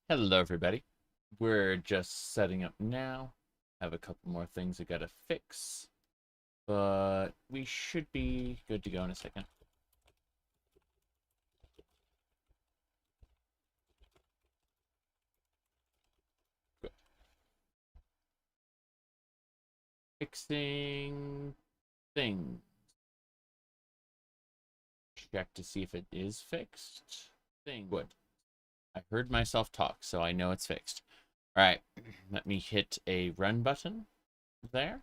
Hello, everybody. We're just setting up now. Have a couple more things I gotta fix, but we should be good to go in a second. Good. Fixing things. Check to see if it is fixed. Thing. Good. I heard myself talk, so I know it's fixed. All right, let me hit a run button there,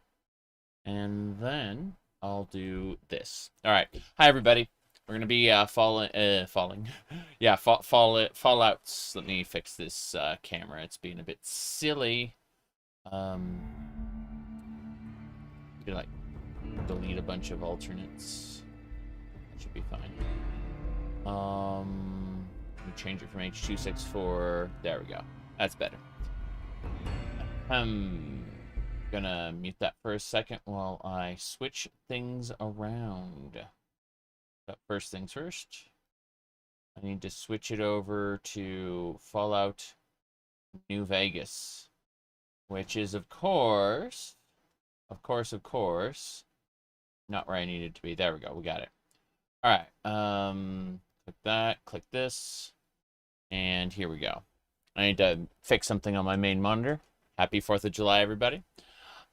and then I'll do this. All right. Hi, everybody. We're gonna be falling. Yeah, fallouts. Let me fix this camera. It's being a bit silly. Um, you could like delete a bunch of alternates. That should be fine. Let me change it from H.264. There we go. That's better. Gonna mute that for a second while I switch things around. But first things first, I need to switch it over to Fallout New Vegas, which is, of course, not where I need it to be. There we go. We got it. All right. Click that. Click this. And here we go. I need to fix something on my main monitor. Happy 4th of July, everybody.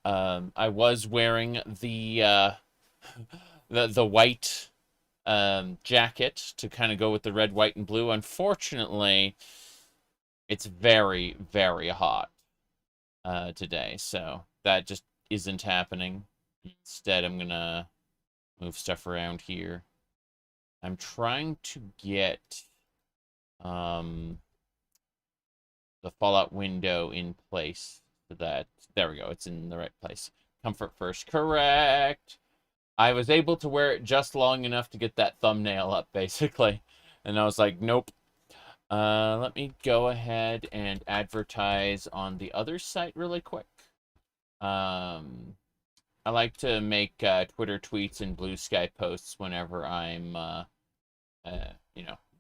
I was wearing the white jacket to kind of go with the red, white, and blue. Unfortunately, it's very, very hot today, so that just isn't happening. Instead, I'm gonna move stuff around here. I'm trying to get the Fallout window in place so that, there we go, it's in the right place. Comfort first, correct. I was able to wear it just long enough to get that thumbnail up, basically. And I was like, nope. Let me go ahead and advertise on the other site really quick. I like to make Twitter tweets and Blue Sky posts whenever I'm,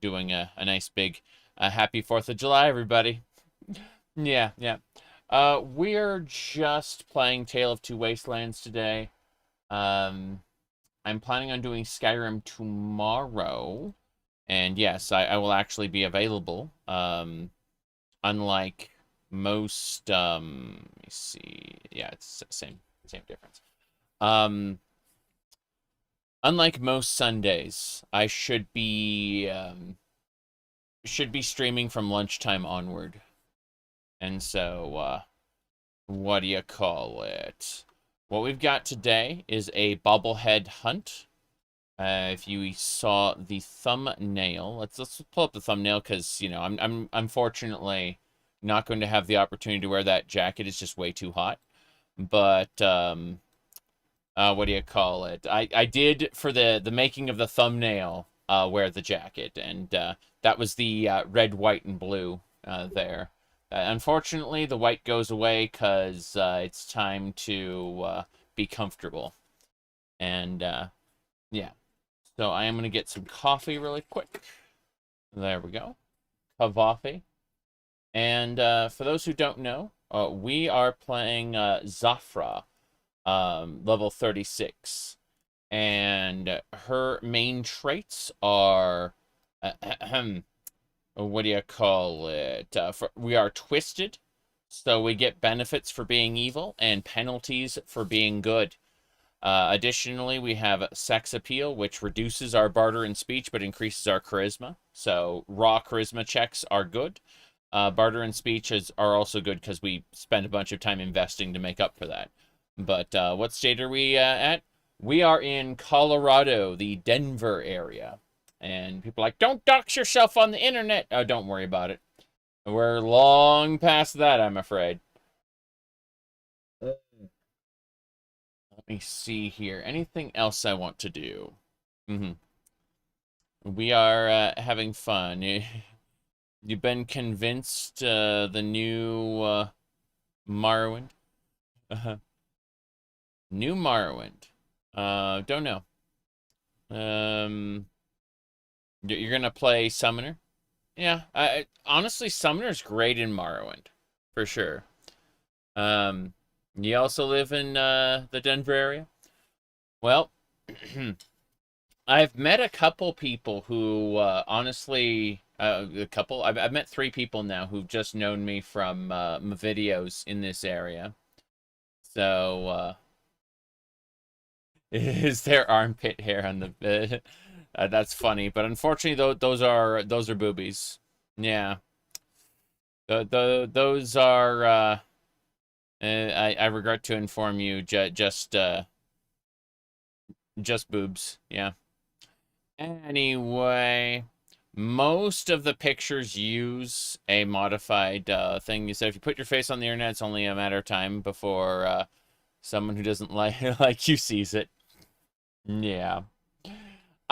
doing a nice big happy 4th of July, everybody. Yeah. We're just playing Tale of Two Wastelands today. I'm planning on doing Skyrim tomorrow. And yes, I will actually be available. Unlike most, let me see. Yeah, it's same difference. Unlike most Sundays, I should be streaming from lunchtime onward. And so, what do you call it? What we've got today is a bobblehead hunt. If you saw the thumbnail, let's pull up the thumbnail because I'm unfortunately not going to have the opportunity to wear that jacket. It's just way too hot. But what do you call it? I did for the making of the thumbnail wear the jacket, and that was the red, white, and blue there. Unfortunately, the white goes away because it's time to be comfortable, and yeah. So I am going to get some coffee really quick. There we go. Coffee. And for those who don't know, we are playing Zafra, level 36. And her main traits are... what do you call it? We are twisted, so we get benefits for being evil and penalties for being good. Additionally, we have sex appeal, which reduces our barter and speech, but increases our charisma. So raw charisma checks are good. Barter and speech are also good because we spend a bunch of time investing to make up for that. But what state are we at? We are in Colorado, the Denver area. And people are like, don't dox yourself on the internet. Oh, don't worry about it. We're long past that, I'm afraid. Let me see here. Anything else I want to do? We are having fun. You've been convinced the new Morrowind? New Morrowind. Don't know. You're gonna play Summoner Yeah. Honestly, Sumner's great in Morrowind, for sure. Um, you also live in the Denver area? Well, I've met a couple people who, honestly, a couple. I've met three people now who've just known me from my videos in this area. So, is there armpit hair on the bed? That's funny, but unfortunately, those are boobies. Yeah, those are. I regret to inform you, just boobs. Yeah. Anyway, most of the pictures use a modified thing. You said if you put your face on the internet, it's only a matter of time before someone who doesn't like like you sees it. Yeah.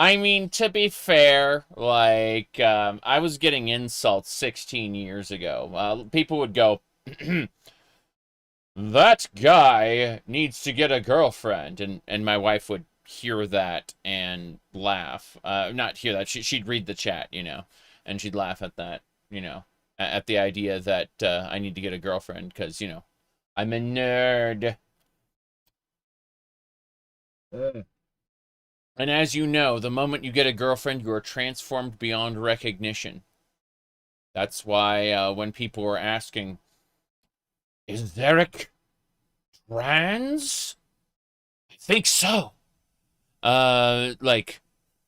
I mean, to be fair, like, I was getting insults 16 years ago. People would go, that guy needs to get a girlfriend. And my wife would hear that and laugh. Not hear that. She'd read the chat, and she'd laugh at that, at the idea that I need to get a girlfriend because, I'm a nerd. And as you know, the moment you get a girlfriend, you are transformed beyond recognition. That's why when people were asking, is Derek trans? I think so. Like,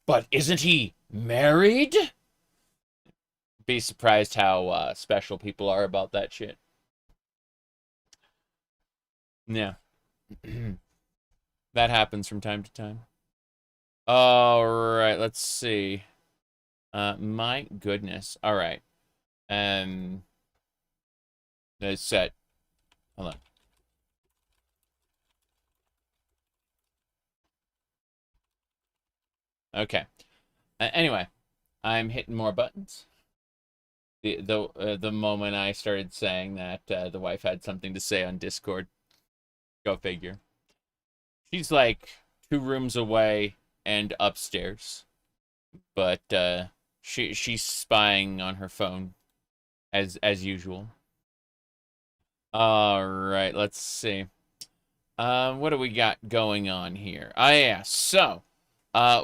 but isn't he married? Be surprised how special people are about that shit. Yeah. That happens from time to time. All right, let's see. My goodness. All right. It's set. Hold on. Okay. Anyway, I'm hitting more buttons. The moment I started saying that the wife had something to say on Discord. Go figure. She's like 2 rooms away and upstairs, but she's spying on her phone as usual. All right, let's see. What do we got going on here? Yeah. So,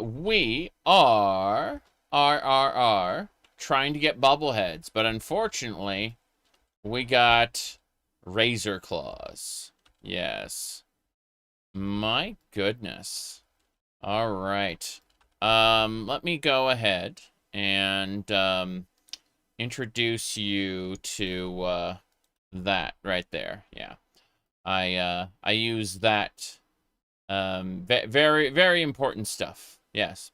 we are trying to get bubbleheads, but unfortunately, we got razor claws. Yes. My goodness. All right. Let me go ahead and introduce you to that right there. Yeah. I use that very very important stuff. Yes.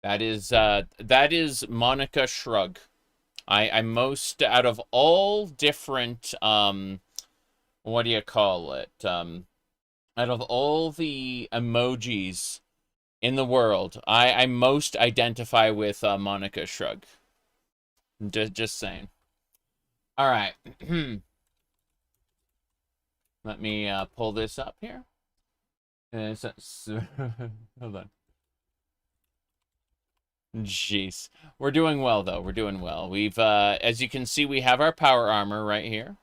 That is Monica Shrug. I most out of all different what do you call it? Out of all the emojis in the world, I most identify with Monica Shrug. Just saying. All right. Let me pull this up here. Hold on. Jeez. We're doing well, though. We're doing well. We've, as you can see, we have our power armor right here.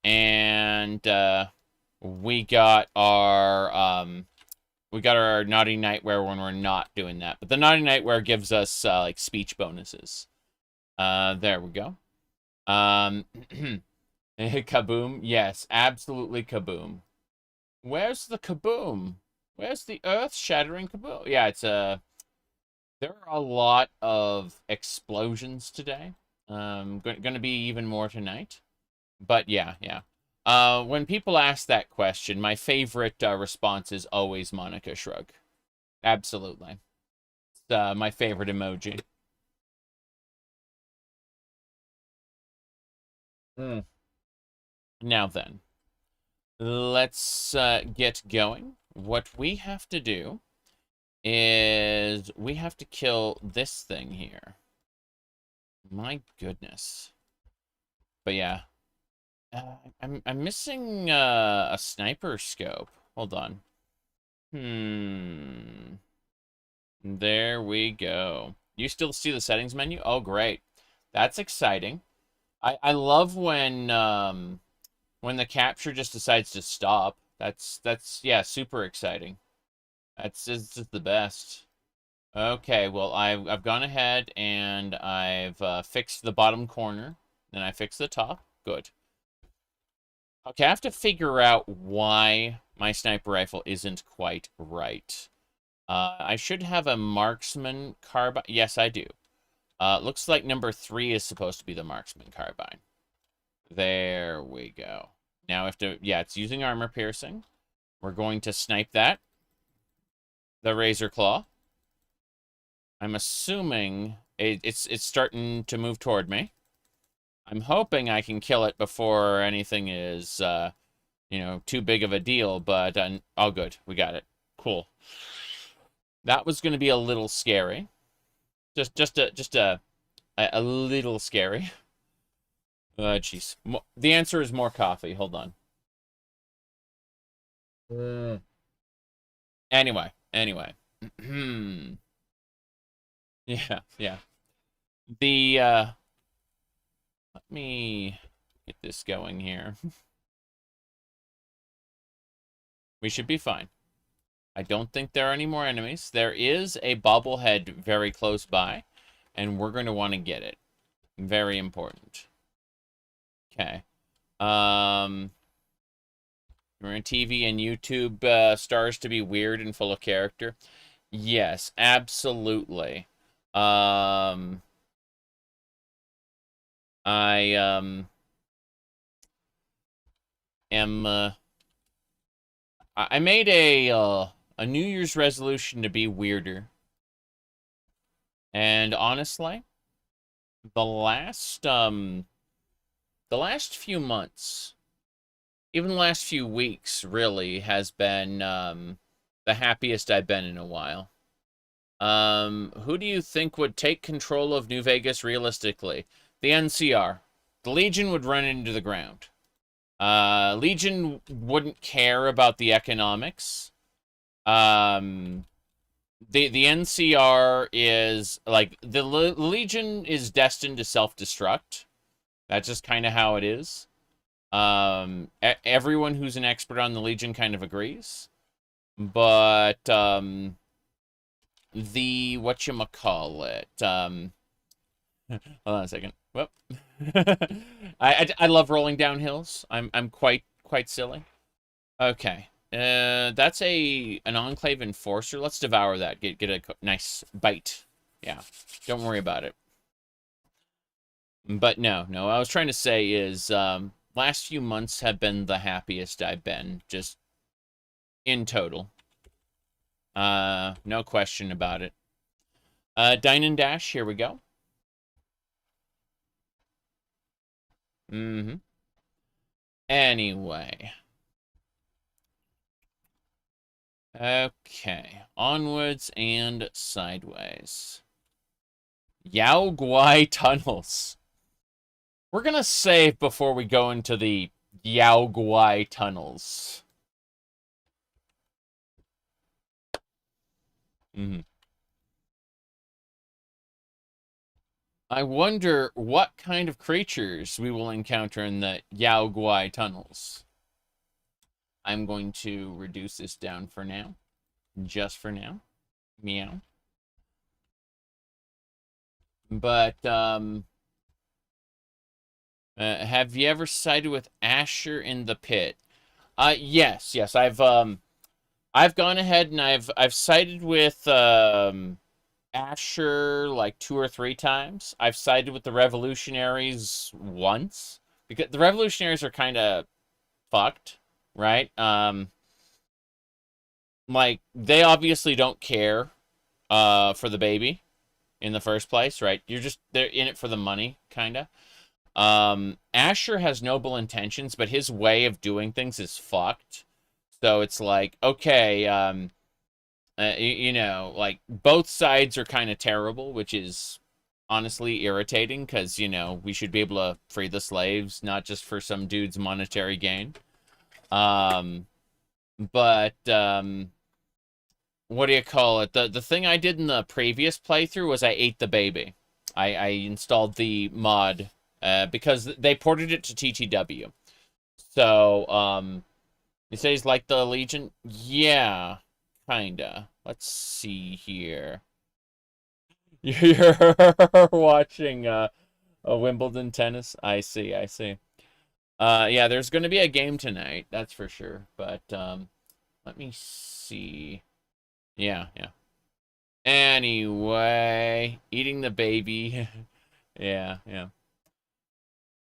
And we got our naughty nightwear when we're not doing that. But the naughty nightwear gives us like speech bonuses. There we go. Kaboom. Yes, absolutely kaboom. Where's the kaboom? Where's the earth-shattering kaboom? Yeah, it's there are a lot of explosions today. Going to be even more tonight. But yeah. When people ask that question, my favorite response is always Monica Shrug. Absolutely. It's my favorite emoji. Mm. Now then, let's get going. What we have to do is we have to kill this thing here. My goodness. But yeah. I'm missing a sniper scope. Hold on. There we go. You still see the settings menu? Oh, great. That's exciting. I love when the capture just decides to stop. That's yeah, super exciting. That's just the best. Okay, well I've gone ahead and I've fixed the bottom corner, then I fixed the top. Good. Okay, I have to figure out why my sniper rifle isn't quite right. I should have a marksman carbine. Yes, I do. Looks like number 3 is supposed to be the marksman carbine. There we go. Now if to, yeah, it's using armor piercing. We're going to snipe that. The razor claw. I'm assuming it's starting to move toward me. I'm hoping I can kill it before anything is, you know, too big of a deal, but all good. We got it. Cool. That was going to be a little scary. Just a little scary. Jeez. The answer is more coffee. Hold on. Anyway. Yeah. Let me get this going here. We should be fine. I don't think there are any more enemies. There is a bobblehead very close by, and we're going to want to get it. Very important. Okay. We're in TV and YouTube stars to be weird and full of character. Yes, absolutely. I am I made a New Year's resolution to be weirder. And honestly, the last few months, even the last few weeks really has been the happiest I've been in a while. Who do you think would take control of New Vegas realistically? The NCR. The Legion would run into the ground. Legion wouldn't care about the economics. The NCR is like the Legion is destined to self-destruct. That's just kind of how it is. Everyone who's an expert on the Legion kind of agrees. But the whatchamacallit, hold on a second. Whoop. I love rolling down hills. I'm quite silly. Okay. That's an Enclave Enforcer. Let's devour that. Get a nice bite. Yeah. Don't worry about it. But no. What I was trying to say is, last few months have been the happiest I've been, just in total. No question about it. Dine and Dash, here we go. Anyway. Okay. Onwards and sideways. Yao Guai tunnels. We're gonna save before we go into the Yao Guai tunnels. I wonder what kind of creatures we will encounter in the Yao Guai tunnels. I'm going to reduce this down for now. Just for now. Meow. But, have you ever sided with Asher in the pit? Yes. I've gone ahead and I've sided with, Asher like 2 or 3 times. I've sided with the Revolutionaries once. Because the Revolutionaries are kind of fucked, right? Like, they obviously don't care for the baby in the first place, right? They're in it for the money, kind of. Asher has noble intentions, but his way of doing things is fucked. So it's like, okay, you know, like, both sides are kind of terrible, which is honestly irritating, because, you know, we should be able to free the slaves, not just for some dude's monetary gain. But, what do you call it? The thing I did in the previous playthrough was I ate the baby. I installed the mod because they ported it to TTW. So, he says like the Legion? Yeah, kinda. Let's see here. You're watching a Wimbledon tennis? I see, I see. Yeah, there's going to be a game tonight, that's for sure. But let me see. Yeah, yeah. Anyway, eating the baby. Yeah, yeah.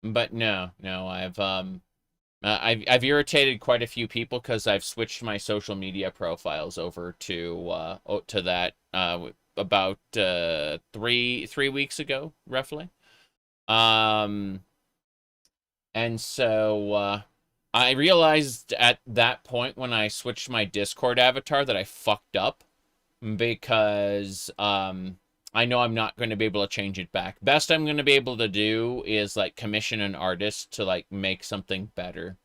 But no, no, I've irritated quite a few people because I've switched my social media profiles over to that about 3 weeks ago, roughly. Um, and so I realized at that point when I switched my Discord avatar that I fucked up because I know I'm not going to be able to change it back. Best I'm going to be able to do is like commission an artist to like make something better.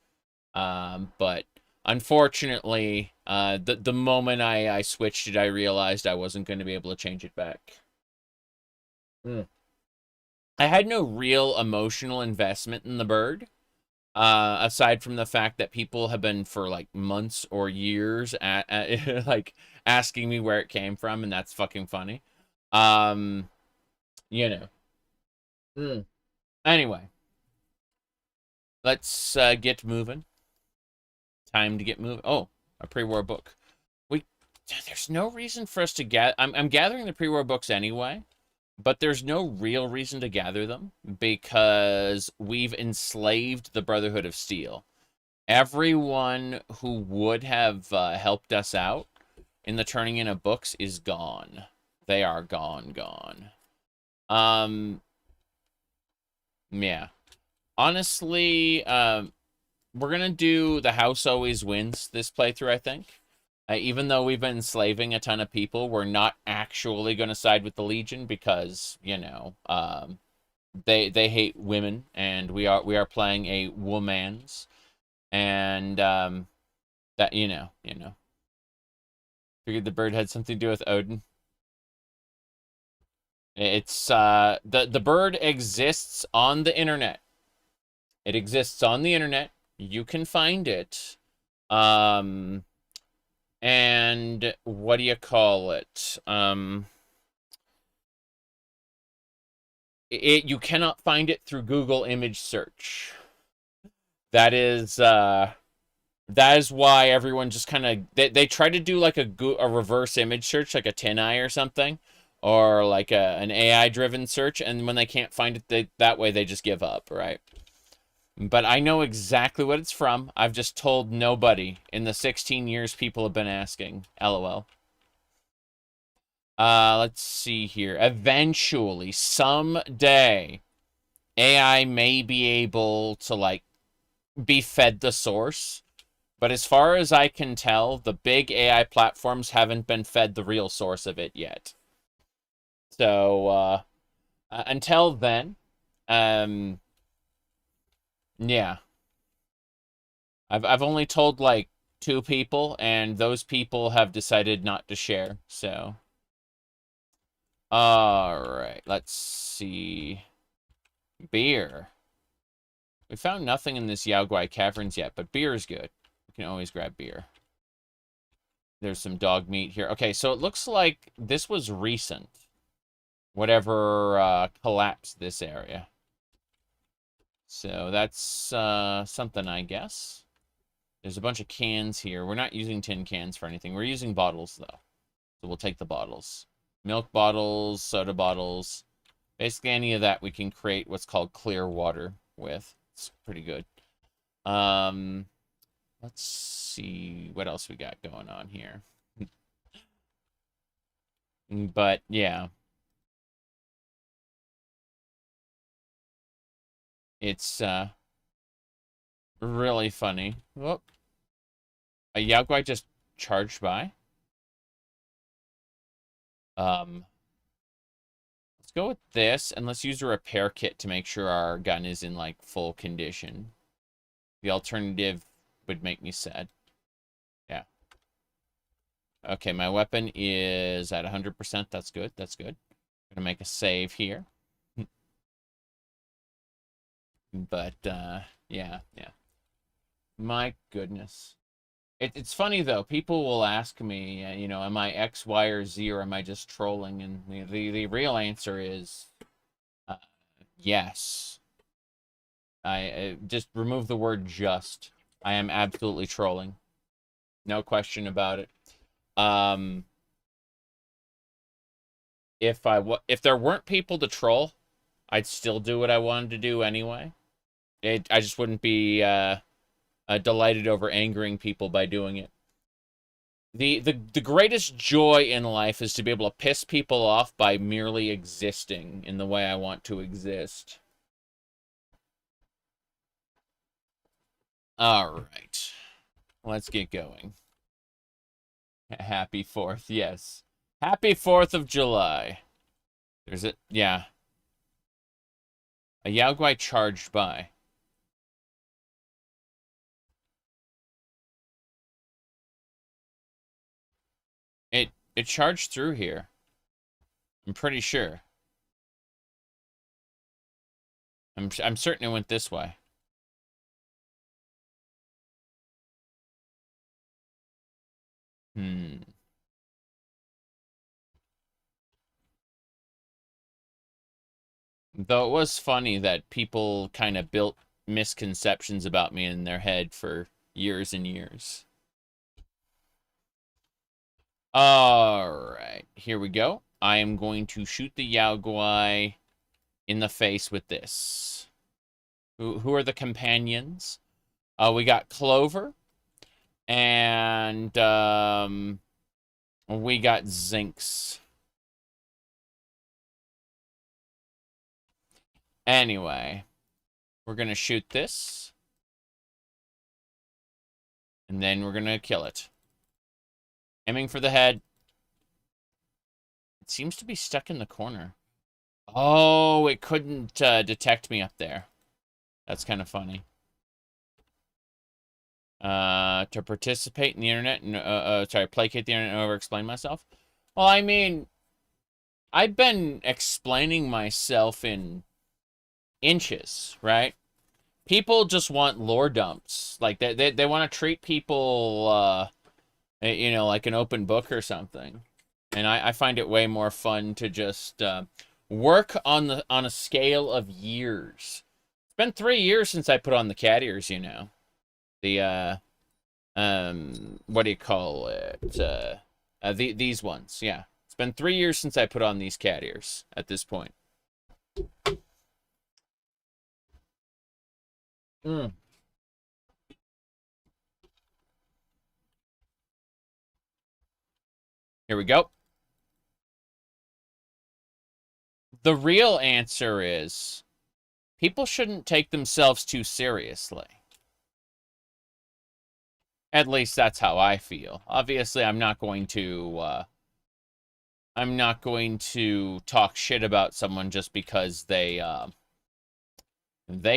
But unfortunately, the moment I switched it, I realized I wasn't going to be able to change it back. Mm. I had no real emotional investment in the bird, aside from the fact that people have been for like months or years at like asking me where it came from, and that's fucking funny. Um, you know. Mm. Anyway, let's get moving. Time to get moving. Oh, a pre-war book. We there's no reason for us to get. I'm gathering the pre-war books anyway, but there's no real reason to gather them because we've enslaved the Brotherhood of Steel. Everyone who would have helped us out in the turning in of books is gone. They are gone, gone. Yeah. Honestly, we're gonna do the house always wins this playthrough, I think. Even though we've been enslaving a ton of people, we're not actually gonna side with the Legion because, you know, they hate women, and we are playing a woman's, and that figured the bird had something to do with Odin. It's the bird exists on the internet. It exists on the internet. You can find it. Um, and what do you call it? You cannot find it through Google image search. That is why everyone just kind of they try to do like a reverse image search, like a TinEye or something, or like an AI driven search, and when they can't find it, that way they just give up, right? But I know exactly what it's from. I've just told nobody in the 16 years people have been asking. LOL. Let's see here. Eventually, someday, AI may be able to like be fed the source. But as far as I can tell, the big AI platforms haven't been fed the real source of it yet. So until then, um, yeah, I've only told like 2 people, and those people have decided not to share. So, all right, let's see. Beer. We found nothing in this Yao Guai Caverns yet, but beer is good. We can always grab beer. There's some dog meat here. Okay, so it looks like this was recent. Whatever collapsed this area. So that's something, I guess. There's a bunch of cans here. We're not using tin cans for anything. We're using bottles, though. So we'll take the bottles. Milk bottles, soda bottles. Basically, any of that we can create what's called clear water with. It's pretty good. Let's see what else we got going on here. But, yeah. It's really funny. Whoop. A Yao Guai just charged by. Let's go with this, and let's use a repair kit to make sure our gun is in, like, full condition. The alternative would make me sad. Yeah. Okay, my weapon is at 100%. That's good. That's good. I'm gonna make a save here. But, yeah, yeah. My goodness. It's funny, though. People will ask me, you know, am I X, Y, or Z, or am I just trolling? And the real answer is uh, yes. I just remove the word just. I am absolutely trolling. No question about it. Um, if there weren't people to troll, I'd still do what I wanted to do anyway. I just wouldn't be delighted over angering people by doing it. The greatest joy in life is to be able to piss people off by merely existing in the way I want to exist. All right. Let's get going. Happy 4th, yes. Happy 4th of July. There's it, yeah. A Yaoguai charged by. It charged through here. I'm pretty sure. I'm certain it went this way. Hmm. Though it was funny that people kind of built misconceptions about me in their head for years and years. Alright, here we go. I am going to shoot the Yaoguai in the face with this. Who are the companions? We got Clover, and we got Zinx. Anyway, we're going to shoot this, and then we're going to kill it. Aiming for the head. It seems to be stuck in the corner. Oh, it couldn't detect me up there. That's kind of funny. To participate in the internet, sorry, placate the internet and over-explain myself. Well, I mean, I've been explaining myself in inches, right? People just want lore dumps. Like, they want to treat people, you know, like an open book or something. And I find it way more fun to just work on a scale of years. It's been 3 years since I put on the cat ears, you know. The what do you call it? These ones, yeah. It's been 3 years since I put on these cat ears at this point. Mm. Here we go. The real answer is people shouldn't take themselves too seriously. At least that's how I feel. Obviously, I'm not going to talk shit about someone just because they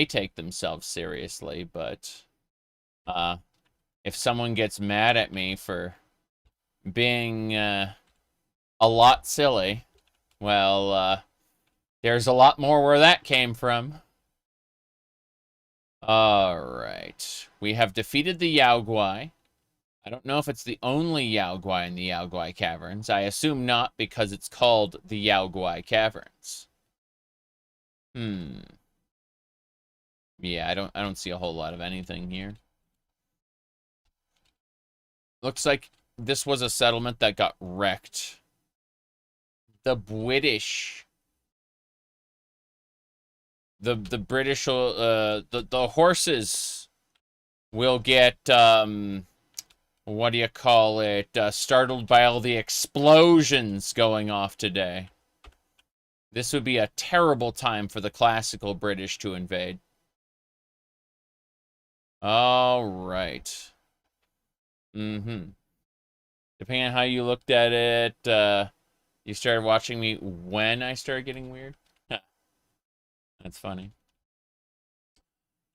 take themselves seriously, but if someone gets mad at me for being a lot silly, well, there's a lot more where that came from. Alright. We have defeated the Yaoguai. I don't know if it's the only Yaoguai in the Yaoguai Caverns. I assume not, because it's called the Yaoguai Caverns. Yeah, I don't see a whole lot of anything here. Looks like this was a settlement that got wrecked. The British... The British, the horses will get, what do you call it, startled by all the explosions going off today. This would be a terrible time for the classical British to invade. All right. Depending on how you looked at it, you started watching me when I started getting weird. That's funny.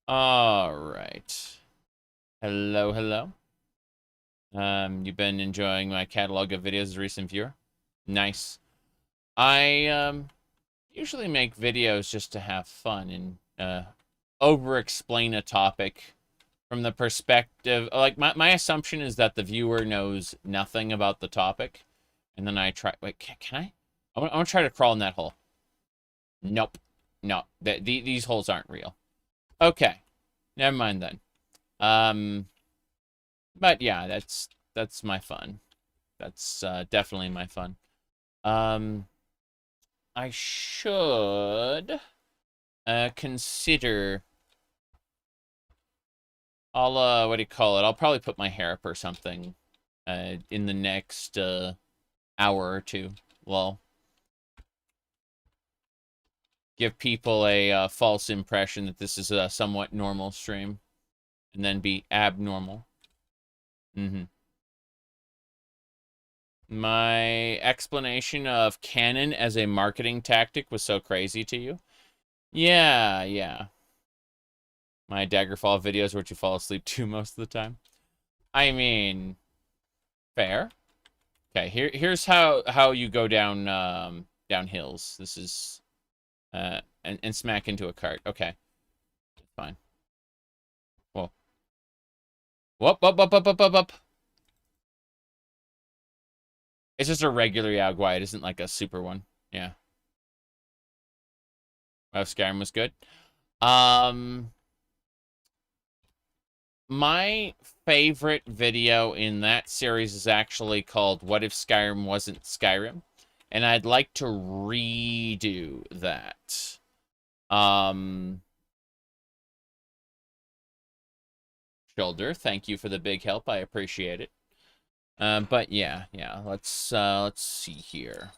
All right. Hello, hello. You've been enjoying my catalog of videos as a recent viewer? Nice. I usually make videos just to have fun and over-explain a topic from the perspective, like, my assumption is that the viewer knows nothing about the topic, and then I try, wait, can I? I want to try to crawl in that hole. Nope. No, these holes aren't real. Okay. Never mind then. But yeah, that's my fun. That's definitely my fun. I should consider. I'll what do you call it? I'll probably put my hair up or something in the next hour or two. Well, give people a false impression that this is a somewhat normal stream, and then be abnormal. My explanation of canon as a marketing tactic was so crazy to you? Yeah, yeah. My Daggerfall videos where you fall asleep to most of the time. I mean, fair. Okay, here's how you go down down hills. This is and smack into a cart. Okay, fine. Whoa. Whoop, whoop, whoop, whoop, whoop, whoop, whoop. It's just a regular Yaguai. It isn't like a super one. Yeah. Wow, Skyrim was good. My favorite video in that series is actually called What If Skyrim Wasn't Skyrim? And I'd like to redo that. Shoulder, thank you for the big help. I appreciate it. But yeah, let's see here.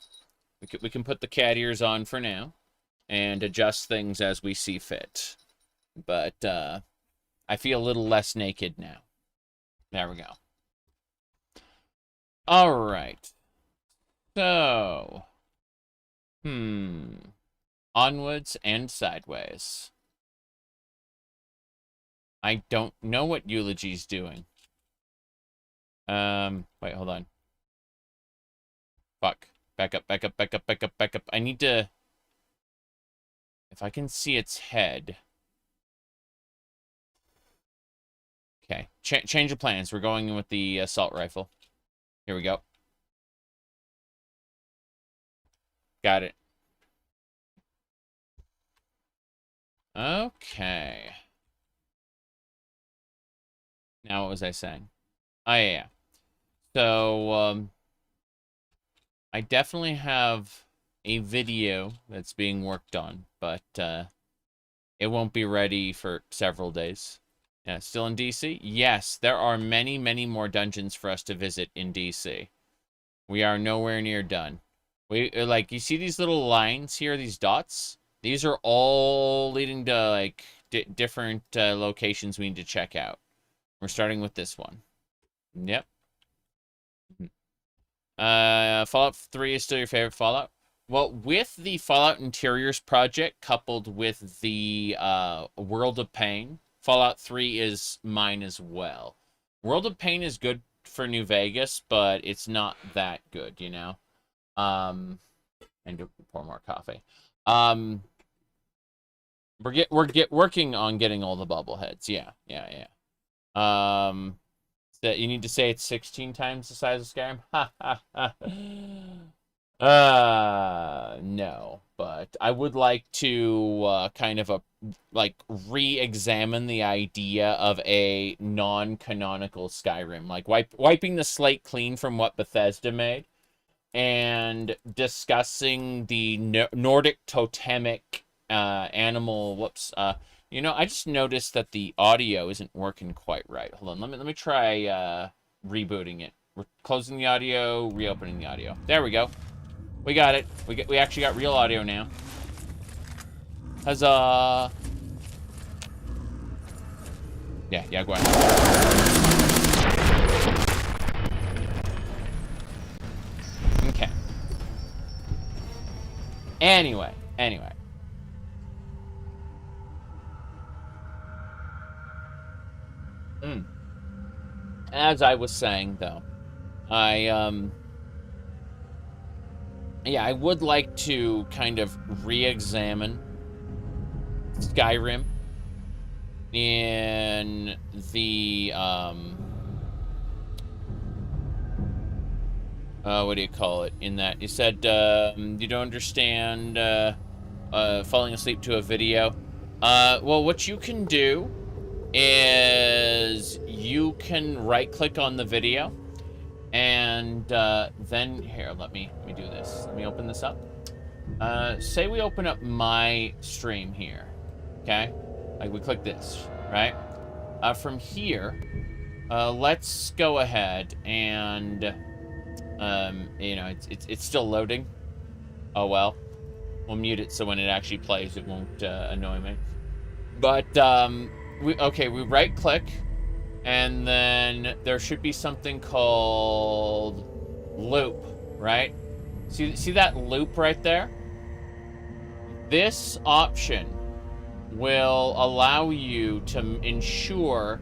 We can put the cat ears on for now and adjust things as we see fit. But I feel a little less naked now. There we go. All right. So, onwards and sideways. I don't know what Eulogy's doing. Wait, hold on. Fuck. Back up, back up, back up, back up, back up. I need to... If I can see its head... Okay. Change of plans. We're going in with the assault rifle. Here we go. Got it. Okay. Now, what was I saying? Oh, yeah. So, I definitely have a video that's being worked on, but it won't be ready for several days. Yeah, still in DC? Yes, there are many, many more dungeons for us to visit in DC. We are nowhere near done. We like, you see these little lines here, these dots? These are all leading to like different locations we need to check out. We're starting with this one. Yep. Fallout 3 is still your favorite Fallout? Well, with the Fallout Interiors project coupled with the World of Pain, Fallout 3 is mine as well. World of Pain is good for New Vegas, but it's not that good, you know? And pour more coffee. We're working on getting all the bubbleheads. Yeah. That you need to say it's 16 times the size of Skyrim? No, but I would like to kind of re-examine the idea of a non-canonical Skyrim, like wiping the slate clean from what Bethesda made and discussing the Nordic totemic animal. Whoops. You know, I just noticed that the audio isn't working quite right. Hold on, let me try rebooting it. We're closing the audio, reopening the audio. There we go. We got it. We actually got real audio now. Huzzah! Yeah, go ahead. Okay. Anyway. As I was saying, though, I would like to kind of re-examine Skyrim in the, what do you call it? In that, you said, you don't understand, falling asleep to a video. Well, what you can do is you can right-click on the video, and, then, here, let me do this. Let me open this up. Say we open up my stream here, okay? Like, we click this, right? From here, let's go ahead and, you know, it's still loading. Oh, well. We'll mute it so when it actually plays, it won't, annoy me. But, we right-click, and then there should be something called loop, right? See that loop right there? This option will allow you to ensure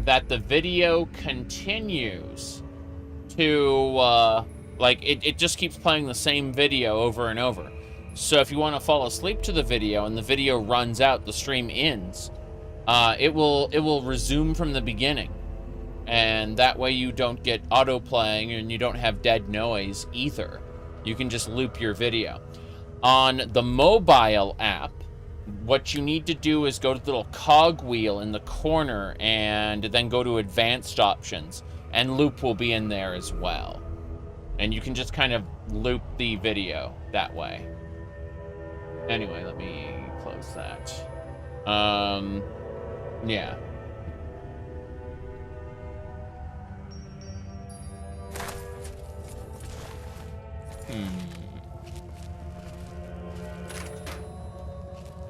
that the video continues to, like, it just keeps playing the same video over and over. So if you want to fall asleep to the video and the video runs out, the stream ends, it will resume from the beginning. And that way you don't get auto-playing and you don't have dead noise either. You can just loop your video. On the mobile app, what you need to do is go to the little cog wheel in the corner and then go to advanced options, and loop will be in there as well. And you can just kind of loop the video that way. Anyway, let me close that. Yeah.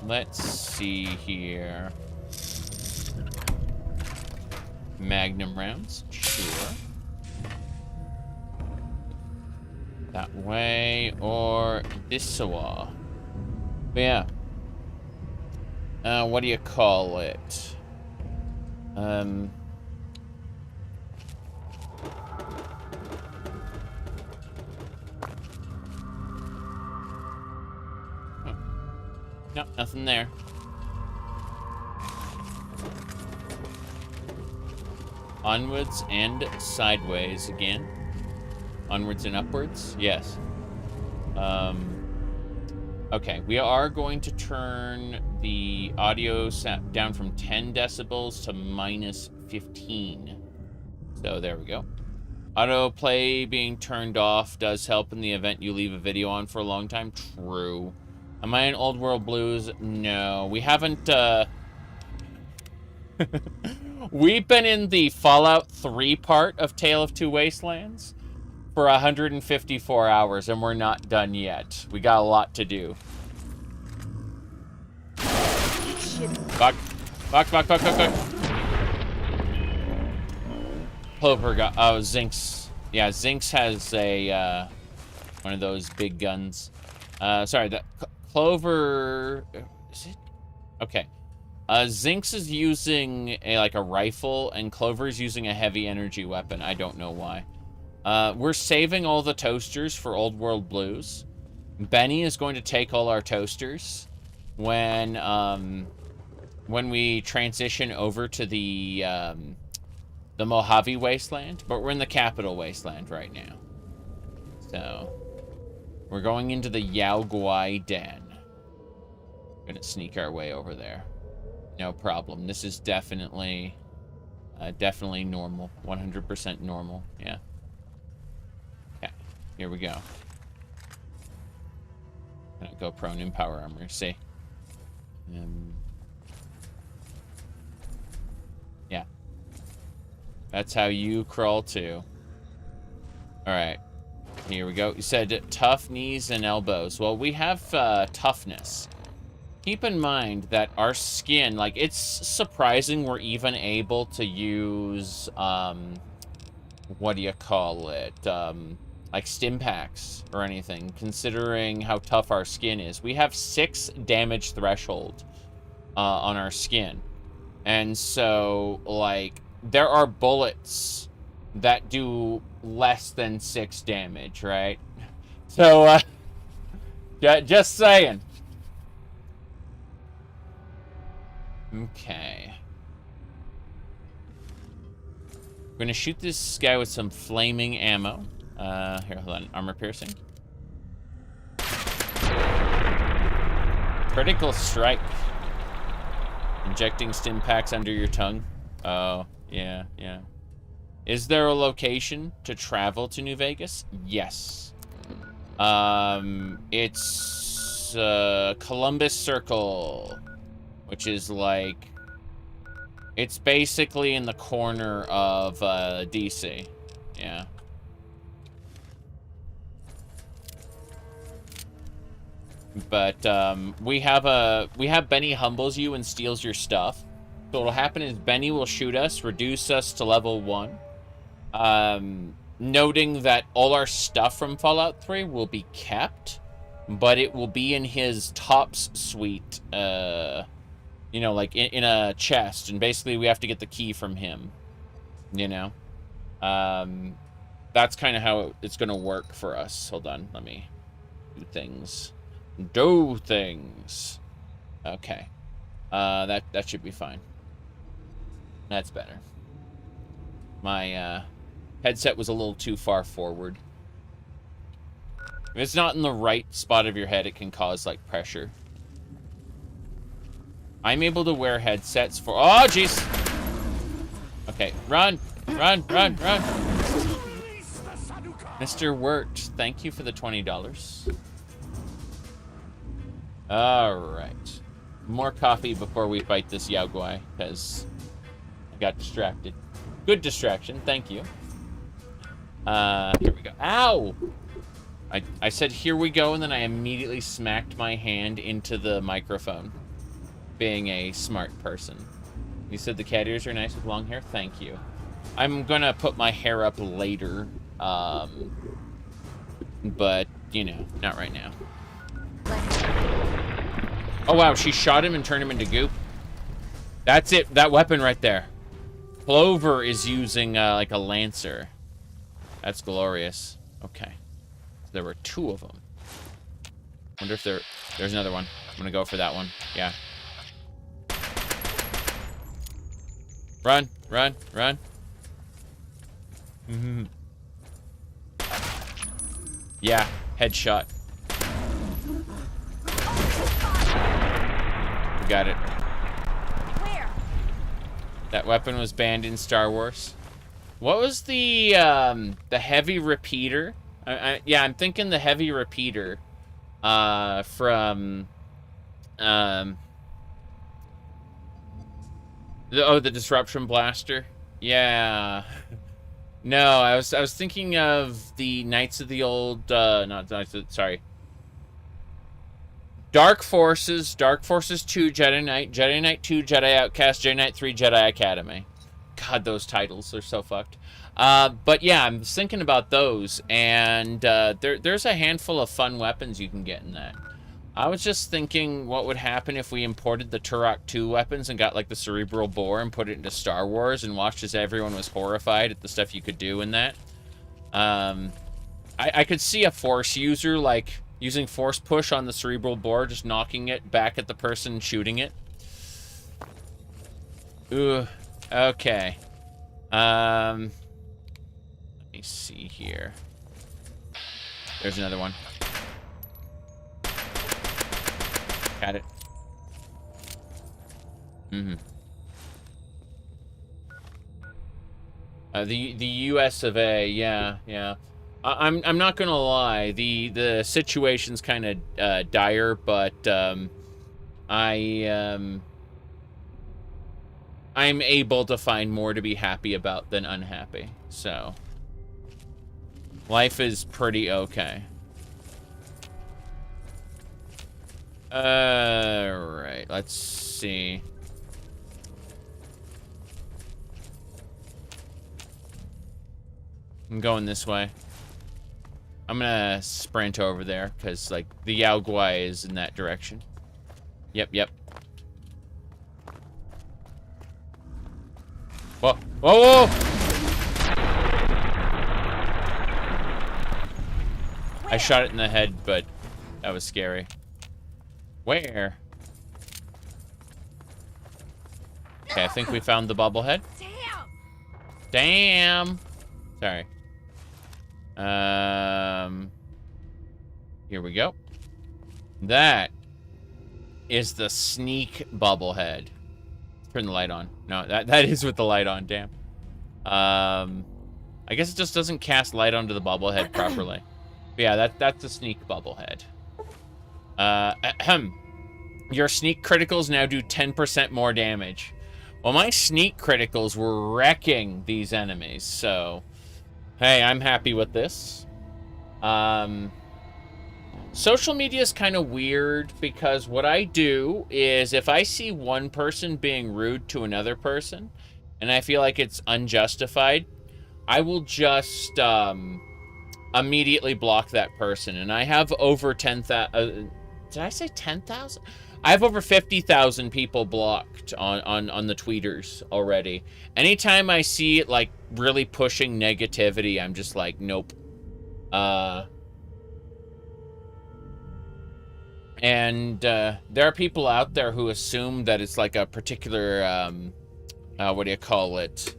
Let's see here. Magnum rounds, sure. That way, or this way. But yeah. What do you call it? Nope, nothing there. Onwards and sideways again. Onwards and upwards? Yes. Okay, we are going to turn the audio down from 10 decibels to minus 15. So there we go. Autoplay being turned off does help in the event you leave a video on for a long time. True. Am I in Old World Blues? No. We haven't, We've been in the Fallout 3 part of Tale of Two Wastelands for 154 hours, and we're not done yet. We got a lot to do. Fuck. Fuck, fuck, fuck, fuck, fuck. Clover got... Oh, Zinx. Yeah, Zinx has a, one of those big guns. Sorry, that... Clover... Is it? Okay. Zinx is using like a rifle, and Clover's using a heavy energy weapon. I don't know why. We're saving all the toasters for Old World Blues. Benny is going to take all our toasters when we transition over to the Mojave Wasteland. But we're in the Capital Wasteland right now. So, we're going into the Yao Guai Den. Gonna sneak our way over there. No problem. This is definitely normal. 100% normal. Yeah. Okay. Here we go. Gonna go prone in power armor. See. Yeah. That's how you crawl too. All right. Here we go. You said tough knees and elbows. Well, we have toughness. Keep in mind that our skin, like, it's surprising we're even able to use, what do you call it? Like stim packs or anything, considering how tough our skin is. We have 6 damage threshold on our skin. And so, like, there are bullets that do less than 6 damage, right? So, just saying. Okay. gonna shoot this guy with some flaming ammo. Here, hold on. Armor piercing. Critical strike. Injecting stim packs under your tongue. Oh, yeah, yeah. Is there a location to travel to New Vegas? Yes. It's Columbus Circle, which is like, it's basically in the corner of DC. Yeah. But we have Benny humbles you and steals your stuff. So what'll happen is Benny will shoot us, reduce us to level 1. Noting that all our stuff from Fallout 3 will be kept, but it will be in his Tops suite, you know, like in a chest, and basically we have to get the key from him, you know? That's kind of how it's gonna work for us. Hold on, let me do things. Do things. Okay. That should be fine. That's better. My, headset was a little too far forward. If it's not in the right spot of your head, it can cause, like, pressure. I'm able to wear headsets for... Oh, jeez! Okay, run! Run, run, run! Mr. Wirt, thank you for the $20. Alright. More coffee before we fight this Yao Guai, because I got distracted. Good distraction, thank you. Here we go. Ow! I said, here we go, and then I immediately smacked my hand into the microphone. Being a smart person. You said the cat ears are nice with long hair? Thank you. I'm gonna put my hair up later. But, you know, not right now. Oh, wow, she shot him and turned him into goop. That's it, that weapon right there. Clover is using, like a lancer. That's glorious. Okay. There were 2 of them. Wonder if there's another one. I'm gonna go for that one. Yeah. Run, run, run. Mm-hmm. Yeah, headshot. We got it. Where? That weapon was banned in Star Wars. What was the heavy repeater? Yeah, I'm thinking the heavy repeater from the disruption blaster. Yeah. No, I was thinking of the Knights of the Old sorry. Dark Forces 2 Jedi Knight, Jedi Knight 2 Jedi Outcast, Jedi Knight 3 Jedi Academy. God, those titles are so fucked. But yeah, I'm thinking about those, and there's a handful of fun weapons you can get in that. I was just thinking what would happen if we imported the Turok 2 weapons and got like the cerebral bore and put it into Star Wars and watched as everyone was horrified at the stuff you could do in that. I could see a Force user like using Force push on the cerebral bore, just knocking it back at the person shooting it. Ooh, okay. Let me see here. There's another one. Got it. Mm-hmm. The US of A, yeah, yeah. I'm not gonna lie. The situation's kind of dire, but I'm able to find more to be happy about than unhappy. So life is pretty okay. Right, let's see. I'm going this way. I'm gonna sprint over there, because, like, the Yao Guai is in that direction. Yep, yep. Whoa, whoa, whoa! I shot it in the head, but that was scary. Where? Okay, I think we found the bobblehead. Damn! Damn. Sorry. Here we go. That is the sneak bubblehead. Turn the light on. No, that is with the light on. Damn. I guess it just doesn't cast light onto the bubblehead properly. But yeah, that's a sneak bubblehead. Your sneak criticals now do 10% more damage. Well, my sneak criticals were wrecking these enemies, so hey, I'm happy with this. Social media is kind of weird because what I do is if I see one person being rude to another person and I feel like it's unjustified, I will just immediately block that person. And I have over 10,000... did I say 10,000? I have over 50,000 people blocked on the tweeters already. Anytime I see it, like, really pushing negativity, I'm just like, nope. And there are people out there who assume that it's like a particular, what do you call it?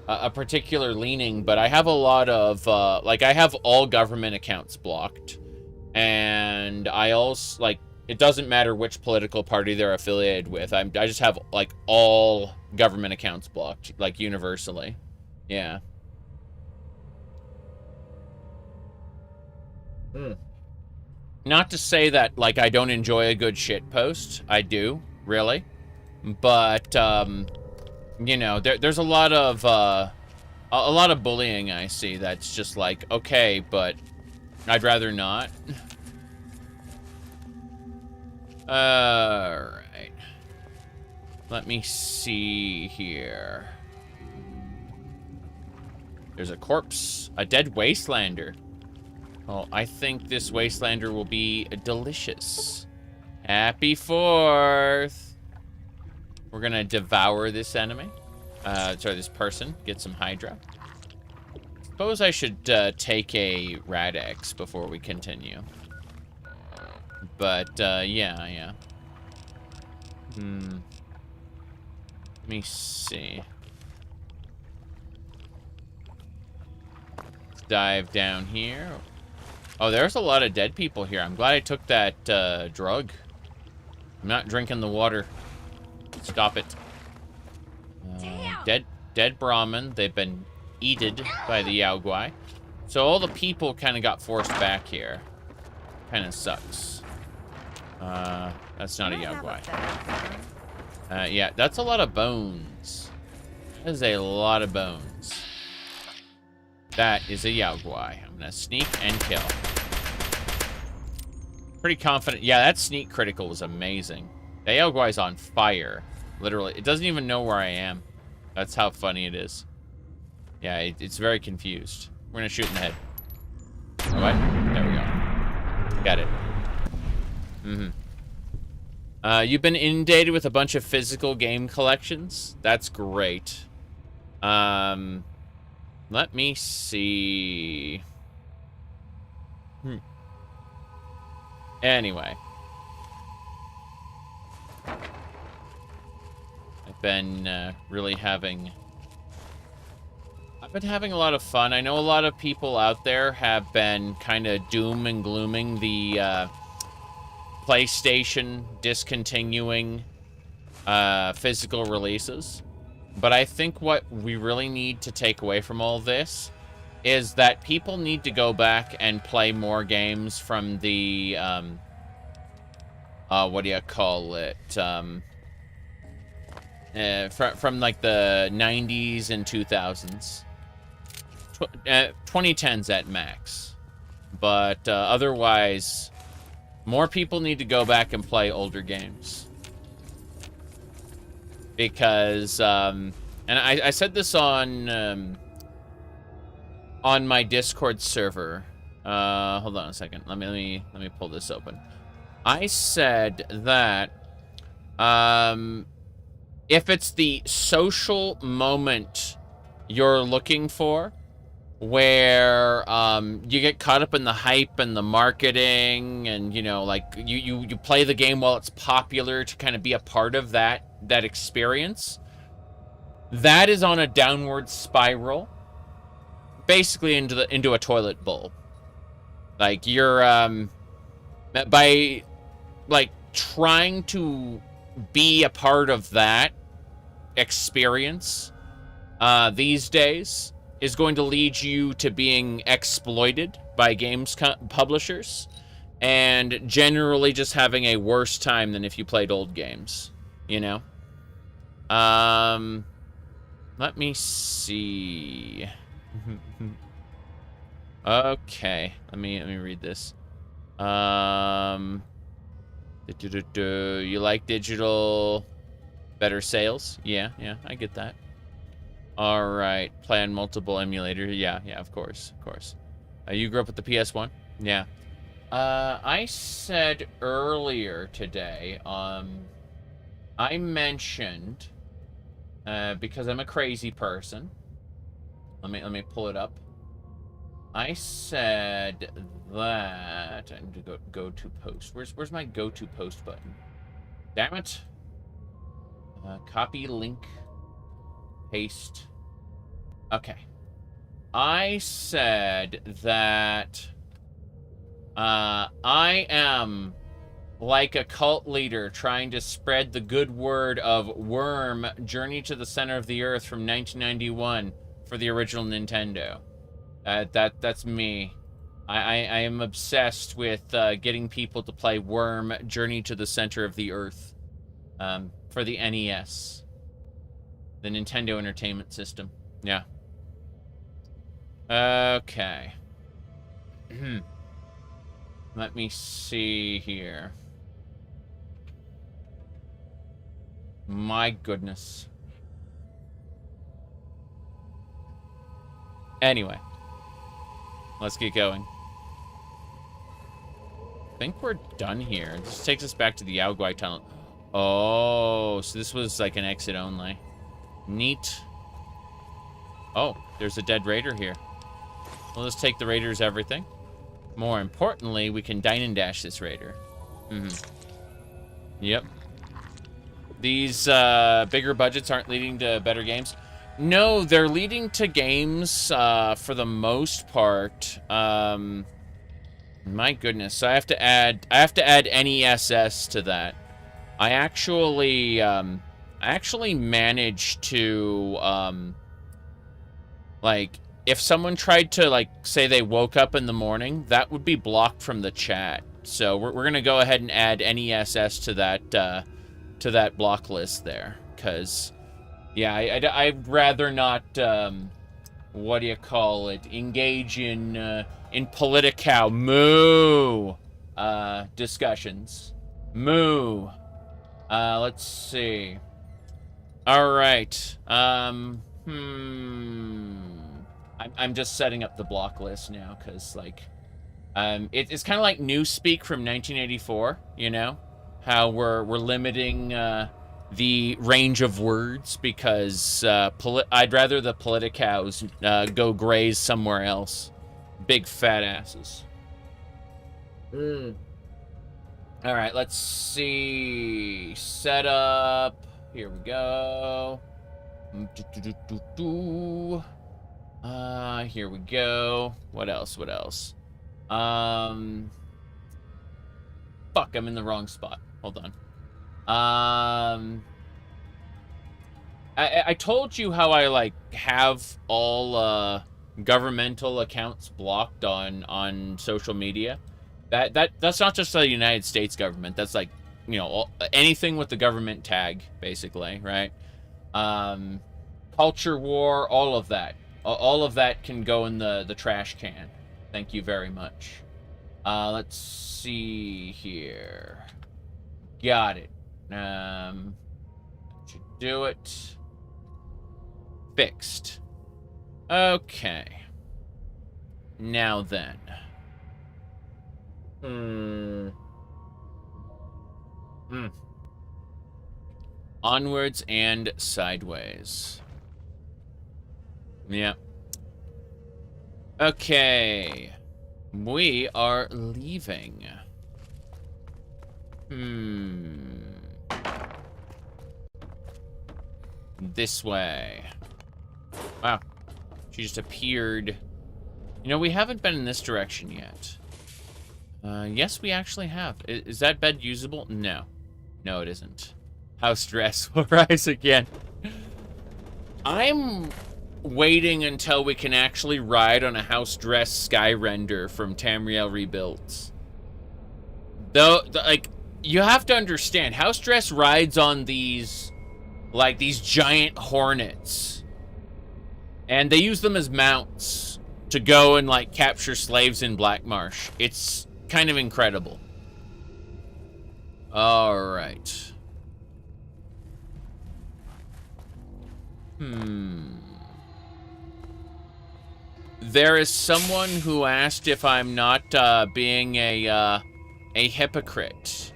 A particular leaning, but I have a lot of, like, I have all government accounts blocked. And I also, like, it doesn't matter which political party they're affiliated with. I just have, like, all government accounts blocked, like, universally. Yeah. Not to say that, like, I don't enjoy a good shit post. I do, really. But, you know, there's a lot of bullying I see that's just like, okay, but I'd rather not. Alright. Let me see here. There's a corpse. A dead wastelander. Well, I think this wastelander will be delicious. Happy 4th. We're gonna devour this enemy. Sorry, this person. Get some Hydra. Suppose I should take a Rad-X before we continue. But, yeah. Let me see. Let's dive down here. Oh, there's a lot of dead people here. I'm glad I took that drug. I'm not drinking the water. Stop it. Dead Brahmin. They've been eated by the Yao Guai. So all the people kind of got forced back here. Kind of sucks. That's not a Yao Guai. Yeah, that's a lot of bones. That is a lot of bones. That is a Yao Guai. I'm gonna sneak and kill. Pretty confident. Yeah, that sneak critical was amazing. The Yao Guai's on fire. Literally. It doesn't even know where I am. That's how funny it is. Yeah, it's very confused. We're gonna shoot in the head. What? There we go. Got it. You've been inundated with a bunch of physical game collections? That's great. Let me see. Anyway. I've been really having... I've been having a lot of fun. I know a lot of people out there have been kind of doom and glooming the PlayStation discontinuing physical releases. But I think what we really need to take away from all this is that people need to go back and play more games from the, what do you call it? From like the 90s and 2000s. 2010s at max. But otherwise, more people need to go back and play older games. Because, and I said this on my Discord server. Hold on a second. Let me pull this open. I said that, if it's the social moment you're looking for, where you get caught up in the hype and the marketing, and you know, like you play the game while it's popular to kind of be a part of that experience, That is on a downward spiral, basically into a toilet bowl. Like you're by like trying to be a part of that experience these days is going to lead you to being exploited by games publishers and generally just having a worse time than if you played old games, you know? Let me see. Okay, let me read this. You like digital better sales? Yeah, I get that. All right, play on multiple emulators. Yeah, of course. You grew up with the PS1? Yeah. I said earlier today, I mentioned, because I'm a crazy person. Let me pull it up. I said that I need to go to post. Where's my go to post button? Damn it. Copy link. Paste. Okay. I said that I am like a cult leader trying to spread the good word of Worm Journey to the Center of the Earth from 1991 for the original Nintendo. That's me. I am obsessed with getting people to play Worm Journey to the Center of the Earth for the NES. The Nintendo Entertainment System. Yeah. Okay. Let me see here. My goodness. Anyway. Let's get going. I think we're done here. This takes us back to the Yao Guai tunnel. Oh, so this was like an exit only. Neat. Oh, there's a dead raider here. Well, let's take the raider's everything. More importantly, we can dine and dash this raider. Yep. These bigger budgets aren't leading to better games. No, they're leading to games for the most part. My goodness, so I have to add NESS to that. I actually managed to like, if someone tried to, like, say they woke up in the morning, that would be blocked from the chat. So we're gonna go ahead and add NESS to that block list there, because yeah, I'd rather not what do you call it, engage in political discussions. Let's see. All right. I'm just setting up the block list now because, like, it's kind of like Newspeak from 1984. You know, how we're limiting the range of words because I'd rather the politicals go graze somewhere else. Big fat asses. All right, let's see. Setup. Here we go. Here we go. What else? Fuck, I'm in the wrong spot. Hold on. I told you how I, like, have all governmental accounts blocked on social media. That's not just the United States government. That's, like, you know, anything with the government tag, basically, right? Culture war, all of that. All of that can go in the trash can. Thank you very much. Let's see here. Got it. Should do it. Fixed. Okay. Now then. Onwards and sideways. Yeah. Okay. We are leaving. This way. Wow. She just appeared. You know, we haven't been in this direction yet. Yes, we actually have. Is that bed usable? No. No, it isn't. House dress will rise again. I'm waiting until we can actually ride on a house dress sky render from Tamriel Rebuilds. Though, like, you have to understand, house dress rides on these, like, these giant hornets. And they use them as mounts to go and, like, capture slaves in Black Marsh. It's kind of incredible. Alright. There is someone who asked if I'm not being a hypocrite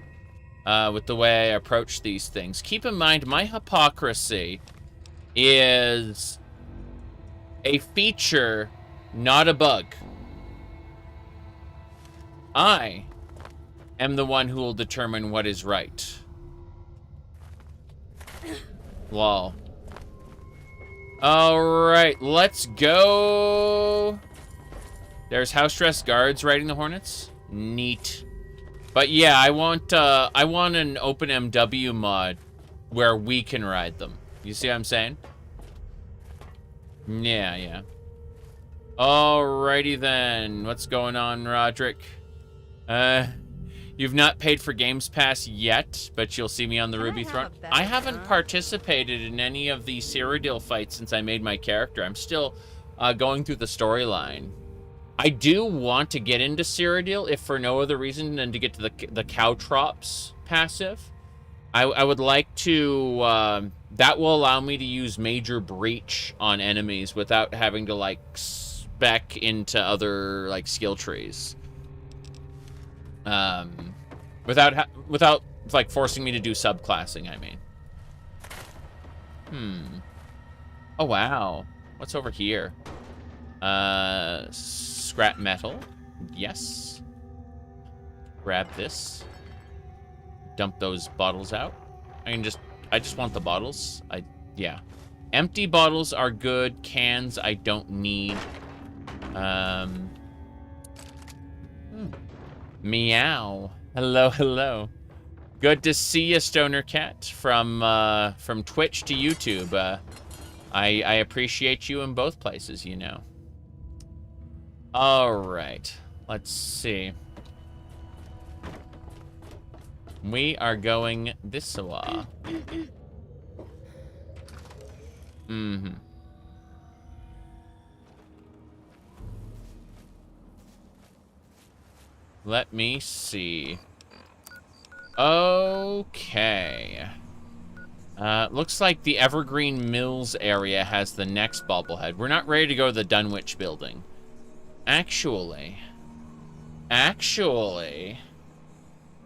with the way I approach these things. Keep in mind, my hypocrisy is a feature, not a bug. I am the one who will determine what is right. Lol. Alright, let's go. There's house dress guards riding the hornets. Neat. But yeah, I want an open MW mod where we can ride them. You see what I'm saying? Yeah, yeah. Alrighty then. What's going on, Roderick? You've not paid for Games Pass yet, but you'll see me on the Ruby Throne. I haven't participated in any of the Cyrodiil fights since I made my character. I'm still going through the storyline. I do want to get into Cyrodiil, if for no other reason than to get to the Caltrops passive. I would like to... that will allow me to use Major Breach on enemies without having to, like, spec into other, like, skill trees. Without like forcing me to do subclassing, I mean. Oh wow. What's over here? Scrap metal. Yes. Grab this. Dump those bottles out. I just want the bottles. Yeah. Empty bottles are good. Cans I don't need. Meow. Hello, hello. Good to see you, Stoner Cat, from Twitch to YouTube. I appreciate you in both places, you know. All right, let's see. We are going this way. Let me see. Okay. Looks like the Evergreen Mills area has the next bobblehead. We're not ready to go to the Dunwich building. Actually,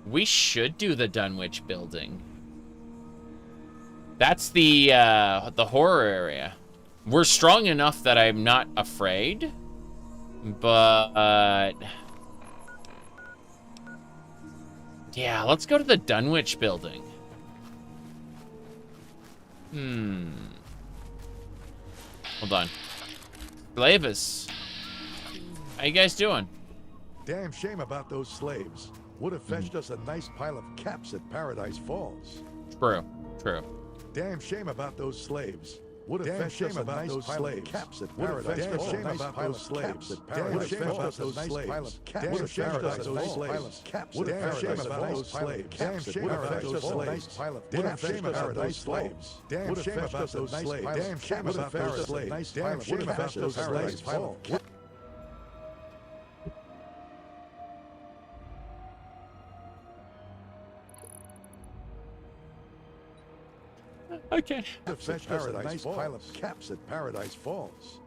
we should do the Dunwich building. That's the horror area. We're strong enough that I'm not afraid, but... yeah, let's go to the Dunwich building. Hold on. Slavis. How you guys doing? Damn shame about those slaves. Would have fetched us a nice pile of caps at Paradise Falls. True, true. Damn shame about those slaves. Would have fetched us a nice pile of caps at Paradise Falls. Damn shame about those slaves at Paradise Falls. Would have fetched us a nice pile of caps at Paradise Falls. Damn shame about those slaves. Damn shame about those slaves. Damn shame about those slaves. Damn shame about those slaves. Damn shame about those slaves. Damn shame about those slaves. Okay. Nice pile of caps at Paradise Falls.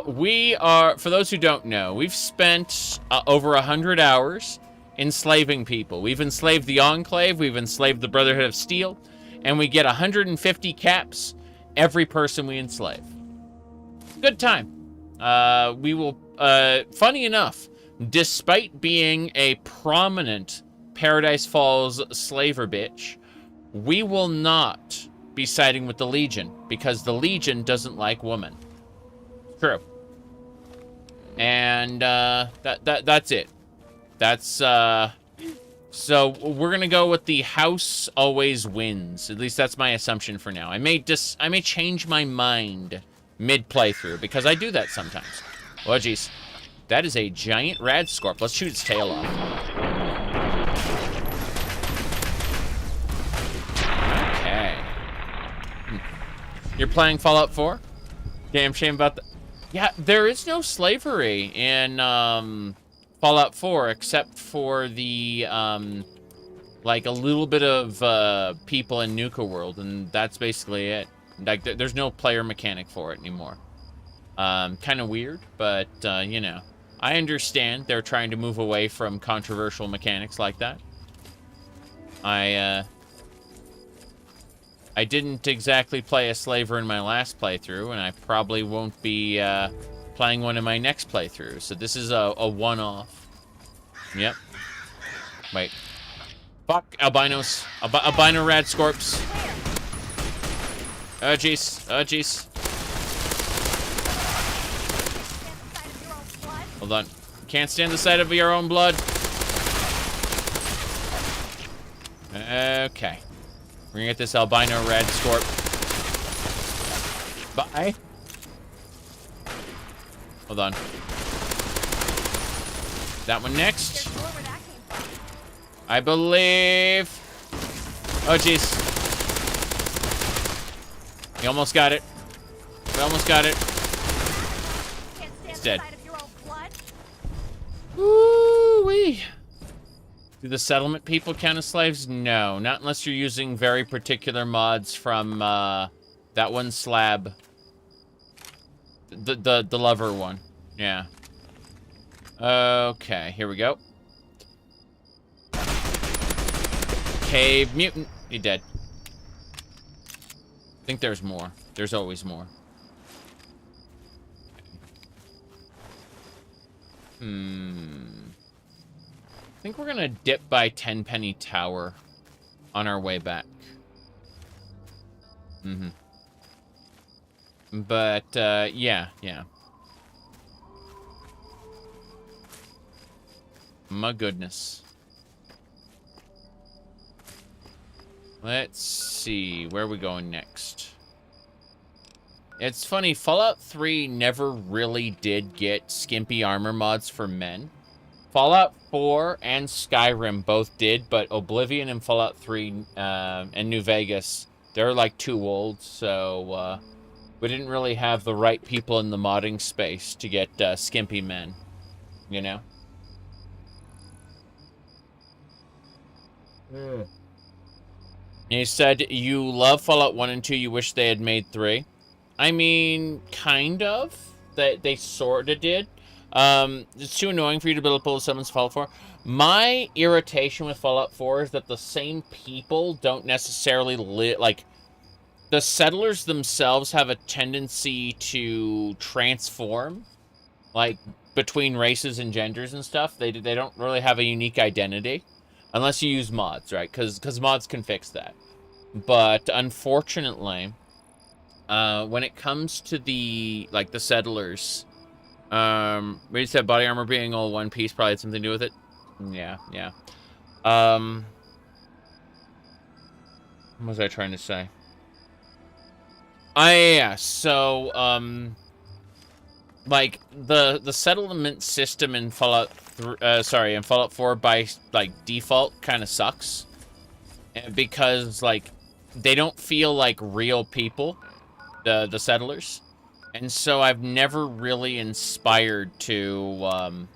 We are, for those who don't know, we've spent over 100 hours enslaving people. We've enslaved the Enclave, we've enslaved the Brotherhood of Steel, and we get 150 caps every person we enslave. Good time. We will, funny enough, despite being a prominent Paradise Falls slaver bitch, we will not be siding with the Legion, because the Legion doesn't like women. True. And that's it. That's so we're gonna go with the house always wins. At least that's my assumption for now. I may change my mind mid playthrough because I do that sometimes. Oh jeez, that is a giant rad scorp. Let's shoot its tail off. Okay. You're playing Fallout 4? Damn shame about that. Yeah, there is no slavery in Fallout 4 except for the like a little bit of people in Nuka World, and that's basically it. Like there's no player mechanic for it anymore. Kind of weird, but you know, I understand they're trying to move away from controversial mechanics like that. I didn't exactly play a slaver in my last playthrough, and I probably won't be playing one in my next playthrough. So this is a one-off. Yep. Wait. Fuck albinos. Albino rad scorps. Oh jeez. Oh jeez. Hold on. Can't stand the sight of your own blood. Okay. We're gonna get this albino rad scorp. Bye. Hold on. That one next. I believe. Oh jeez. We almost got it. We almost got it. It's dead. Woo-wee. Do the settlement people count as slaves? No, not unless you're using very particular mods from that one slab. The lover one. Yeah. Okay, here we go. Cave mutant. You're dead. I think there's more. There's always more. I think we're gonna dip by Tenpenny Tower on our way back. But, yeah. My goodness. Let's see, where are we going next? It's funny, Fallout 3 never really did get skimpy armor mods for men. Fallout 4 and Skyrim both did, but Oblivion and Fallout 3 and New Vegas, they're like too old, so we didn't really have the right people in the modding space to get skimpy men, you know? You said you love Fallout 1 and 2, you wish they had made 3. I mean, kind of. They sort of did. It's too annoying for you to be able to pull the summons Fallout 4. My irritation with Fallout 4 is that the same people don't necessarily like, the settlers themselves have a tendency to transform, like, between races and genders and stuff. They don't really have a unique identity. Unless you use mods, right? Because mods can fix that. But unfortunately, when it comes to the settlers, we said body armor being all one piece probably had something to do with it. Yeah. What was I trying to say? Yeah, so, like, the settlement system in Fallout 3, in Fallout 4 by, like, default kind of sucks. Because, like, they don't feel like real people, the settlers. And so I've never really inspired to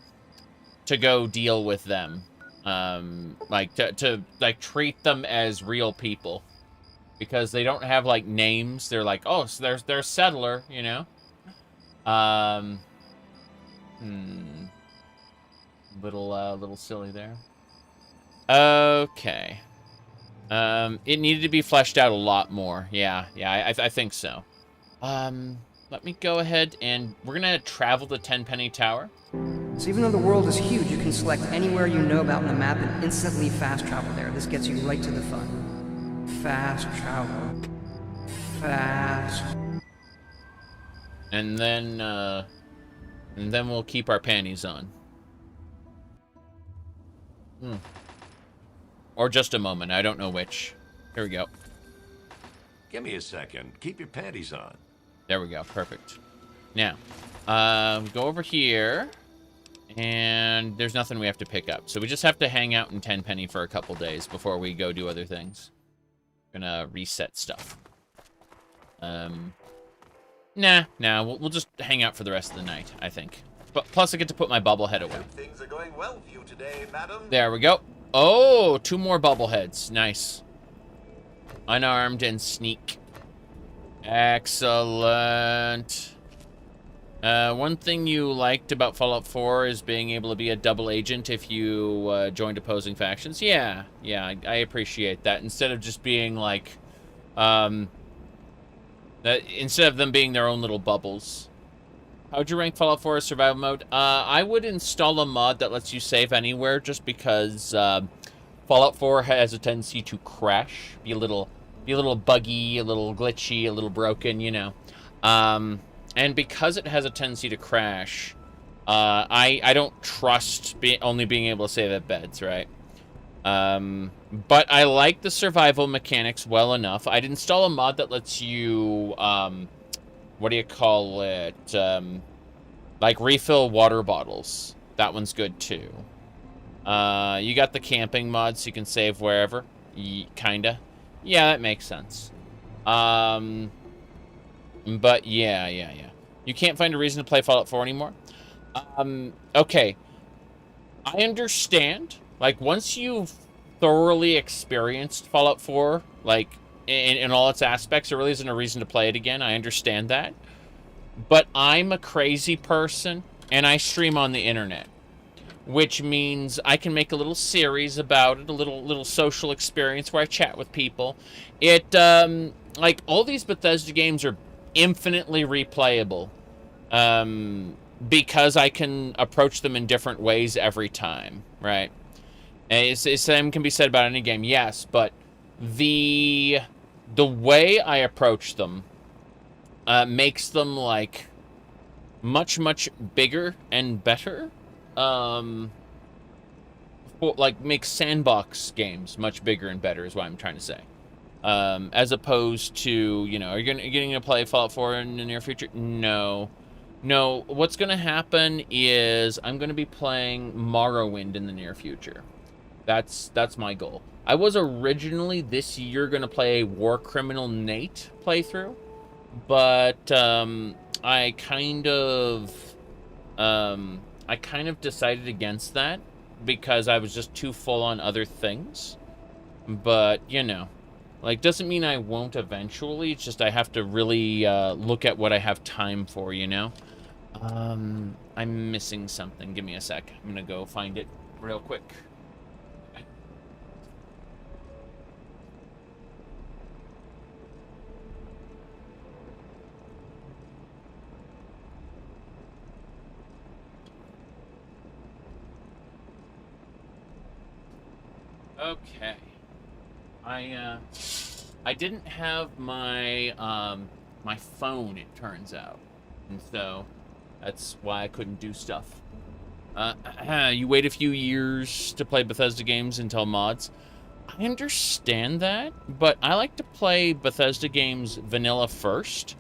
go deal with them. Like, to treat them as real people. Because they don't have, like, names. They're like, oh, so they're a settler, you know? Little silly there. Okay. It needed to be fleshed out a lot more. Yeah, I think so. Let me go ahead and we're gonna travel to Tenpenny Tower. So even though the world is huge, you can select anywhere you know about on the map and instantly fast travel there. This gets you right to the fun. Fast travel. fast. And then we'll keep our panties on. Or just a moment. I don't know which. Here we go. Give me a second. Keep your panties on. There we go. Perfect. Now, go over here. And there's nothing we have to pick up. So we just have to hang out in Tenpenny for a couple days before we go do other things. Gonna reset stuff. Nah, we'll just hang out for the rest of the night, I think. But plus I get to put my bubblehead away. Things are going well for you today, madam. There we go. Oh, 2 more bubbleheads. Nice. Unarmed and sneak. Excellent. One thing you liked about Fallout 4 is being able to be a double agent if you joined opposing factions. Yeah, I appreciate that. Instead of just being like, instead of them being their own little bubbles. How would you rank Fallout 4 as survival mode? I would install a mod that lets you save anywhere, just because Fallout 4 has a tendency to crash, be a little buggy, a little glitchy, a little broken, you know. And because it has a tendency to crash, I don't trust only being able to save at beds, right? But I like the survival mechanics well enough. I'd install a mod that lets you, what do you call it? Like refill water bottles. That one's good too. You got the camping mod so you can save wherever. Kinda. Yeah, that makes sense. But yeah. You can't find a reason to play Fallout 4 anymore? Okay. I understand. Like, once you've thoroughly experienced Fallout 4, like, in all its aspects, there really isn't a reason to play it again. I understand that. But I'm a crazy person, and I stream on the internet. Which means I can make a little series about it, a little social experience where I chat with people. It, like, all these Bethesda games are infinitely replayable. Because I can approach them in different ways every time, right? And same can be said about any game, yes, but the way I approach them makes them, like, much bigger and better. Makes sandbox games much bigger and better is what I'm trying to say. As opposed to, you know, are you going to play Fallout 4 in the near future? No, what's going to happen is I'm going to be playing Morrowind in the near future. That's my goal. I was originally this year going to play a War Criminal Nate playthrough, but I kind of decided against that because I was just too full on other things. But, you know, like, doesn't mean I won't eventually. It's just I have to really look at what I have time for, you know? I'm missing something. Give me a sec. I'm gonna go find it real quick. Okay. I didn't have my my phone, it turns out, and so that's why I couldn't do stuff. You wait a few years to play Bethesda games until mods. I understand that, but I like to play Bethesda games vanilla first,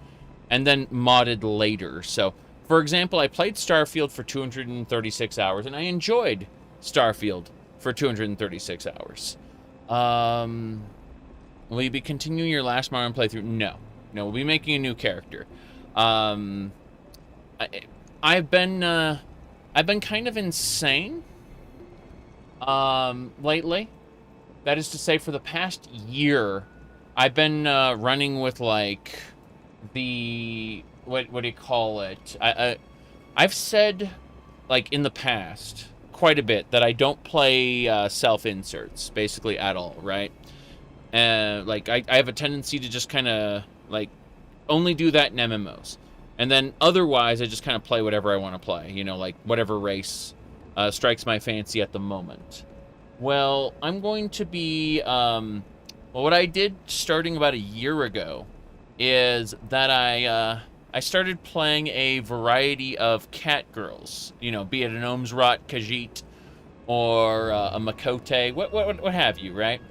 and then modded later. So, for example, I played Starfield for 236 hours, and I enjoyed Starfield for 236 hours. Will you be continuing your last Mario playthrough? No, we'll be making a new character. I've been kind of insane lately. That is to say, for the past year, I've been running with, like, the what do you call it? I've said, like, in the past quite a bit that I don't play self-inserts basically at all, right? Like, I have a tendency to just kind of, like, only do that in MMOs. And then otherwise, I just kind of play whatever I want to play, you know, like whatever race strikes my fancy at the moment. Well, I'm going to be, well, what I did starting about a year ago is that I started playing a variety of cat girls. You know, be it an Ohmsrot Khajiit or a Makote, what have you, right?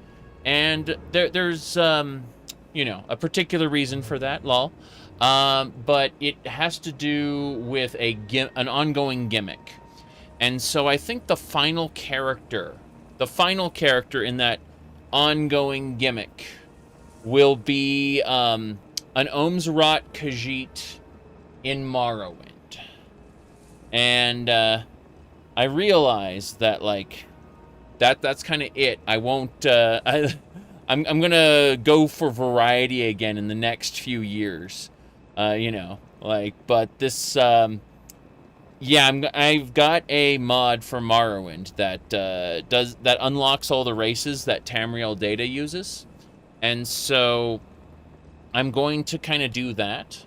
And there's you know, a particular reason for that, lol. But it has to do with an ongoing gimmick. And so I think the final character in that ongoing gimmick will be an Ohmsrot Khajiit in Morrowind. And I realize that, like, that's kind of it. I won't, I'm gonna go for variety again in the next few years. You know, like, but this, yeah, I've got a mod for Morrowind that unlocks all the races that Tamriel Data uses. And so I'm going to kind of do that.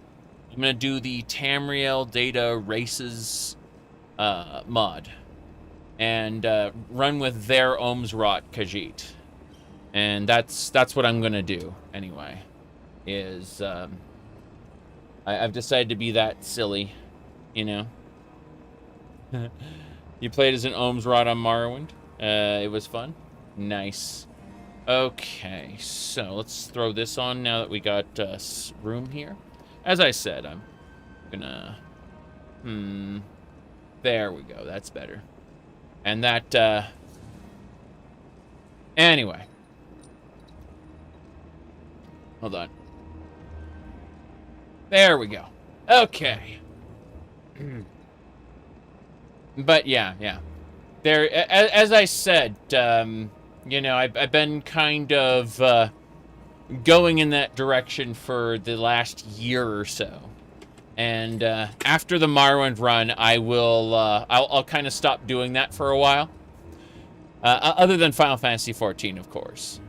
I'm going to do the Tamriel Data Races mod. And run with their Ohmsrot Khajiit. And that's what I'm going to do, anyway. Is, I've decided to be that silly, you know? You played as an Ohmsrot on Morrowind. It was fun. Nice. Okay, so let's throw this on now that we got room here. As I said, I'm gonna... There we go. That's better. And that, anyway. Hold on. There we go. Okay. But yeah. There, as I said, you know, I've been kind of going in that direction for the last year or so. And after the Morrowind run, I'll kind of stop doing that for a while. Other than Final Fantasy XIV, of course.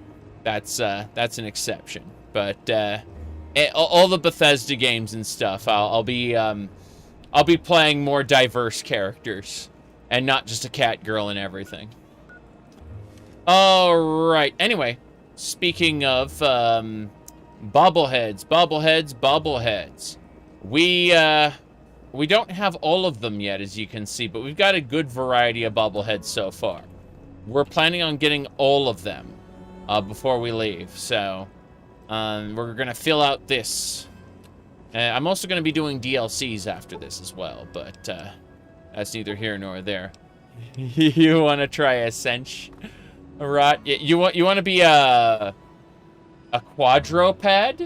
That's an exception. But all the Bethesda games and stuff, I'll be playing more diverse characters, and not just a cat girl and everything. All right. Anyway, speaking of bobbleheads. We don't have all of them yet, as you can see, but we've got a good variety of bobbleheads so far. We're planning on getting all of them before we leave, so we're gonna fill out this. I'm also gonna be doing DLCs after this as well, but that's neither here nor there. You want to try a cinch, Rot? You want to be a quadruped?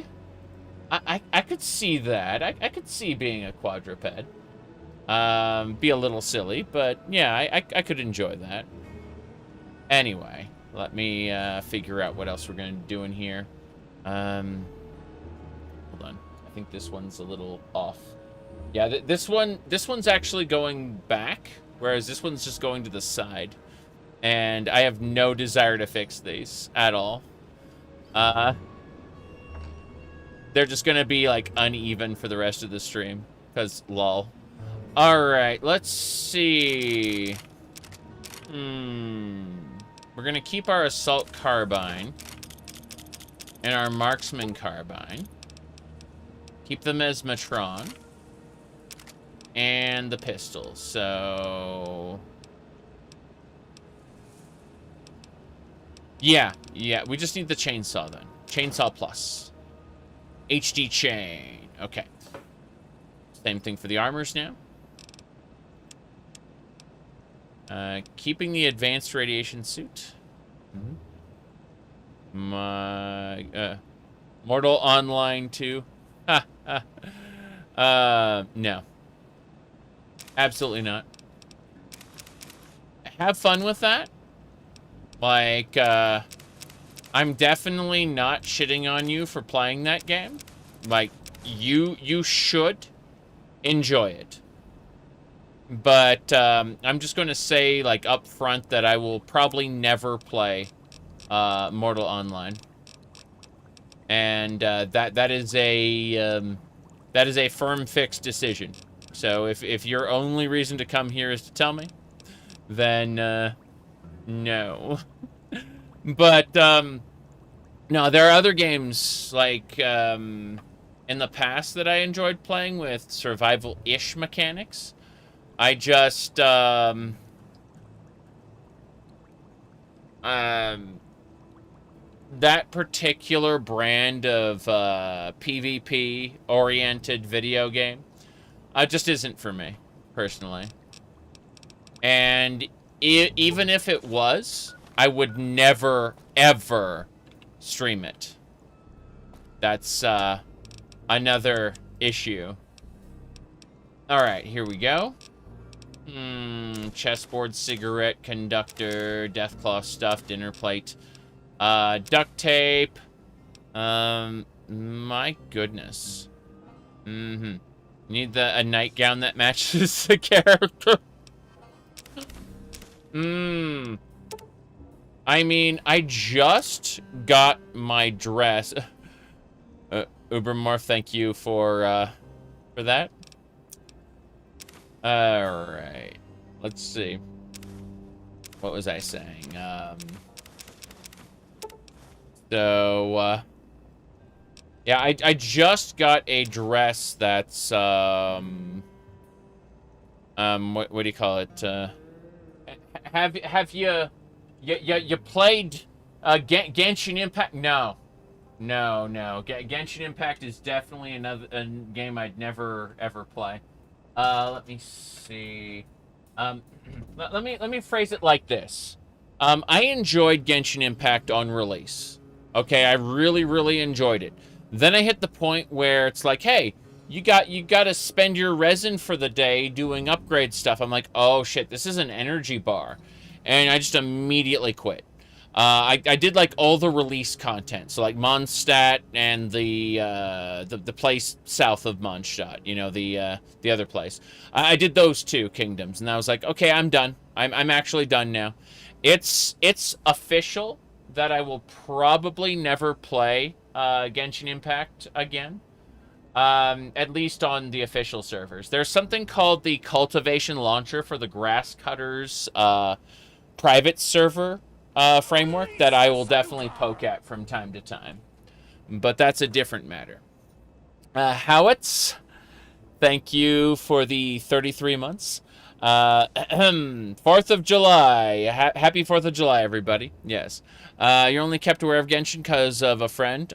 I could see that. I could see being a quadruped. Be a little silly, but yeah, I could enjoy that. Anyway, let me figure out what else we're gonna do in here. Hold on. I think this one's a little off. Yeah, this one's actually going back, whereas this one's just going to the side. And I have no desire to fix these at all. They're just gonna be, like, uneven for the rest of the stream. Because, lol. Alright, let's see. We're gonna keep our Assault Carbine. And our Marksman Carbine. Keep them as Matron. And the pistol, so... Yeah, we just need the chainsaw then. Chainsaw Plus. HD chain. Okay. Same thing for the armors now. Keeping the advanced radiation suit. My Mortal Online 2. No. Absolutely not. Have fun with that. Like, I'm definitely not shitting on you for playing that game. Like, you should enjoy it. But, I'm just going to say, like, up front that I will probably never play, Mortal Online. And, that is a firm fixed decision. So, if your only reason to come here is to tell me, then, no. But, no, there are other games, like, in the past that I enjoyed playing with survival-ish mechanics. I just, that particular brand of PvP-oriented video game just isn't for me, personally. And even if it was, I would never, ever stream it. That's another issue. Alright, here we go. Chessboard, cigarette, conductor, deathclaw stuff, dinner plate. Duct tape. My goodness. Need a nightgown that matches the character. I mean, I just got my dress. Ubermorph, thank you for that. Alright. Let's see. What was I saying? Yeah, I just got a dress that's, what do you call it? Have you played, Genshin Impact? No. Genshin Impact is definitely a game I'd never, ever play. Let me see. Let me phrase it like this. I enjoyed Genshin Impact on release. Okay, I really, really enjoyed it. Then I hit the point where it's like, hey, you got to spend your resin for the day doing upgrade stuff. I'm like, oh shit, this is an energy bar, and I just immediately quit. I did like all the release content, so like Mondstadt and the place south of Mondstadt, you know, the other place. I did those two kingdoms, and I was like, okay, I'm done. I'm actually done now. It's official that I will probably never play Genshin Impact again. At least on the official servers. There's something called the Cultivation Launcher for the Grass Cutters private server framework that I will definitely poke at from time to time. But that's a different matter. Howitz, thank you for the 33 months. 4th of July. Happy 4th of July, everybody. Yes. You're only kept aware of Genshin because of a friend.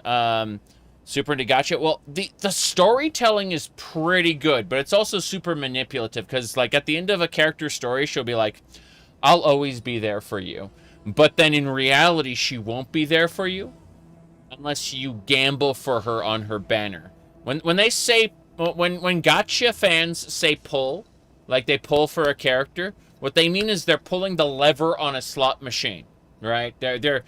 Super into gotcha. Well, the storytelling is pretty good, but it's also super manipulative because, like, at the end of a character's story, she'll be like, I'll always be there for you. But then in reality, she won't be there for you unless you gamble for her on her banner. When they say, when gotcha fans say pull, like they pull for a character, what they mean is they're pulling the lever on a slot machine, right? It's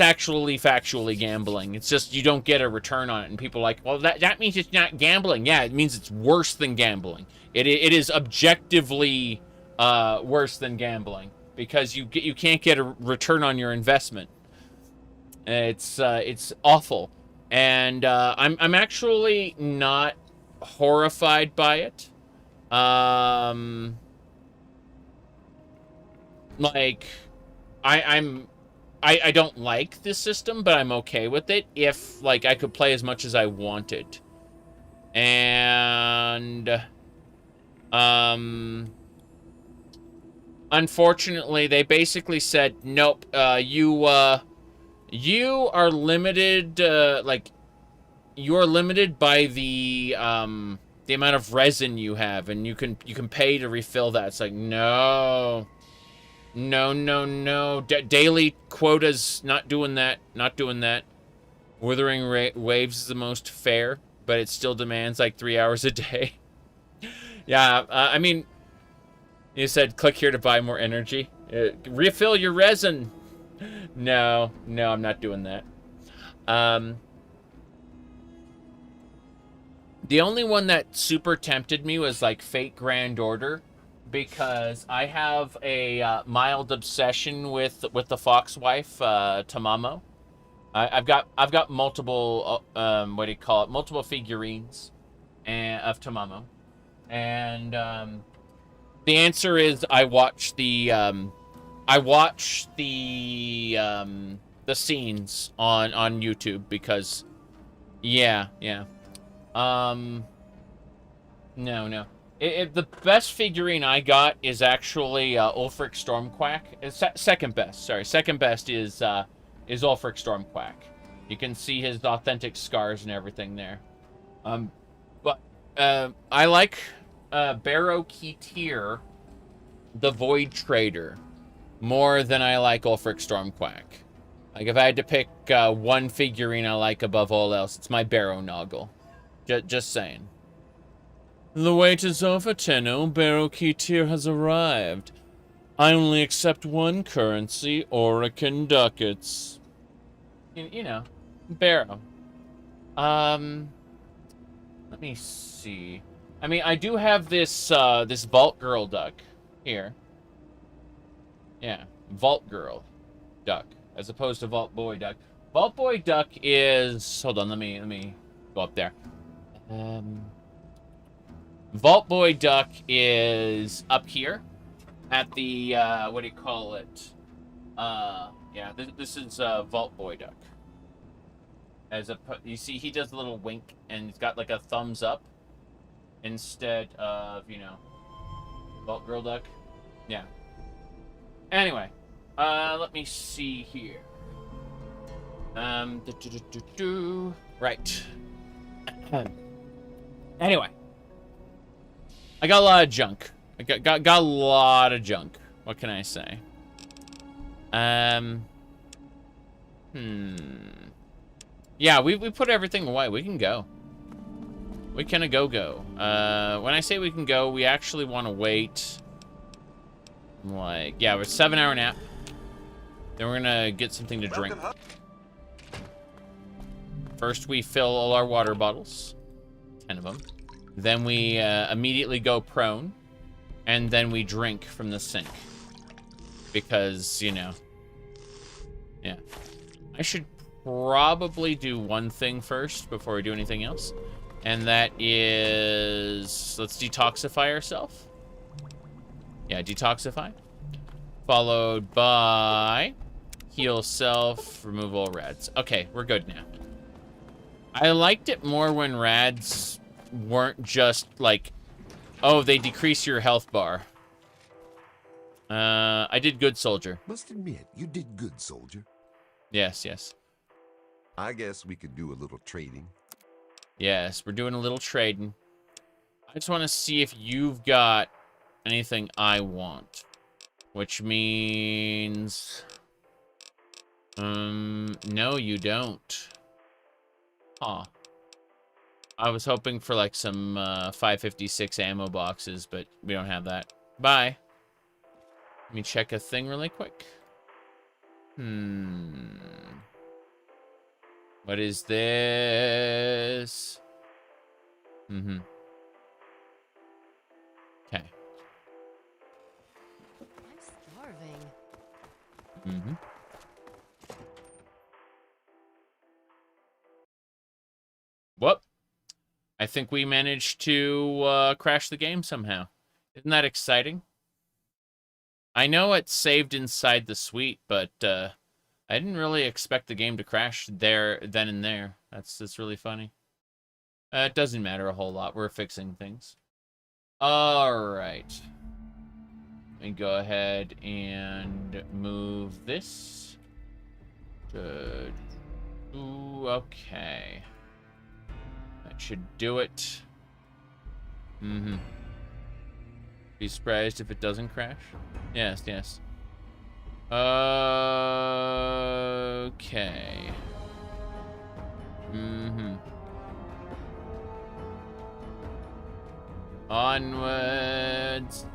actually factually gambling. It's just you don't get a return on it, and people are like, well, that means it's not gambling. Yeah, it means it's worse than gambling. It is objectively worse than gambling because you can't get a return on your investment. It's awful, and I'm actually not horrified by it. Like I don't like this system, but I'm okay with it if, like, I could play as much as I wanted. And, unfortunately, they basically said, nope, you are limited, like, you're limited by the amount of resin you have, and you can pay to refill that. It's like, no. No. Daily quotas, not doing that. Withering Waves is the most fair, but it still demands like 3 hours a day. Yeah, I mean, you said click here to buy more energy. Refill your resin. No, I'm not doing that. The only one that super tempted me was like Fate Grand Order, because I have a mild obsession with the fox wife, Tamamo. I've got multiple what do you call it? Multiple figurines of Tamamo, and the answer is I watch the scenes on YouTube because Yeah, yeah. No. The best figurine I got is actually Ulfric Stormquack. It's second best. Sorry, second best is Ulfric Stormquack. You can see his authentic scars and everything there. But I like Barrow Keetir, the Void Trader, more than I like Ulfric Stormquack. Like, if I had to pick one figurine I like above all else, it's my Barrow Noggle. Just saying. The wait is over, Tenno. Barrow Keetir has arrived. I only accept one currency, Orican ducats. You know, Barrow. Let me see. I mean, I do have this this Vault Girl duck here. Yeah, Vault Girl duck, as opposed to Vault Boy duck. Vault Boy duck is, hold on, let me go up there. Vault Boy duck is up here at the what do you call it? Yeah, this is Vault Boy duck. You see, he does a little wink, and he's got like a thumbs up instead of, you know, Vault Girl duck. Yeah. Anyway, let me see here. Right. Anyway, I got a lot of junk. I got a lot of junk. What can I say? Yeah, we put everything away. We can go. We can go. When I say we can go, we actually want to wait. Like, yeah, we're 7-hour nap. Then we're gonna get something to drink. First, we fill all our water bottles. 10 of them. Then we immediately go prone. And then we drink from the sink. Because, you know. Yeah. I should probably do one thing first before we do anything else. And that is... let's detoxify ourselves. Yeah, detoxify. Followed by... heal self, remove all rads. Okay, we're good now. I liked it more when rads weren't just like, oh, they decrease your health bar. I did good, soldier. Must admit, you did good, soldier. Yes. I guess we could do a little trading. Yes, we're doing a little trading. I just want to see if you've got anything I want. Which means... no, you don't. Huh. I was hoping for, like, some, 556 ammo boxes, but we don't have that. Bye. Let me check a thing really quick. What is this? Okay. I'm starving. Whoop. I think we managed to crash the game somehow. Isn't that exciting? I know it's saved inside the suite, but I didn't really expect the game to crash there, then and there. That's really funny. It doesn't matter a whole lot. We're fixing things. Alright. Let me go ahead and move this. Okay. That should do it. Be surprised if it doesn't crash. Yes. Okay. Onwards.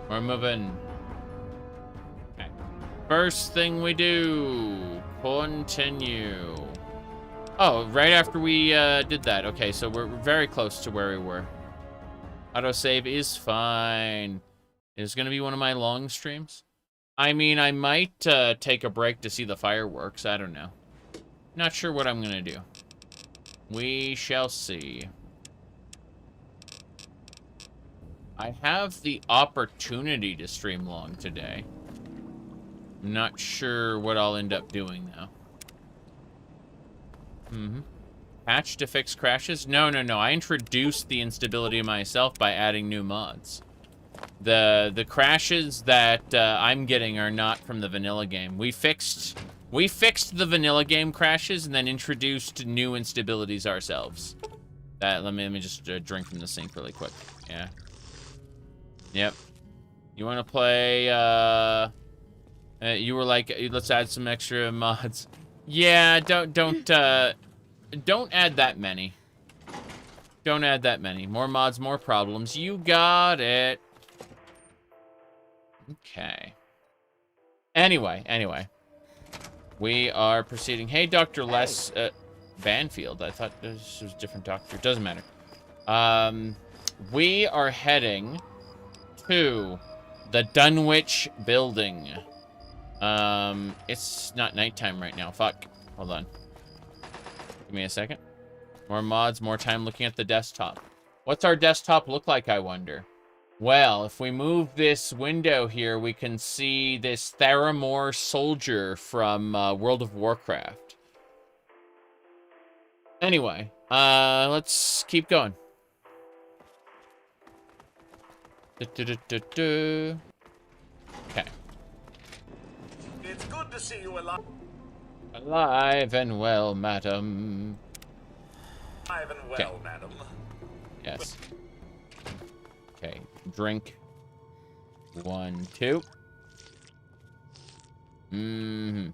We're moving. Okay. First thing we do. Continue. Oh, right after we did that. Okay, so we're very close to where we were. Autosave is fine. It's going to be one of my long streams. I mean, I might take a break to see the fireworks. I don't know. Not sure what I'm going to do. We shall see. I have the opportunity to stream long today. I'm not sure what I'll end up doing, though. Mm-hmm. Patch to fix crashes? No, no, no. I introduced the instability myself by adding new mods. The crashes that I'm getting are not from the vanilla game. We fixed the vanilla game crashes and then introduced new instabilities ourselves. Let me just drink from the sink really quick. Yeah. Yep. You want to play? You were like, let's add some extra mods. Yeah. Don't add that many. Don't add that many. More mods, more problems. You got it. Okay. Anyway. We are proceeding. Hey, Dr. Les Banfield. I thought this was a different doctor. Doesn't matter. We are heading to the Dunwich building. It's not nighttime right now. Fuck. Hold on. Give me a second. More mods, more time looking at the desktop. What's our desktop look like, I wonder? Well, if we move this window here, we can see this Theramore soldier from World of Warcraft. Anyway, let's keep going. Okay. It's good to see you alive. Alive and well, madam. Alive and well, madam. Yes. Okay, drink. 1, 2. Mm-hmm.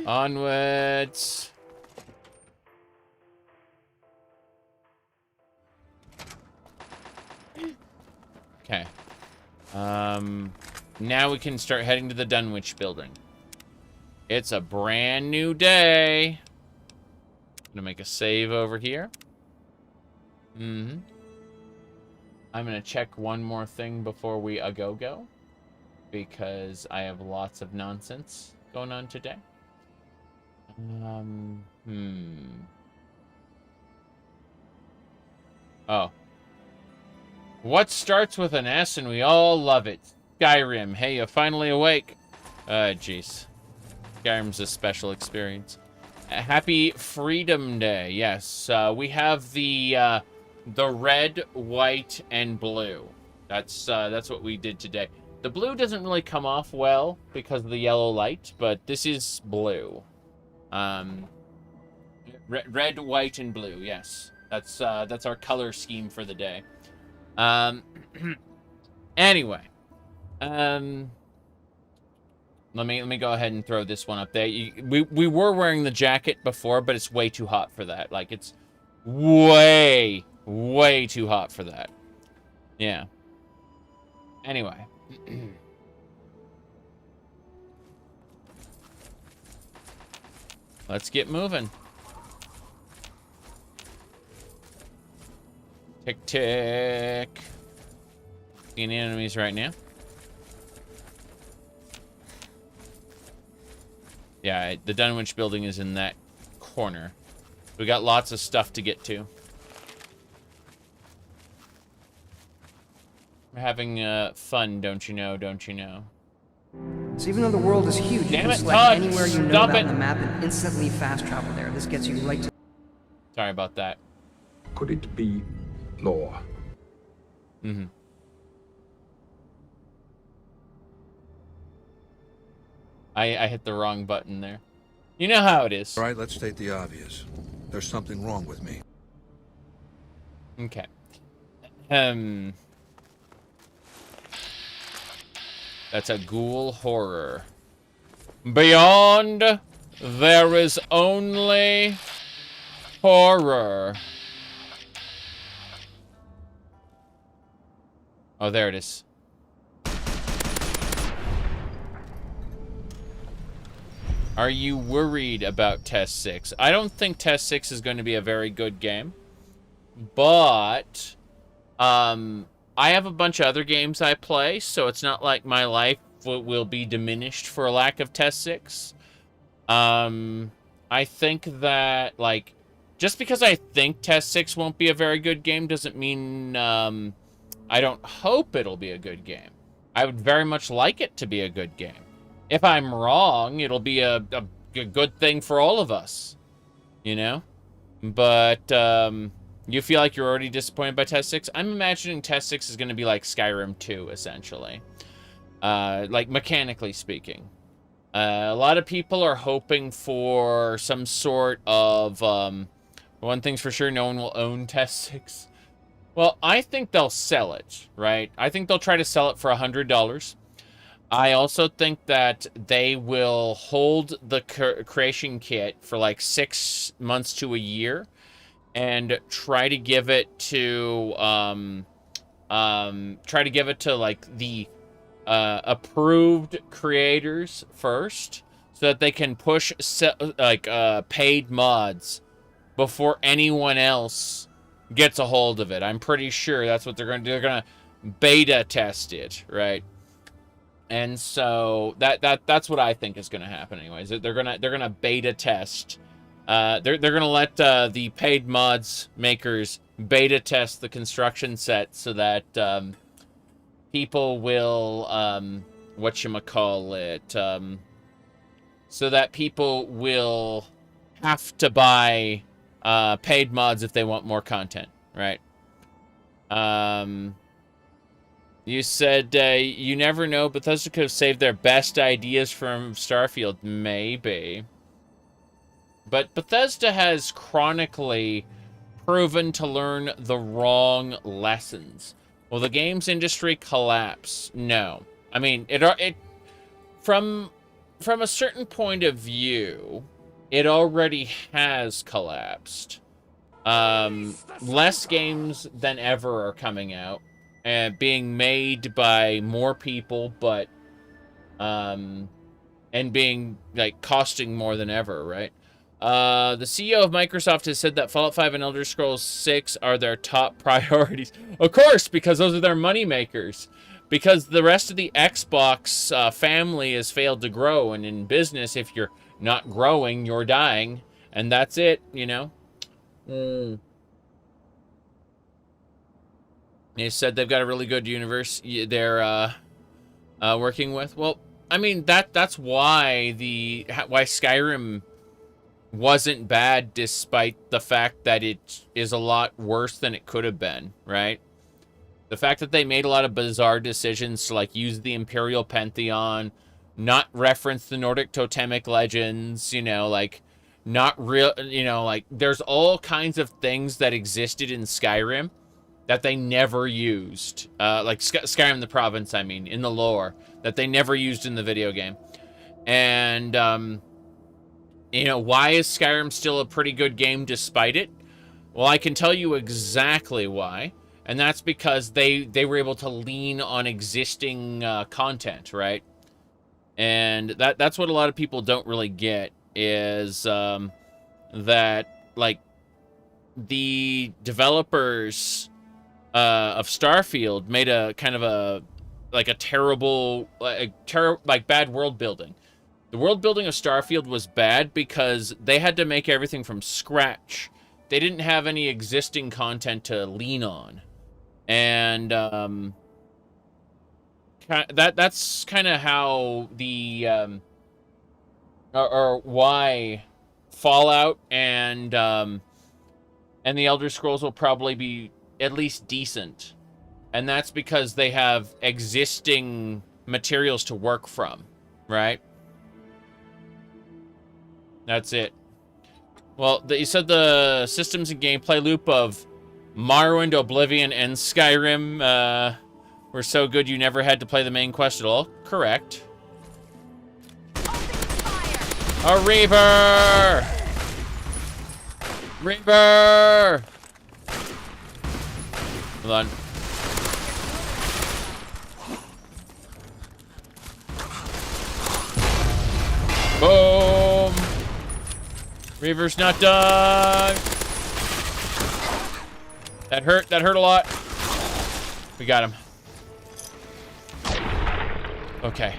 Onwards. Okay. Now we can start heading to the Dunwich building. It's a brand new day. Gonna make a save over here. Mm-hmm. I'm gonna check one more thing before we go, because I have lots of nonsense going on today. Oh. What starts with an S and we all love it? Skyrim. Hey, you're finally awake. Jeez. Skyrim's a special experience. Happy Freedom Day. Yes, we have the red, white, and blue. That's what we did today. The blue doesn't really come off well because of the yellow light, but this is blue. Red, white, and blue. Yes, that's our color scheme for the day. Anyway, let me go ahead and throw this one up there. We were wearing the jacket before, but it's way too hot for that. Like, it's way too hot for that. Yeah. Anyway. Let's get moving. Tick, tick. Seeing enemies right now. Yeah, the Dunwich building is in that corner. We got lots of stuff to get to. We're having fun, don't you know, don't you know? So even though the world is huge, you Damn can it, select Todd, anywhere you know stop that it. on the map and instantly fast travel there. This gets you right to... Sorry about that. Could it be law? Mm-hmm. I hit the wrong button there. You know how it is. All right, let's state the obvious. There's something wrong with me. Okay. That's a ghoul horror. Beyond, there is only horror. Oh, there it is. Are you worried about Test 6? I don't think Test 6 is going to be a very good game. But, I have a bunch of other games I play, so it's not like my life will be diminished for a lack of Test 6. I think that, like, just because I think Test 6 won't be a very good game doesn't mean, I don't hope it'll be a good game. I would very much like it to be a good game. if I'm wrong, it'll be a good thing for all of us, you know? But, you feel like you're already disappointed by Test 6? I'm imagining Test 6 is going to be like Skyrim 2, essentially. Like, mechanically speaking. A lot of people are hoping for some sort of, one thing's for sure, no one will own Test 6. Well, I think they'll sell it, right? I think they'll try to sell it for $100. I also think that they will hold the creation kit for like 6 months to a year and try to give it to like the approved creators first, so that they can push paid mods before anyone else gets a hold of it. I'm pretty sure that's what they're going to do. They're going to beta test it, right? And so that's what I think is going to happen anyways. They're going to beta test. They're going to let the paid mods makers beta test the construction set so that people will so that people will have to buy paid mods if they want more content, right? You said you never know, Bethesda could have saved their best ideas from Starfield. Maybe. But Bethesda has chronically proven to learn the wrong lessons. Will the games industry collapse? No. I mean, it from a certain point of view, it already has collapsed. Less games than ever are coming out and being made by more people, but and being like costing more than ever, right? The CEO of Microsoft has said that Fallout 5 and Elder Scrolls 6 are their top priorities. Of course, because those are their money makers. Because the rest of the Xbox family has failed to grow, and in business, if you're not growing, you're dying, and that's it, you know. They said they've got a really good universe they're working with. Well, I mean that's why Skyrim wasn't bad, despite the fact that it is a lot worse than it could have been, right? The fact that they made a lot of bizarre decisions to like use the Imperial Pantheon, not reference the Nordic totemic legends, you know, like not real, you know, like there's all kinds of things that existed in Skyrim that they never used, like Skyrim the province, I mean, in the lore, that they never used in the video game. And, you know, why is Skyrim still a pretty good game despite it? Well, I can tell you exactly why. And that's because they were able to lean on existing content, right? And that's what a lot of people don't really get, is that, like, the developers of Starfield made a kind of a, like, a terrible, like bad world building. The world building of Starfield was bad because they had to make everything from scratch. They didn't have any existing content to lean on. And that's kind of how the or why Fallout and the Elder Scrolls will probably be at least decent. And that's because they have existing materials to work from, right? That's it. Well, you said the systems and gameplay loop of Morrowind, Oblivion, and Skyrim were so good you never had to play the main quest at all. Correct. A Reaver! Reaver! Hold on. Boom! Reaver's not done. That hurt a lot. We got him. Okay.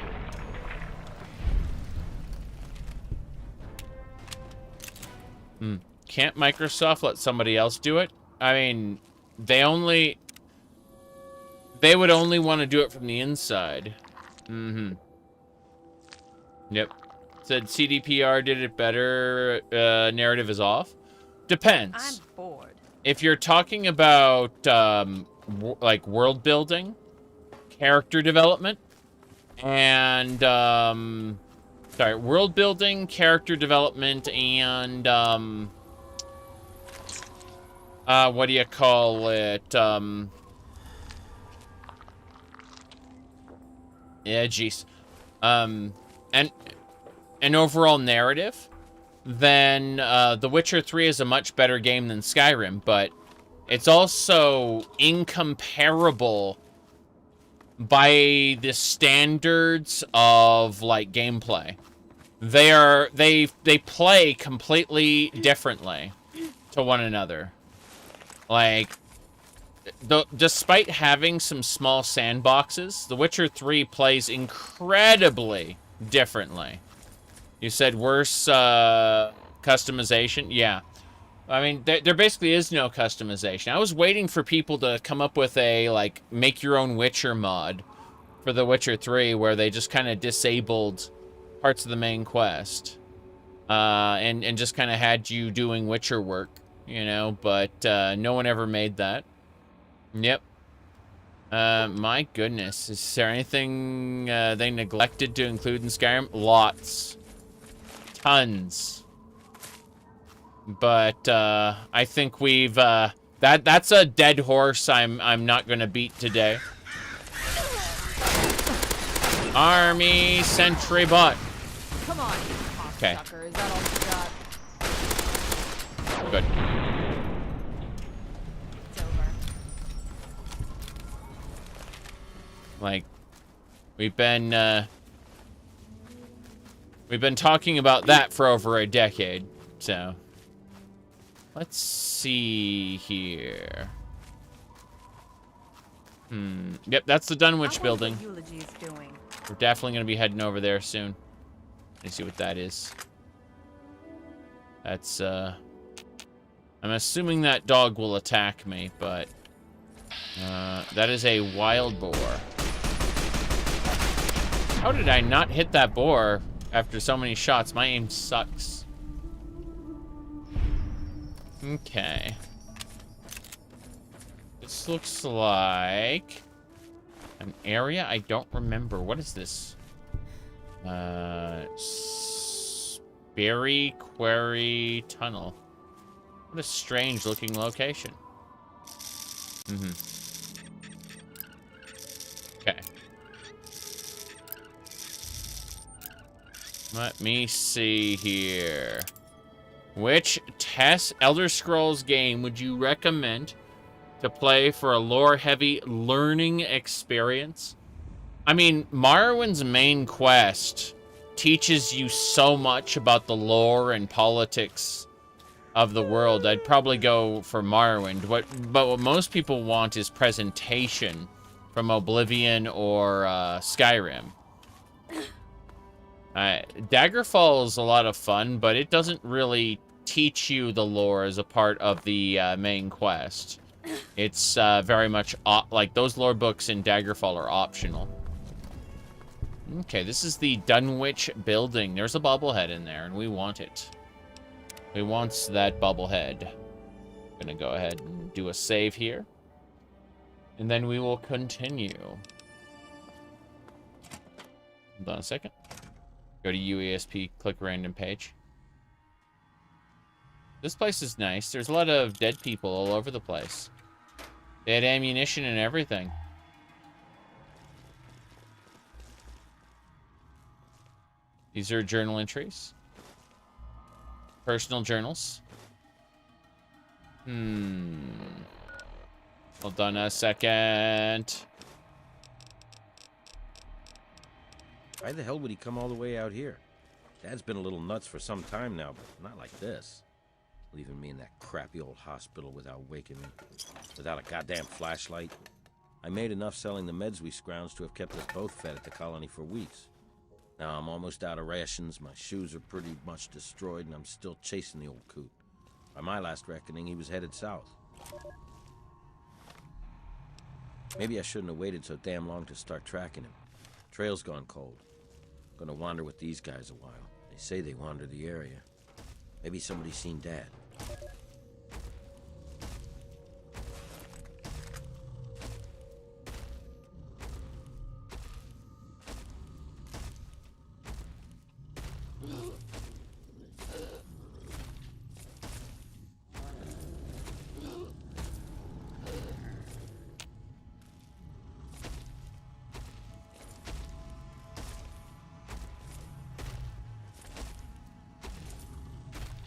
Can't Microsoft let somebody else do it? I mean, they would only want to do it from the inside. Yep. Said CDPR did it better. Narrative is off. Depends. I'm bored. If you're talking about like world building, character development, and sorry, world building, character development, and what do you call it? Yeah, jeez. And an overall narrative, then The Witcher 3 is a much better game than Skyrim, but it's also incomparable by the standards of like gameplay. They play completely differently to one another. Like, despite having some small sandboxes, The Witcher 3 plays incredibly differently. You said worse customization? Yeah. I mean, there basically is no customization. I was waiting for people to come up with a, like, make your own Witcher mod for The Witcher 3 where they just kind of disabled parts of the main quest. And just kind of had you doing Witcher work, you know, but no one ever made that. Yep. My goodness. Is there anything they neglected to include in Skyrim? Lots. Tons. But I think we've that's a dead horse I'm not gonna beat today. Army sentry bot. Come on, Okay. sucker. Is that all you got? Good. It's over. Like, we've been talking about that for over a decade, so let's see here. Yep, that's the Dunwich building. Eulogy's doing. We're definitely gonna be heading over there soon. Let's see what that is. That's I'm assuming that dog will attack me, but that is a wild boar. How did I not hit that boar after so many shots? My aim sucks. Okay. This looks like an area I don't remember. What is this? Sperry Quarry Tunnel. What a strange looking location. Okay. Let me see here. Which Elder Scrolls game would you recommend to play for a lore-heavy learning experience? I mean, Morrowind's main quest teaches you so much about the lore and politics of the world. I'd probably go for Morrowind. But what most people want is presentation from Oblivion or Skyrim. Daggerfall is a lot of fun, but it doesn't really teach you the lore as a part of the main quest. It's very much like those lore books in Daggerfall are optional. Okay, this is the Dunwich building. There's a bobblehead in there, and we want it. We want that bobblehead. I'm gonna go ahead and do a save here, and then we will continue. Hold on a second. Go to UESP, click random page. This place is nice. There's a lot of dead people all over the place. They had ammunition and everything. These are journal entries. Personal journals. Hold on a second. Why the hell would he come all the way out here? Dad's been a little nuts for some time now, but not like this. Leaving me in that crappy old hospital without waking me. Without a goddamn flashlight. I made enough selling the meds we scrounged to have kept us both fed at the colony for weeks. Now I'm almost out of rations, my shoes are pretty much destroyed, and I'm still chasing the old coot. By my last reckoning, he was headed south. Maybe I shouldn't have waited so damn long to start tracking him. Trail's gone cold. Gonna wander with these guys a while. They say they wander the area. Maybe somebody's seen Dad.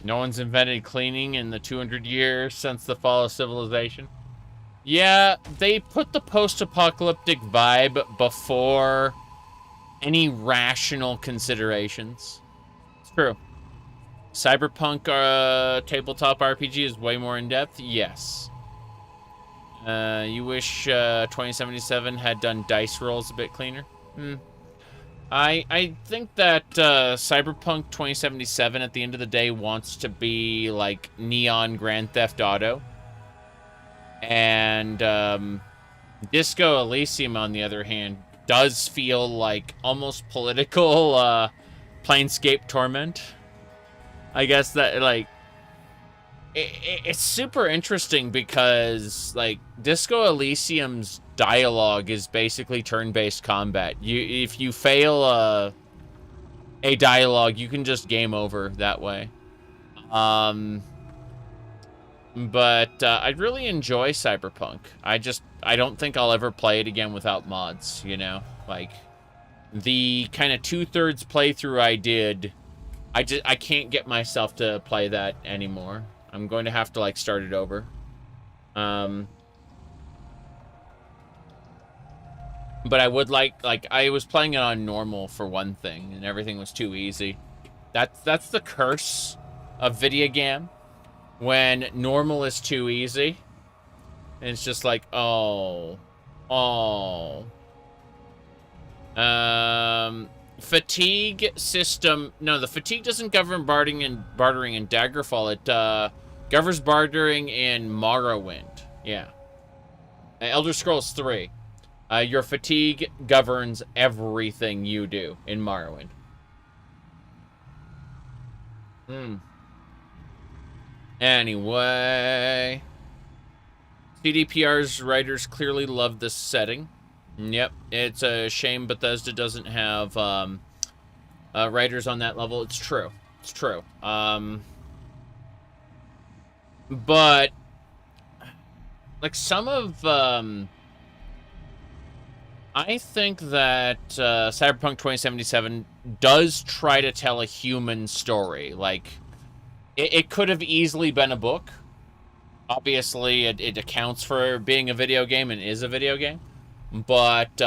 No one's invented cleaning in the 200 years since the fall of civilization. Yeah, they put the post-apocalyptic vibe before any rational considerations. It's true. Cyberpunk tabletop RPG is way more in-depth? Yes. You wish 2077 had done dice rolls a bit cleaner? I think that Cyberpunk 2077 at the end of the day wants to be like Neon Grand Theft Auto. And Disco Elysium, on the other hand, does feel like almost political Planescape Torment. I guess that, like, it's super interesting because, like, Disco Elysium's dialogue is basically turn-based combat. If you fail a dialogue, you can just game over that way. But I'd really enjoy Cyberpunk. I don't think I'll ever play it again without mods, you know? Like, the kind of 2/3 playthrough I did, I can't get myself to play that anymore. I'm going to have to, like, start it over. But I would like I was playing it on normal for one thing, and everything was too easy. That's the curse of video game. When normal is too easy, and it's just like, oh. Fatigue system. No, the fatigue doesn't govern bartering in Daggerfall. It governs bartering in Morrowind. Yeah. Elder Scrolls 3. Your fatigue governs everything you do in Morrowind. Anyway. CDPR's writers clearly love this setting. Yep, it's a shame Bethesda doesn't have writers on that level. It's true. It's true. But like some of I think that Cyberpunk 2077 does try to tell a human story. Like, it could have easily been a book. Obviously, it accounts for being a video game and is a video game. But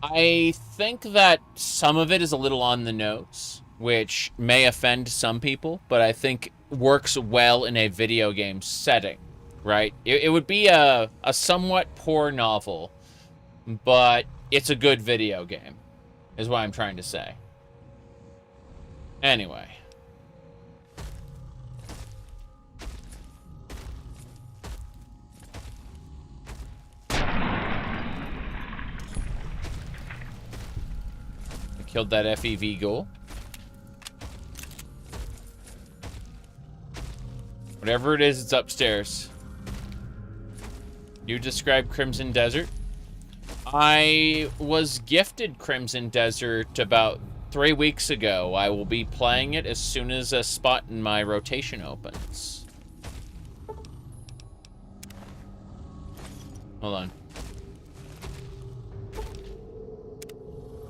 I think that some of it is a little on the nose, which may offend some people, but I think works well in a video game setting, right? It would be a somewhat poor novel, but it's a good video game, is what I'm trying to say. Anyway. Killed that FEV ghoul. Whatever it is, it's upstairs. You described Crimson Desert? I was gifted Crimson Desert about 3 weeks ago. I will be playing it as soon as a spot in my rotation opens. Hold on.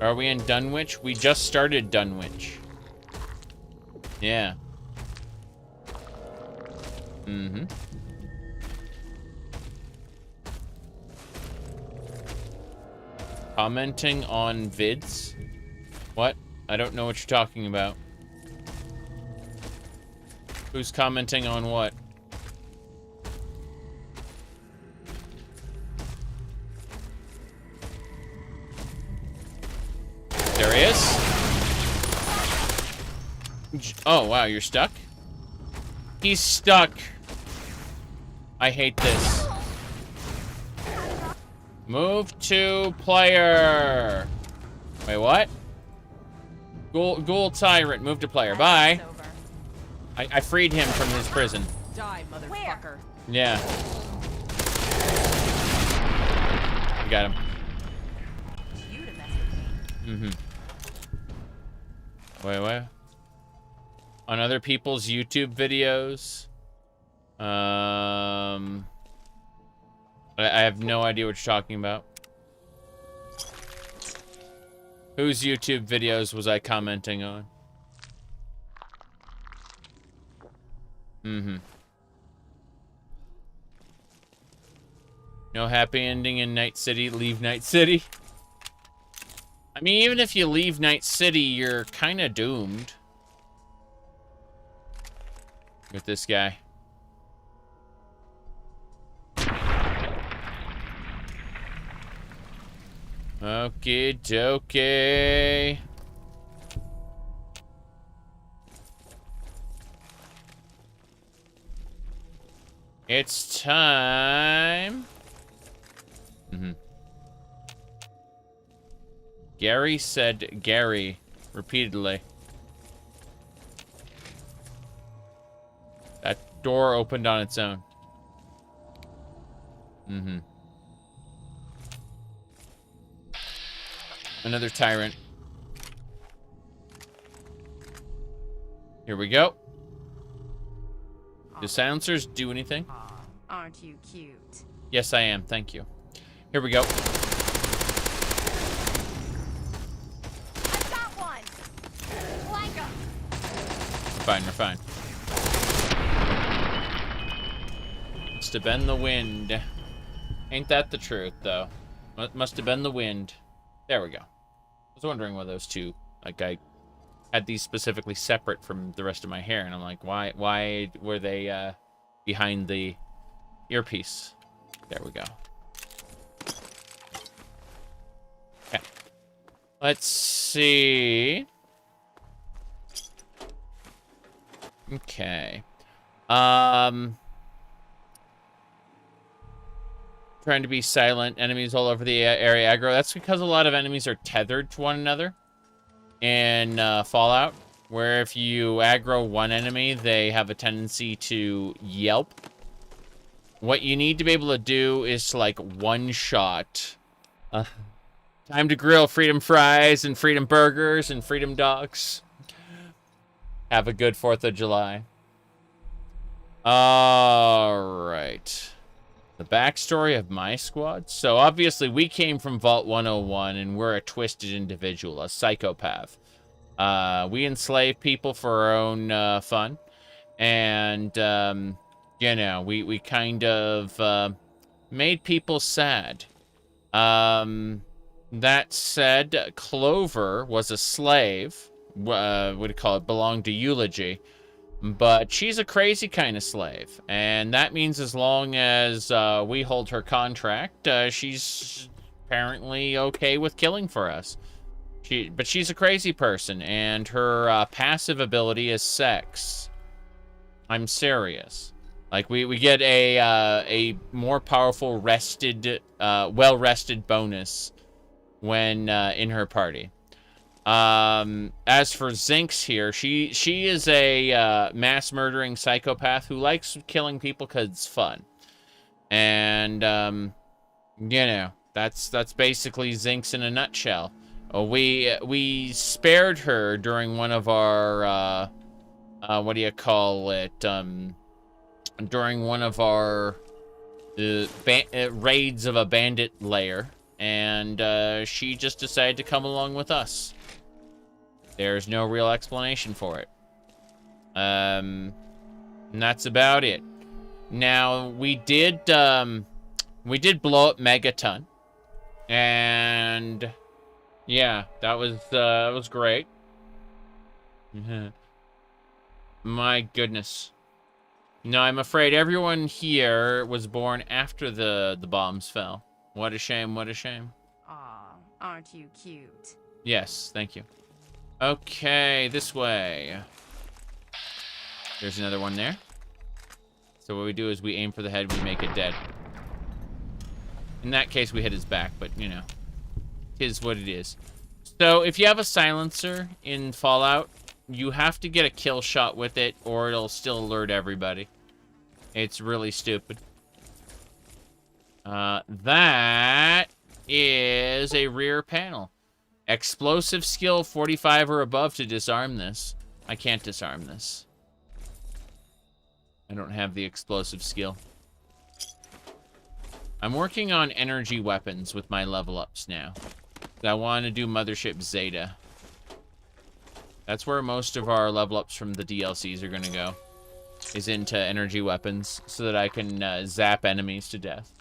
Are we in Dunwich? We just started Dunwich. Yeah. Mm-hmm. Commenting on vids? What? I don't know what you're talking about. Who's commenting on what? There he is. Oh, wow, you're stuck? He's stuck. I hate this. Move to player. Wait, what? Ghoul Tyrant, move to player. Bye. It's over. I freed him from his prison. Die, motherfucker. Yeah. You got him. You to mess with me. Wait, what? On other people's YouTube videos? I have no idea what you're talking about. Whose YouTube videos was I commenting on? No happy ending in Night City. Leave Night City. I mean, even if you leave Night City, you're kind of doomed. With this guy. Okie dokie. It's time. Gary said Gary repeatedly. That door opened on its own. Another tyrant. Here we go. Do silencers do anything? Aw, aren't you cute? Yes, I am. Thank you. Here we go. I got one. Flank 'em. We're fine. Must have been the wind. Ain't that the truth, though? Must have been the wind. There we go. I was wondering why those two, like, I had these specifically separate from the rest of my hair, and I'm like, why were they behind the earpiece? There we go. Okay. Let's see. Okay. Trying to be silent. Enemies all over the area aggro. That's because a lot of enemies are tethered to one another in Fallout, where if you aggro one enemy, they have a tendency to yelp. What you need to be able to do is to, like, one-shot. Time to grill freedom fries and freedom burgers and freedom dogs. Have a good 4th of July. All right. The backstory of my squad. So obviously we came from Vault 101 and we're a twisted individual, a psychopath. We enslave people for our own fun. And, you know, we kind of made people sad. That said, Clover was a slave. What do you call it? Belonged to Eulogy. But she's a crazy kind of slave, and that means as long as we hold her contract, she's apparently okay with killing for us. But she's a crazy person, and her passive ability is sex. I'm serious. Like, we get a more powerful rested, well-rested bonus when in her party. As for Zinx here, she is a mass murdering psychopath who likes killing people because it's fun. And you know, that's basically Zinx in a nutshell. We spared her during one of our what do you call it? During one of our raids of a bandit lair, and she just decided to come along with us. There's no real explanation for it. And that's about it. Now, we did blow up Megaton. And yeah, that was great. My goodness. No, I'm afraid everyone here was born after the bombs fell. What a shame, what a shame. Aw, aren't you cute? Yes, thank you. Okay, this way. There's another one there. So what we do is we aim for the head, we make it dead. In that case, we hit his back, but, you know, it is what it is. So, if you have a silencer in Fallout, you have to get a kill shot with it, or it'll still alert everybody. It's really stupid. That is a rear panel. Explosive skill 45 or above to disarm this. I can't disarm this. I don't have the explosive skill. I'm working on energy weapons with my level ups now. I want to do Mothership Zeta. That's where most of our level ups from the DLCs are going to go. Is into energy weapons so that I can zap enemies to death.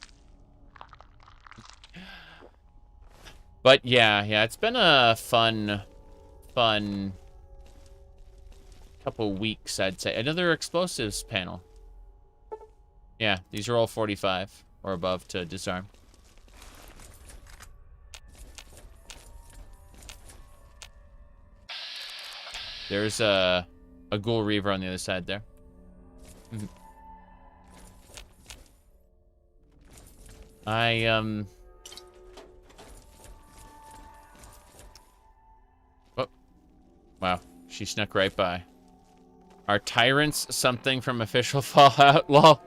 But yeah, it's been a fun couple weeks, I'd say. Another explosives panel. Yeah, these are all 45 or above to disarm. There's a Ghoul Reaver on the other side there. Oh. Wow, she snuck right by. Are tyrants something from official Fallout? Lol.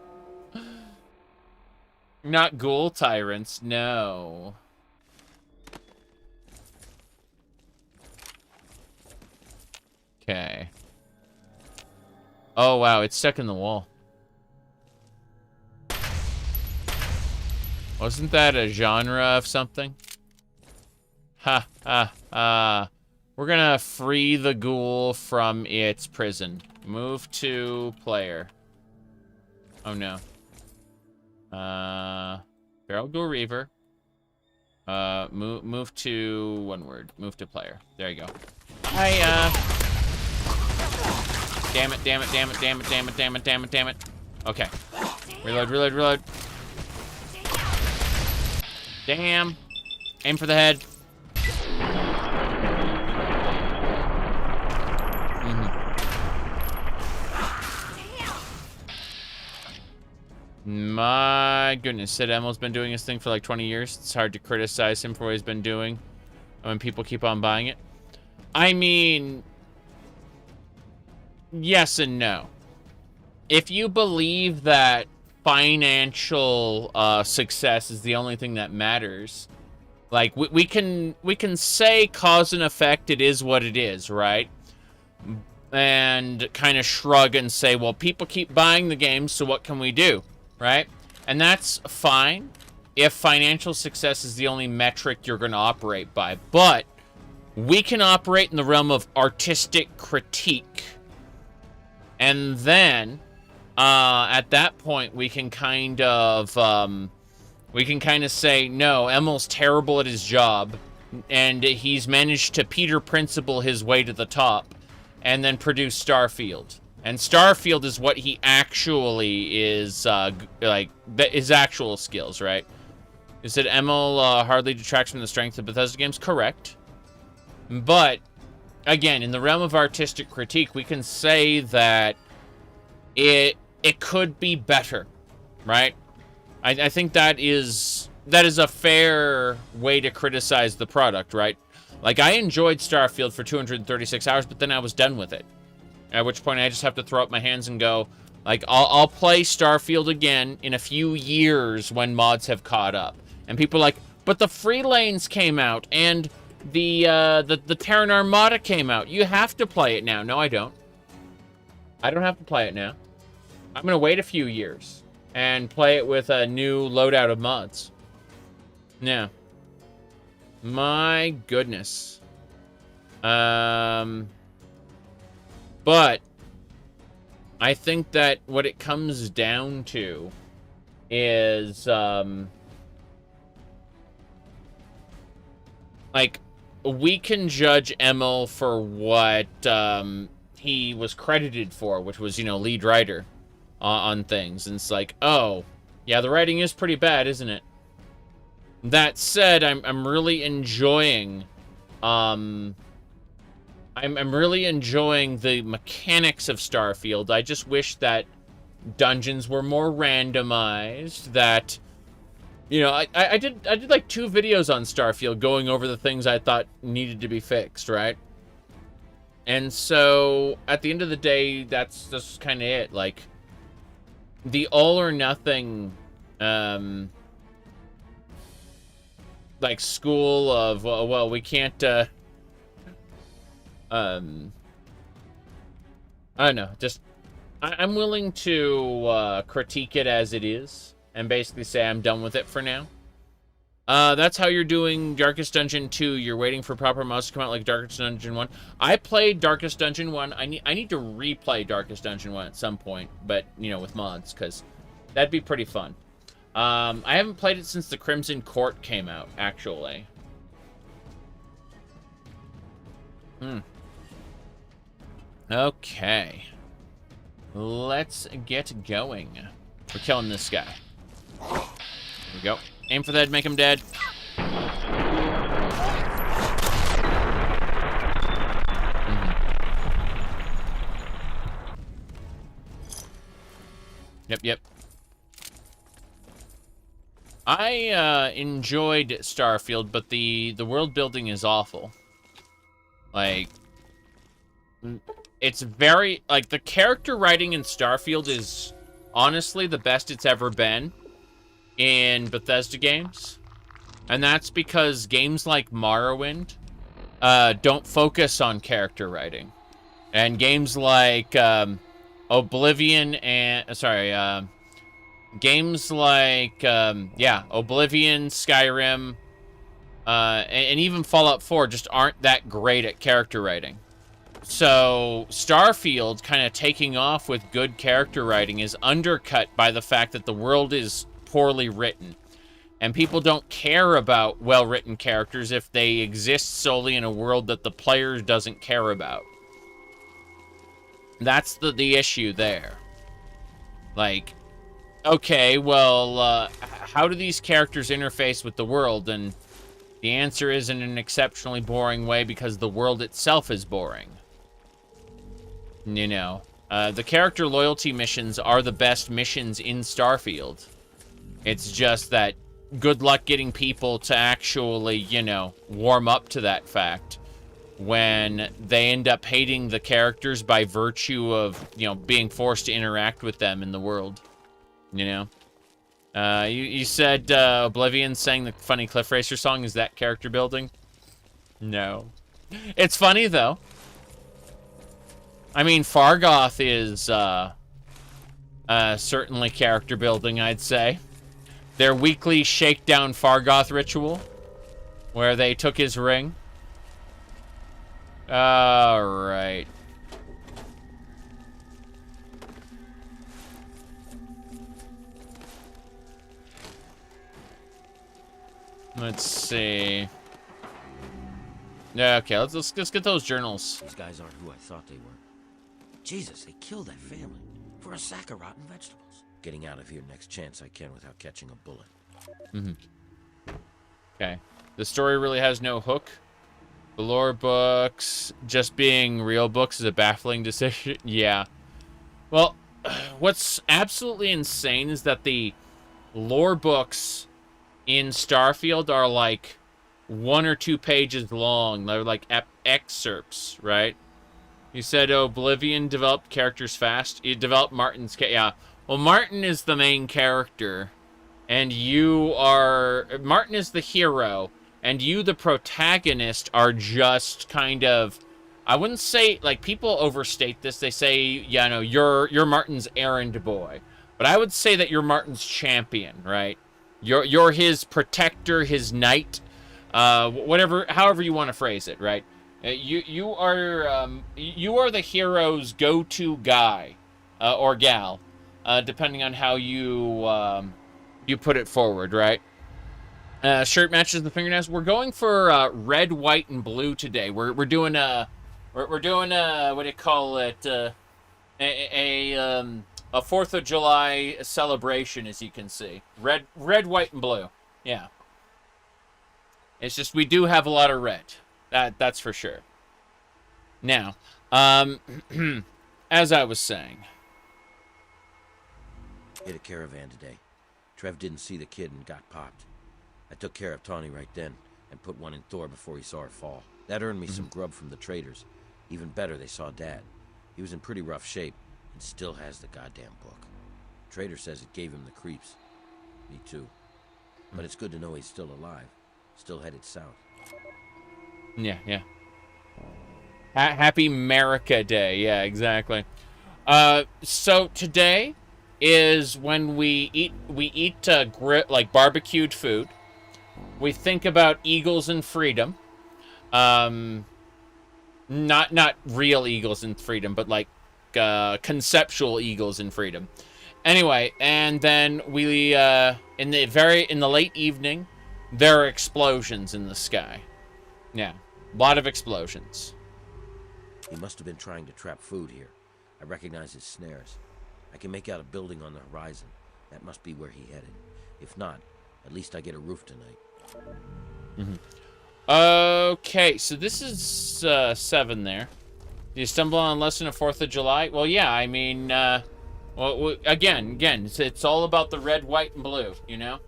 Not ghoul tyrants, no. Okay. Oh, wow, it's stuck in the wall. Wasn't that a genre of something? Ha, ha, ha. We're gonna free the ghoul from its prison. Move to player. Oh, no. Feral Ghoul Reaver. Move to one word. Move to player. There you go. Damn it, damn it, damn it, damn it, damn it, damn it, damn it, damn it. Okay. Reload, reload, reload. Damn. Aim for the head. My goodness, Sid Emel's been doing his thing for like 20 years. It's hard to criticize him for what he's been doing when people keep on buying it. I mean, yes and no. If you believe that financial success is the only thing that matters, like we can say cause and effect, it is what it is, right? And kind of shrug and say, well, people keep buying the games, so what can we do? Right? And that's fine if financial success is the only metric you're going to operate by. But we can operate in the realm of artistic critique. And then, at that point, we can kind of say, no, Emel's terrible at his job, and he's managed to Peter Principle his way to the top, and then produce Starfield. And Starfield is what he actually is, like, his actual skills, right? You said Emel hardly detracts from the strength of Bethesda games. Correct. But, again, in the realm of artistic critique, we can say that it could be better, right? I think that is a fair way to criticize the product, right? Like, I enjoyed Starfield for 236 hours, but then I was done with it. At which point I just have to throw up my hands and go, like, I'll play Starfield again in a few years when mods have caught up. And people are like, but the Free Lanes came out, and the Terran Armada came out. You have to play it now. No, I don't. I don't have to play it now. I'm going to wait a few years and play it with a new loadout of mods. No. My goodness. But I think that what it comes down to is, like, we can judge Emel for what he was credited for, which was, you know, lead writer on things. And it's like, oh, yeah, the writing is pretty bad, isn't it? That said, I'm really enjoying, I'm really enjoying the mechanics of Starfield. I just wish that dungeons were more randomized, that You know, I did like 2 videos on Starfield going over the things I thought needed to be fixed, right? And so at the end of the day, that's just kind of it. Like, the all or nothing, like, school of, well, we can't, I don't know, just, I'm willing to critique it as it is and basically say I'm done with it for now. That's how you're doing Darkest Dungeon 2. You're waiting for proper mods to come out like Darkest Dungeon 1. I played Darkest Dungeon 1. I need to replay Darkest Dungeon 1 at some point, but, you know, with mods, because that'd be pretty fun. I haven't played it since the Crimson Court came out, actually. Okay. Let's get going. We're killing this guy. There we go. Aim for the head, make him dead. Yep. I enjoyed Starfield, but the world building is awful. Like, it's very, like, the character writing in Starfield is honestly the best it's ever been in Bethesda games. And that's because games like Morrowind don't focus on character writing. And games like Oblivion and, games like, Oblivion, Skyrim, and even Fallout 4 just aren't that great at character writing. So Starfield kind of taking off with good character writing is undercut by the fact that the world is poorly written. And people don't care about well-written characters if they exist solely in a world that the player doesn't care about. That's the issue there. Like, okay, well, how do these characters interface with the world? And the answer is in an exceptionally boring way because the world itself is boring. You know, the character loyalty missions are the best missions in Starfield. It's just that good luck getting people to actually, you know, warm up to that fact when they end up hating the characters by virtue of, you know, being forced to interact with them in the world. You know? You said Oblivion sang the funny Cliff Racer song. Is that character building? No. It's funny, though. I mean, Fargoth is certainly character building, I'd say. Their weekly shakedown Fargoth ritual, where they took his ring. Alright. Let's see. Okay, let's get those journals. These guys aren't who I thought they were. Jesus, they killed that family for a sack of rotten vegetables. Getting out of here next chance I can without catching a bullet. Okay. The story really has no hook. The lore books just being real books is a baffling decision. Yeah. Well, what's absolutely insane is that the lore books in Starfield are like 1 or 2 pages long. They're like excerpts, right? You said Oblivion developed characters fast. You developed Martin's... Yeah. Well, Martin is the main character. And you are... Martin is the hero. And you, the protagonist, are just kind of... I wouldn't say... Like, people overstate this. They say, yeah, no, you're Martin's errand boy. But I would say that you're Martin's champion, right? You're his protector, his knight. However you want to phrase it, right? You are the hero's go-to guy or gal, depending on how you put it forward, right? Shirt matches the fingernails. We're going for red, white, and blue today. We're doing what do you call it? A 4th of July celebration, as you can see. Red, white, and blue. Yeah. It's just we do have a lot of red. That's for sure. Now, as I was saying. Hit a caravan today. Trev didn't see the kid and got popped. I took care of Tawny right then and put one in Thor before he saw her fall. That earned me some grub from the traders. Even better, they saw Dad. He was in pretty rough shape and still has the goddamn book. Trader says it gave him the creeps. Me too. But it's good to know he's still alive. Still headed south. Yeah, yeah. Happy America Day. Yeah, exactly. So today is when we eat like barbecued food. We think about eagles and freedom. Not real eagles and freedom, but like conceptual eagles and freedom. Anyway, and then we in the late evening, there are explosions in the sky. Yeah, a lot of explosions. He must have been trying to trap food here. I recognize his snares. I can make out a building on the horizon. That must be where he headed. If not, at least I get a roof tonight. Okay, so this is 7 there. Do you stumble on less than a 4th of July? Well, yeah, I mean, well, again, it's all about the red, white, and blue, you know?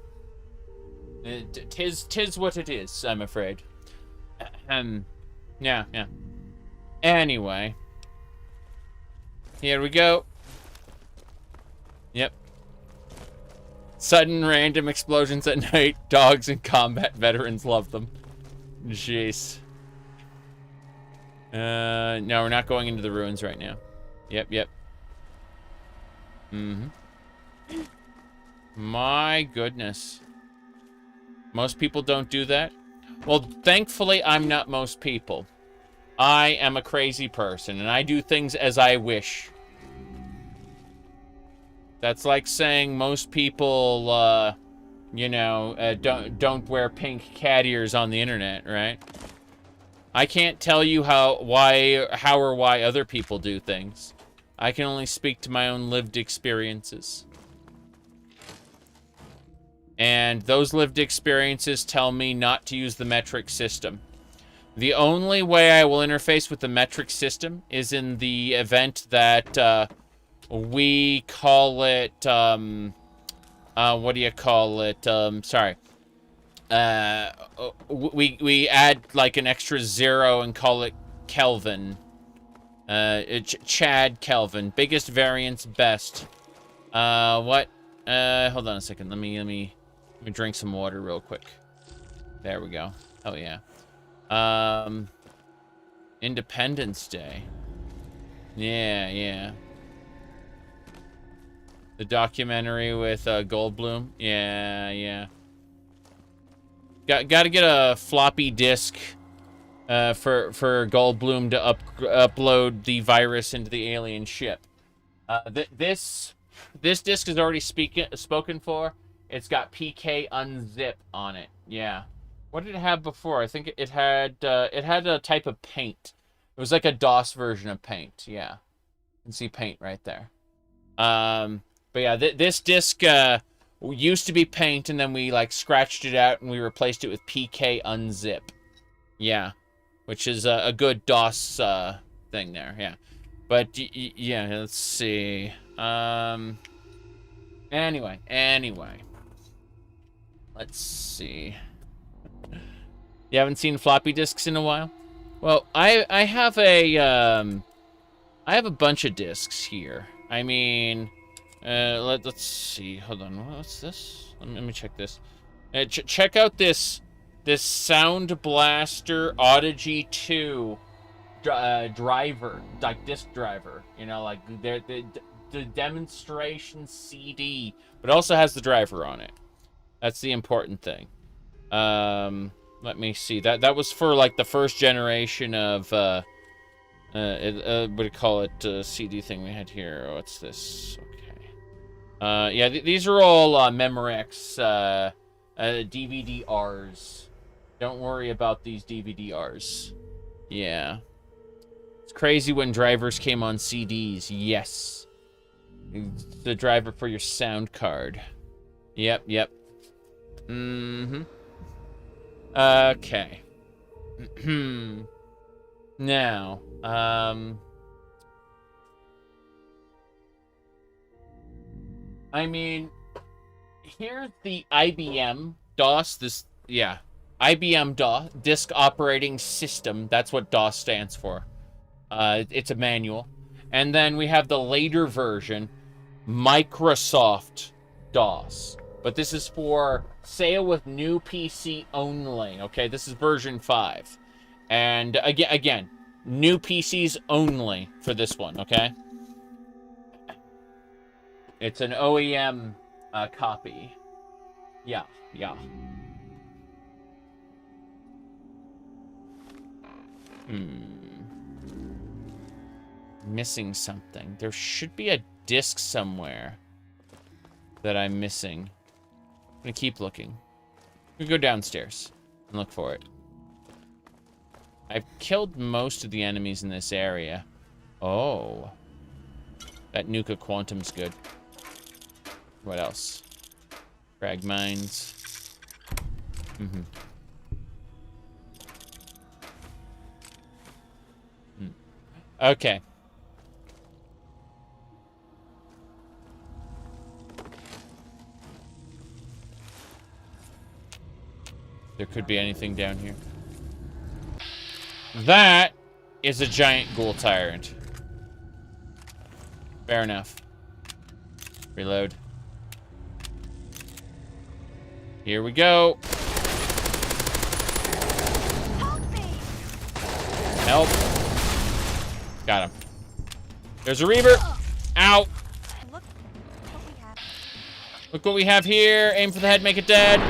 Tis what it is, I'm afraid. Yeah. Anyway. Here we go. Yep. Sudden random explosions at night. Dogs and combat veterans love them. Jeez. No, we're not going into the ruins right now. Yep. My goodness. Most people don't do that? Well, thankfully, I'm not most people. I am a crazy person, and I do things as I wish. That's like saying most people, don't wear pink cat ears on the internet, right? I can't tell you how or why other people do things. I can only speak to my own lived experiences. And those lived experiences tell me not to use the metric system. The only way I will interface with the metric system is in the event that we call it, what do you call it? We add like an extra 0 and call it Kelvin. Chad Kelvin. Biggest variance, best. What? Hold on a second. Let me drink some water real quick. There we go. Oh yeah. Independence Day. Yeah. The documentary with Goldblum. Yeah. Got to get a floppy disk for Goldblum to upload the virus into the alien ship. This disk is already spoken for. It's got PK unzip on it. Yeah. What did it have before? I think it had a type of paint. It was like a DOS version of paint. Yeah. You can see paint right there. But yeah, this disc used to be paint, and then we like scratched it out and we replaced it with PK unzip. Yeah, which is a good DOS thing there. Yeah, but yeah, let's see. Anyway, let's see. You haven't seen floppy disks in a while? Well, I have a bunch of disks here. I mean. Let's see. Hold on. What's this? Let me check this. Check out this Sound Blaster Audigy 2 driver, like disc driver. You know, like the demonstration CD, but also has the driver on it. That's the important thing. Let me see. That was for like the first generation of what do you call it? CD thing we had here. What's this? Okay. Yeah, these are all Memorex DVD-Rs. Don't worry about these DVD-Rs. Yeah. It's crazy when drivers came on CDs. Yes. The driver for your sound card. Yep. Okay. Now, I mean, here's the IBM DOS. IBM DOS, Disk Operating System. That's what DOS stands for. It's a manual. And then we have the later version, Microsoft DOS. But this is for sale with new PC only. Okay, this is version 5. And again, new PCs only for this one, okay? It's an OEM copy. Yeah. Missing something. There should be a disc somewhere that I'm missing. I'm gonna keep looking. I'm gonna go downstairs and look for it. I've killed most of the enemies in this area. Oh. That Nuka Quantum's good. What else? Frag mines. Okay. There could be anything down here. That is a giant ghoul tyrant. Fair enough. Reload. Here we go. Help. Got him. There's a Reaver. Ow. Look what we have here. Aim for the head, make it dead.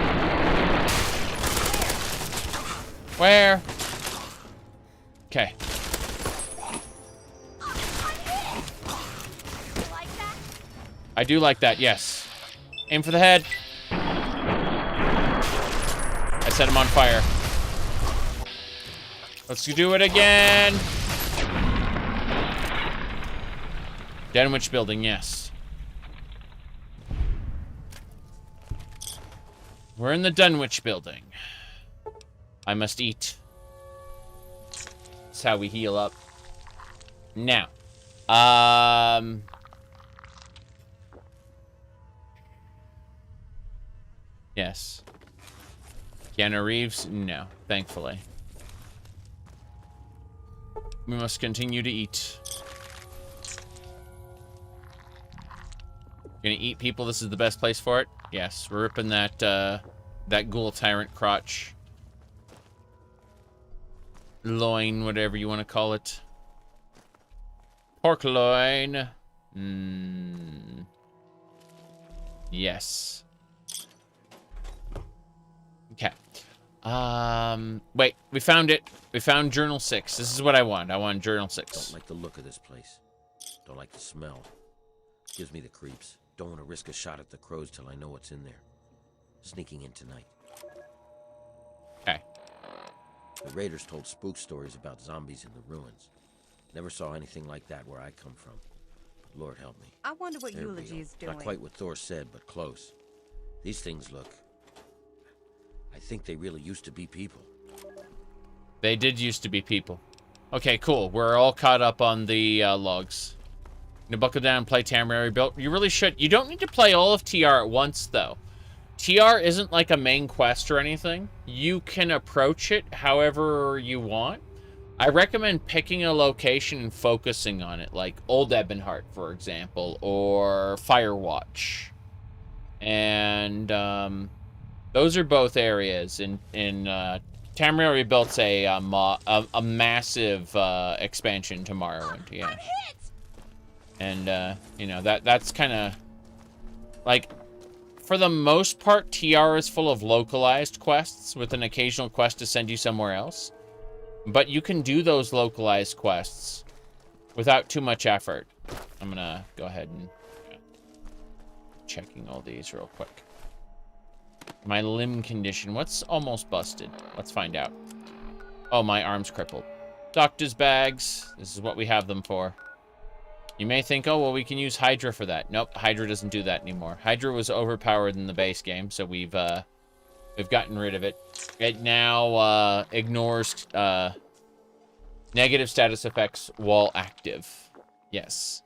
Where? Okay. I do like that, yes. Aim for the head. I set him on fire. Let's do it again. Dunwich building, yes. We're in the Dunwich building. I must eat. That's how we heal up. Now. Yes. Keanu Reeves? No, thankfully. We must continue to eat. Gonna eat people, this is the best place for it? Yes, we're ripping that, that ghoul tyrant crotch. Loin, whatever you want to call it. Pork loin. Yes. Okay. Wait, we found it. We found Journal 6. This is what I want. I want Journal 6. Don't like the look of this place. Don't like the smell. Gives me the creeps. Don't want to risk a shot at the crows till I know what's in there. Sneaking in tonight. Okay. The raiders told spook stories about zombies in the ruins. Never saw anything like that where I come from. But Lord help me. I wonder what They're Eulogy real. is doing. Not quite what Thor said, but close. These things look... I think they really used to be people. They did used to be people. Okay, cool. We're all caught up on the logs. Gonna buckle down and play Tamriel Rebuilt. You really should. You don't need to play all of TR at once, though. TR isn't like a main quest or anything. You can approach it however you want. I recommend picking a location and focusing on it, like Old Ebonheart, for example, or Firewatch. And those are both areas. In Tamriel Rebuilt's a massive expansion to Morrowind. Yeah. And you know, that's kind of like, for the most part, TR is full of localized quests with an occasional quest to send you somewhere else. But you can do those localized quests without too much effort. I'm gonna go ahead and checking all these real quick. My limb condition. What's almost busted? Let's find out. Oh, my arm's crippled. Doctor's bags. This is what we have them for. You may think, oh, well, we can use Hydra for that. Nope, Hydra doesn't do that anymore. Hydra was overpowered in the base game, so we've gotten rid of it. It now ignores negative status effects while active. Yes.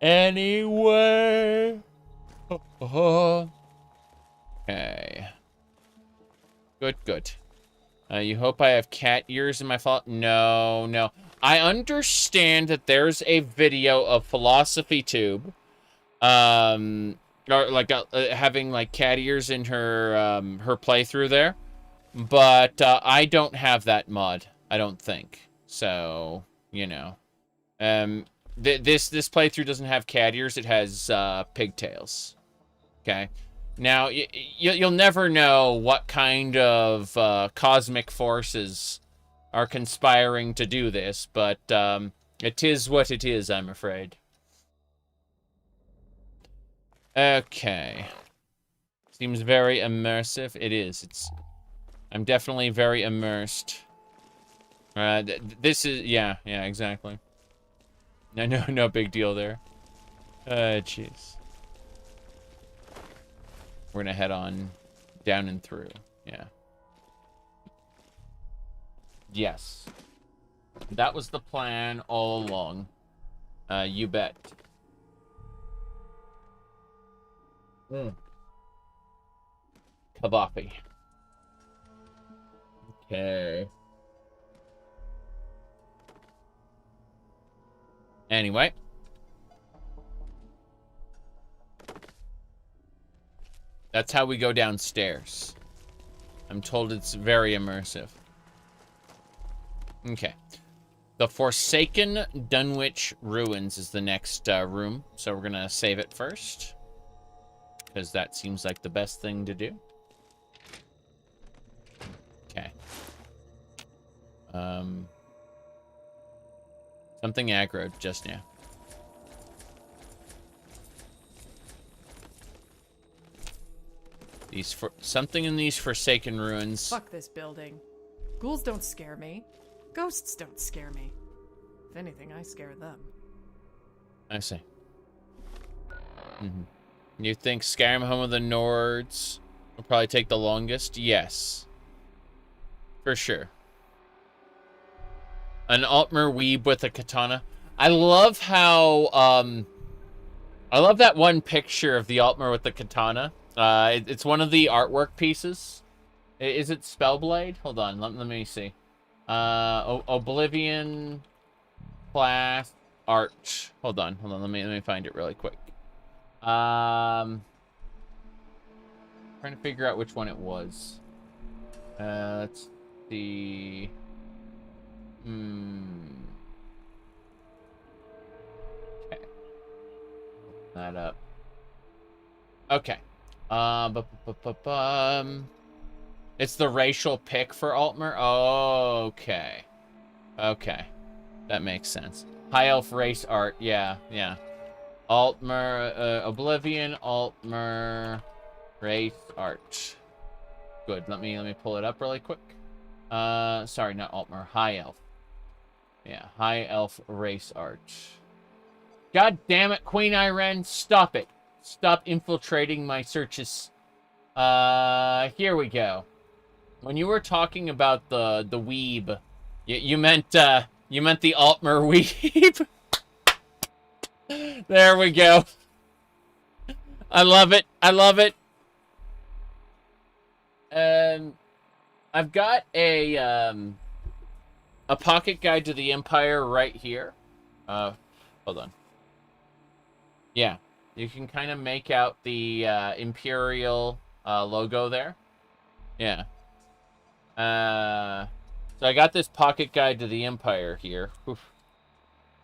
Anyway, Okay. Good, good. You hope I have cat ears in my fault? No, no. I understand that there's a video of Philosophy Tube, or like having like cat ears in her her playthrough there, but I don't have that mod. I don't think so. You know, this playthrough doesn't have cat ears. It has pigtails. Okay. Now, you'll never know what kind of cosmic forces are conspiring to do this, but it is what it is, I'm afraid. Okay. Seems very immersive. It is. I'm definitely very immersed. This is... Yeah, exactly. No big deal there. Jeez. We're gonna head on down and through. Yeah. Yes. That was the plan all along. You bet. Kabafi. Okay. Anyway. That's how we go downstairs. I'm told it's very immersive. Okay. The Forsaken Dunwich Ruins is the next room, so we're gonna save it first. Because that seems like the best thing to do. Okay. Something aggroed just now. Something in these Forsaken Ruins. Fuck this building. Ghouls don't scare me. Ghosts don't scare me. If anything, I scare them. I see. You think Skyrim Home of the Nords will probably take the longest? Yes. For sure. An Altmer weeb with a katana. I love how, I love that one picture of the Altmer with the katana. It's one of the artwork pieces. Is it Spellblade? Hold on, let me see. Oblivion class art. Hold on, let me find it really quick. Trying to figure out which one it was. Let's see. Okay. That up. Okay. It's the racial pick for Altmer. Oh, okay. Okay. That makes sense. High Elf race art. Yeah. Altmer, Oblivion, Altmer, race art. Good. Let me pull it up really quick. Sorry, not Altmer. High Elf. Yeah, High Elf race art. God damn it, Queen Irene, stop it. Stop infiltrating my searches. Here we go. When you were talking about the weeb, you meant the Altmer weeb. There we go. I love it. I love it. I've got a pocket guide to the Empire right here. Hold on. Yeah, you can kind of make out the Imperial logo there. Yeah. So I got this pocket guide to the Empire here. Oof.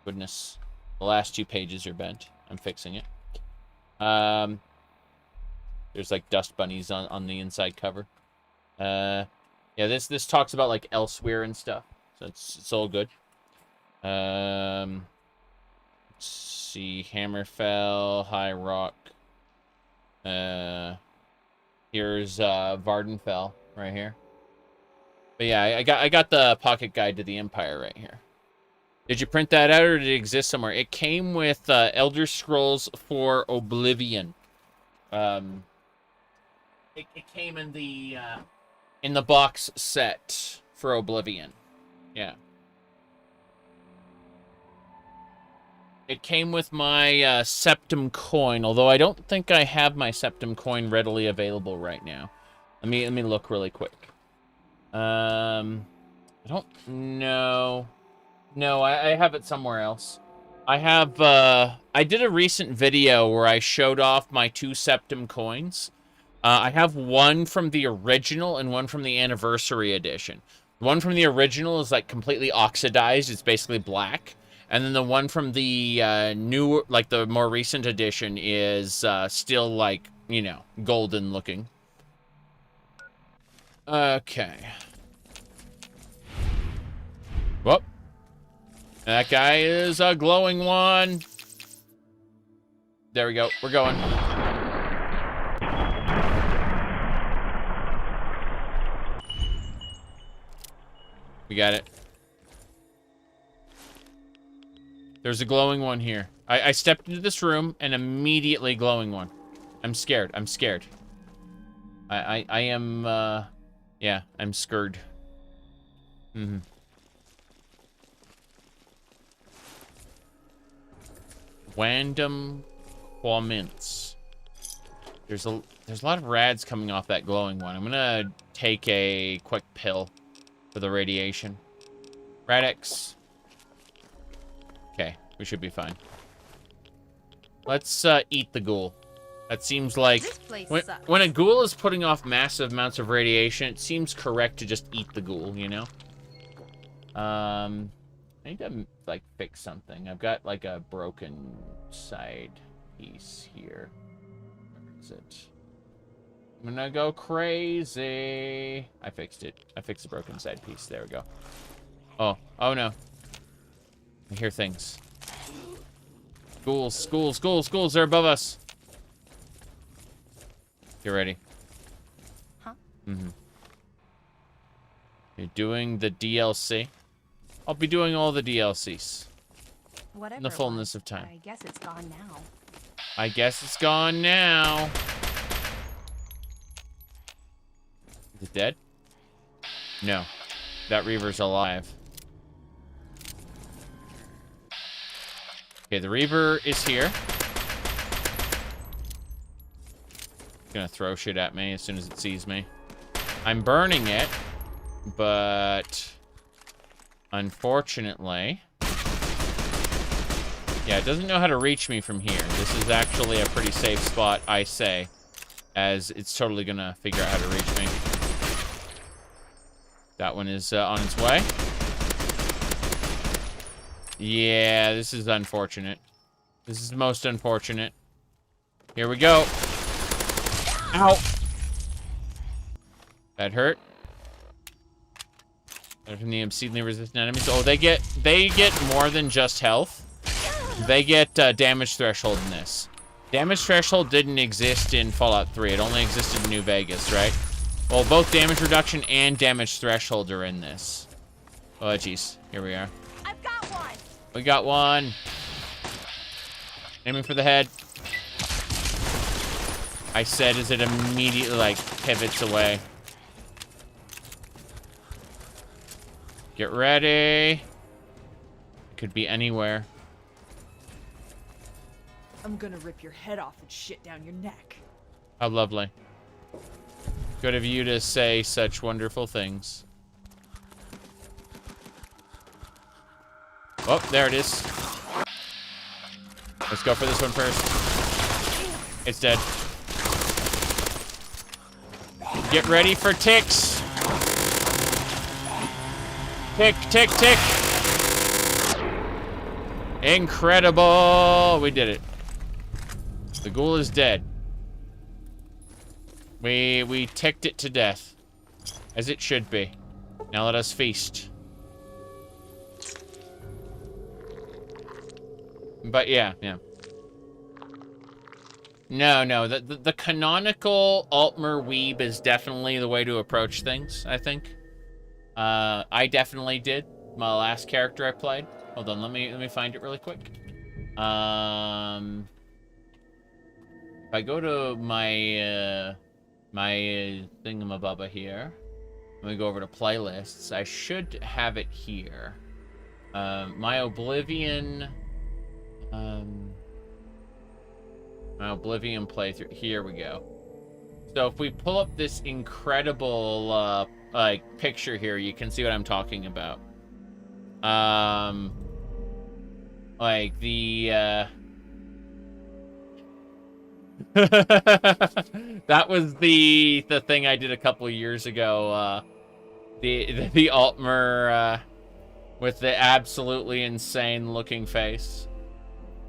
Goodness. The last 2 pages are bent. I'm fixing it. There's like dust bunnies on the inside cover. Yeah, this talks about like Elsewhere and stuff. So it's all good. Let's see. Hammerfell, High Rock. Here's Vardenfell right here. But yeah, I got the pocket guide to the Empire right here. Did you print that out, or did it exist somewhere? It came with Elder Scrolls for Oblivion. It came in the box set for Oblivion. Yeah. It came with my septum coin, although I don't think I have my septum coin readily available right now. Let me look really quick. I don't know. No, I have it somewhere else. I have, I did a recent video where I showed off my 2 septum coins. I have one from the original and one from the anniversary edition. The one from the original is, like, completely oxidized. It's basically black. And then the one from the new, like, the more recent edition is still, like, you know, golden looking. Okay. Whoop. That guy is a glowing one. There we go. We're going. We got it. There's a glowing one here. I stepped into this room and immediately glowing one. I'm scared. I'm scared. I am, yeah, I'm scared. Mm-hmm. Random comments. There's a lot of rads coming off that glowing one. I'm gonna take a quick pill for the radiation. Radix. Okay, we should be fine. Let's eat the ghoul. That seems like when a ghoul is putting off massive amounts of radiation, it seems correct to just eat the ghoul, you know? I need to, like, fix something. I've got, like, a broken side piece here. Where is it? I'm gonna go crazy. I fixed it. I fixed the broken side piece. There we go. Oh. Oh, no. I hear things. Ghouls, ghouls, ghouls, ghouls. They're above us. Get ready. Huh? Mm-hmm. You're doing the DLC. I'll be doing all the DLCs. Whatever. In the fullness of time. I guess it's gone now. I guess it's gone now. Is it dead? No. That Reaver's alive. Okay, the Reaver is here. It's gonna throw shit at me as soon as it sees me. I'm burning it, but unfortunately, yeah, it doesn't know how to reach me from here. This is actually a pretty safe spot, I say, as it's totally gonna figure out how to reach me. That one is on its way. Yeah, this is unfortunate. This is most unfortunate. Here we go. Ow! That hurt. They're from the exceedingly resistant enemies. Oh, they get more than just health. They get damage threshold in this. Damage threshold didn't exist in Fallout 3. It only existed in New Vegas, right? Well, both damage reduction and damage threshold are in this. Oh, jeez. Here we are. I've got one. We got one. Aiming for the head. I said as it immediately, like, pivots away. Get ready. Could be anywhere. I'm gonna rip your head off and shit down your neck. How lovely. Good of you to say such wonderful things. Oh, there it is. Let's go for this one first. It's dead. Get ready for ticks. Tick, tick, tick. Incredible. We did it. The ghoul is dead. We ticked it to death. As it should be. Now let us feast. But yeah. No. The canonical Altmer Weeb is definitely the way to approach things, I think. I definitely did. My last character I played. Hold on, let me find it really quick. If I go to my my thingamabubba here, let me go over to playlists. I should have it here. My Oblivion Oblivion playthrough. Here we go. So if we pull up this incredible, like, picture here, you can see what I'm talking about. Like, the, that was the thing I did a couple years ago, the Altmer, with the absolutely insane looking face.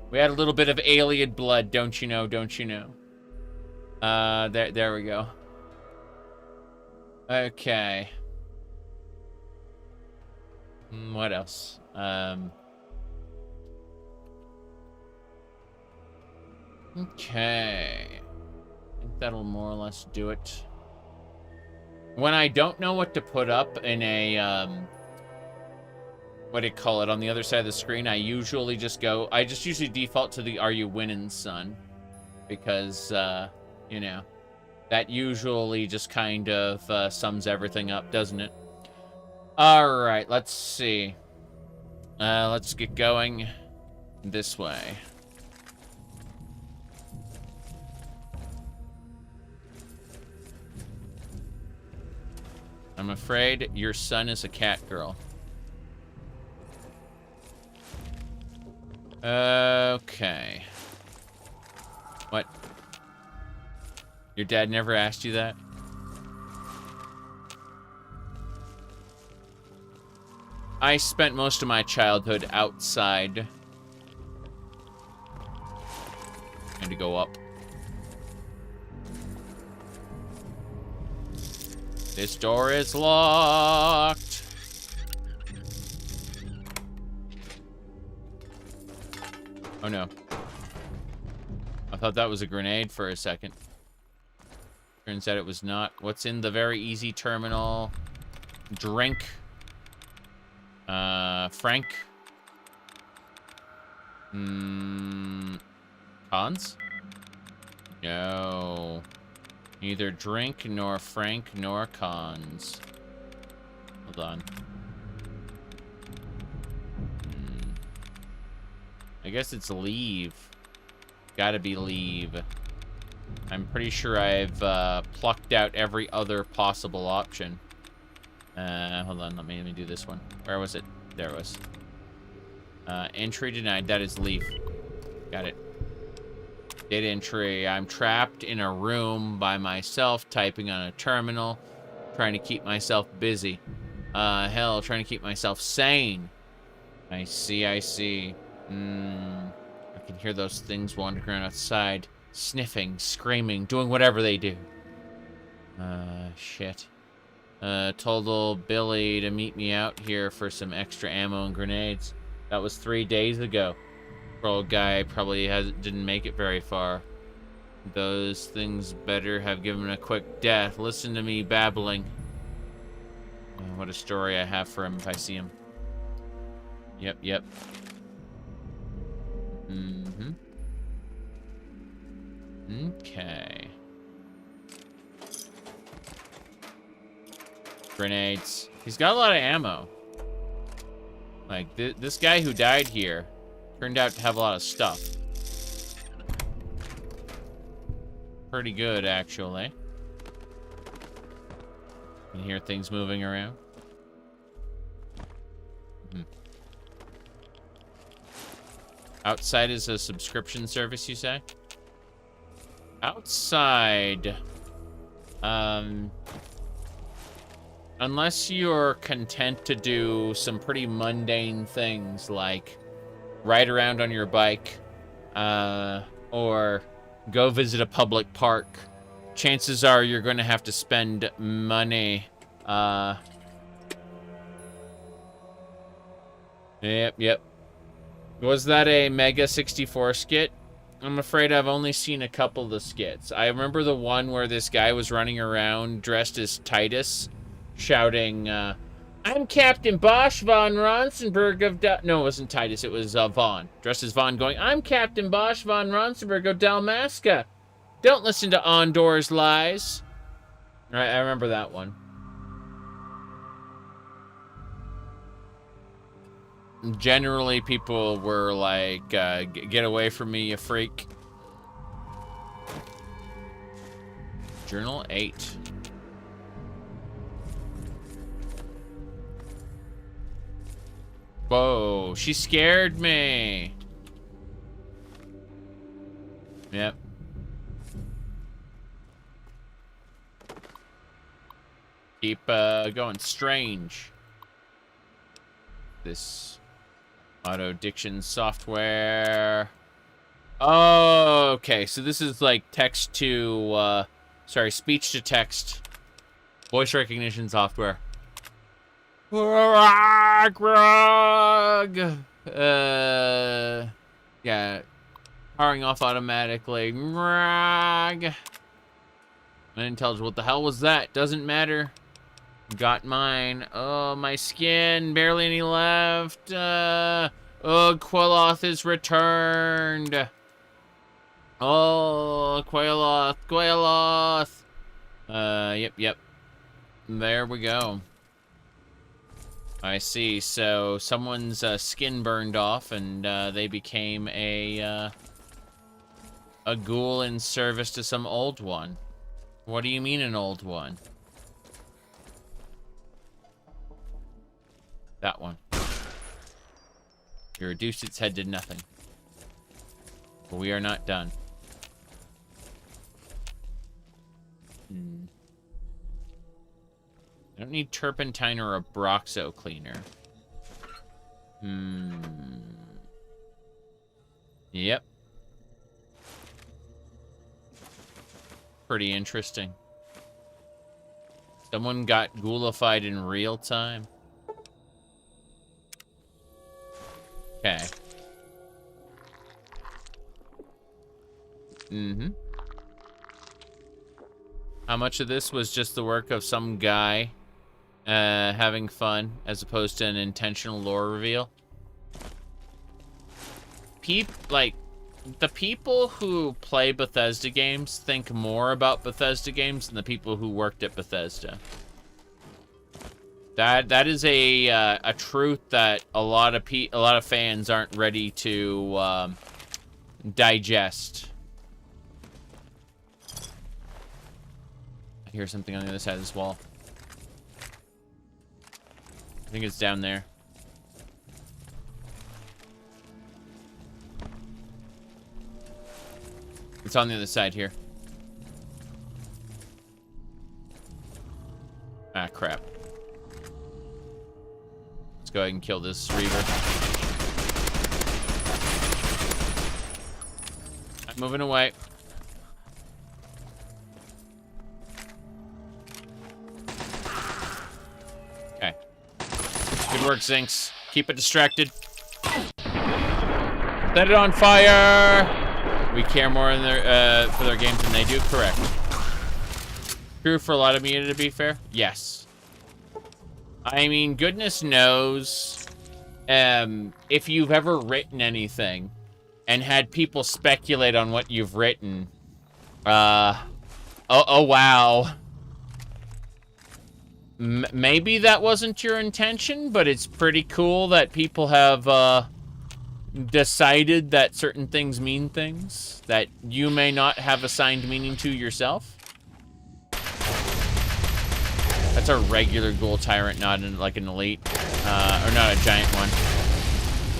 We had a little bit of alien blood, don't you know, don't you know? There we go. Okay. What else? Okay. I think that'll more or less do it. When I don't know what to put up in a, what do you call it, on the other side of the screen, I usually just go, I just usually default to the "Are you winning, son?" Because, you know, that usually just kind of sums everything up, doesn't it? Alright, let's see. Let's get going this way. I'm afraid your son is a cat girl. Okay. What? Your dad never asked you that? I spent most of my childhood outside. Going to go up. This door is locked. Oh no. I thought that was a grenade for a second. Turns out it was not. What's in the very easy terminal? Drink. Frank. Cons? No. Neither drink, nor Frank, nor cons. Hold on. I guess it's leave. Gotta be leave. I'm pretty sure I've plucked out every other possible option. Hold on, let me do this one. Where was it? There it was. Entry denied. That is leave. Got it. Data entry. I'm trapped in a room by myself, typing on a terminal, trying to keep myself busy. Hell, trying to keep myself sane. I see, I see. I can hear those things wandering around outside, sniffing, screaming, doing whatever they do. Shit. Told Billy to meet me out here for some extra ammo and grenades. That was 3 days ago. Poor old guy probably didn't make it very far. Those things better have given him a quick death. Listen to me babbling. What a story I have for him if I see him. Yep, yep. Okay. Grenades. He's got a lot of ammo. Like, this guy who died here turned out to have a lot of stuff. Pretty good, actually. You can hear things moving around. Outside is a subscription service, you say? Outside. Unless you're content to do some pretty mundane things like ride around on your bike, or go visit a public park, chances are you're going to have to spend money. Yep. Was that a Mega 64 skit? I'm afraid I've only seen a couple of the skits. I remember the one where this guy was running around dressed as Titus, shouting, I'm Captain Bosch von Ronsenberg of No, it wasn't Titus, it was Vaughn. Dressed as Vaughn going, I'm Captain Bosch von Ronsenberg of Dalmasca. Don't listen to Ondor's lies. Right, I remember that one. generally people were like, get away from me, you freak. Journal 8. Whoa, she scared me. Yep. Keep going. Strange. This auto diction software. Oh, okay. So this is like text to, sorry, speech to text, voice recognition software. Yeah. Powering off automatically. Unintelligible. What the hell was that? Doesn't matter. Got mine. Oh, my skin. Barely any left. Oh, Queloth is returned. Oh, Queloth. Yep. There we go. I see. So someone's skin burned off, and they became a ghoul in service to some old one. What do you mean an old one? That one. You reduced its head to nothing. But we are not done. I don't need turpentine or a Broxo cleaner. Yep. Pretty interesting. Someone got ghoulified in real time. Okay. How much of this was just the work of some guy having fun as opposed to an intentional lore reveal? The people who play Bethesda games think more about Bethesda games than the people who worked at Bethesda. That is a truth that a lot of fans aren't ready to digest. I hear something on the other side of this wall. I think it's down there. It's on the other side here. Ah, crap. Let's go ahead and kill this Reaver. I'm moving away. Okay. Good work, Zinx. Keep it distracted. Set it on fire! We care more in their, for their games than they do. Correct. True for a lot of media, to be fair. Yes. I mean, goodness knows if you've ever written anything and had people speculate on what you've written. Oh wow. Maybe that wasn't your intention, but it's pretty cool that people have decided that certain things mean things that you may not have assigned meaning to yourself. That's a regular ghoul tyrant, not like an elite, or not a giant one.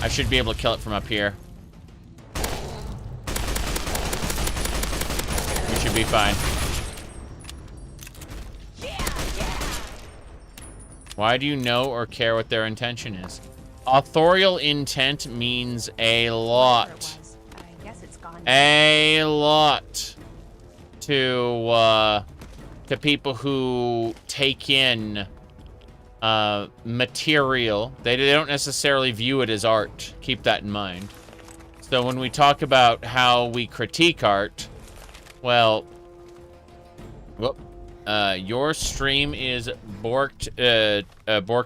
I should be able to kill it from up here. We should be fine. Why do you know or care what their intention is? Authorial intent means a lot. I guess it's gone. A lot to people who take in material. They don't necessarily view it as art. Keep that in mind. So when we talk about how we critique art, well, whoop. Your stream is borked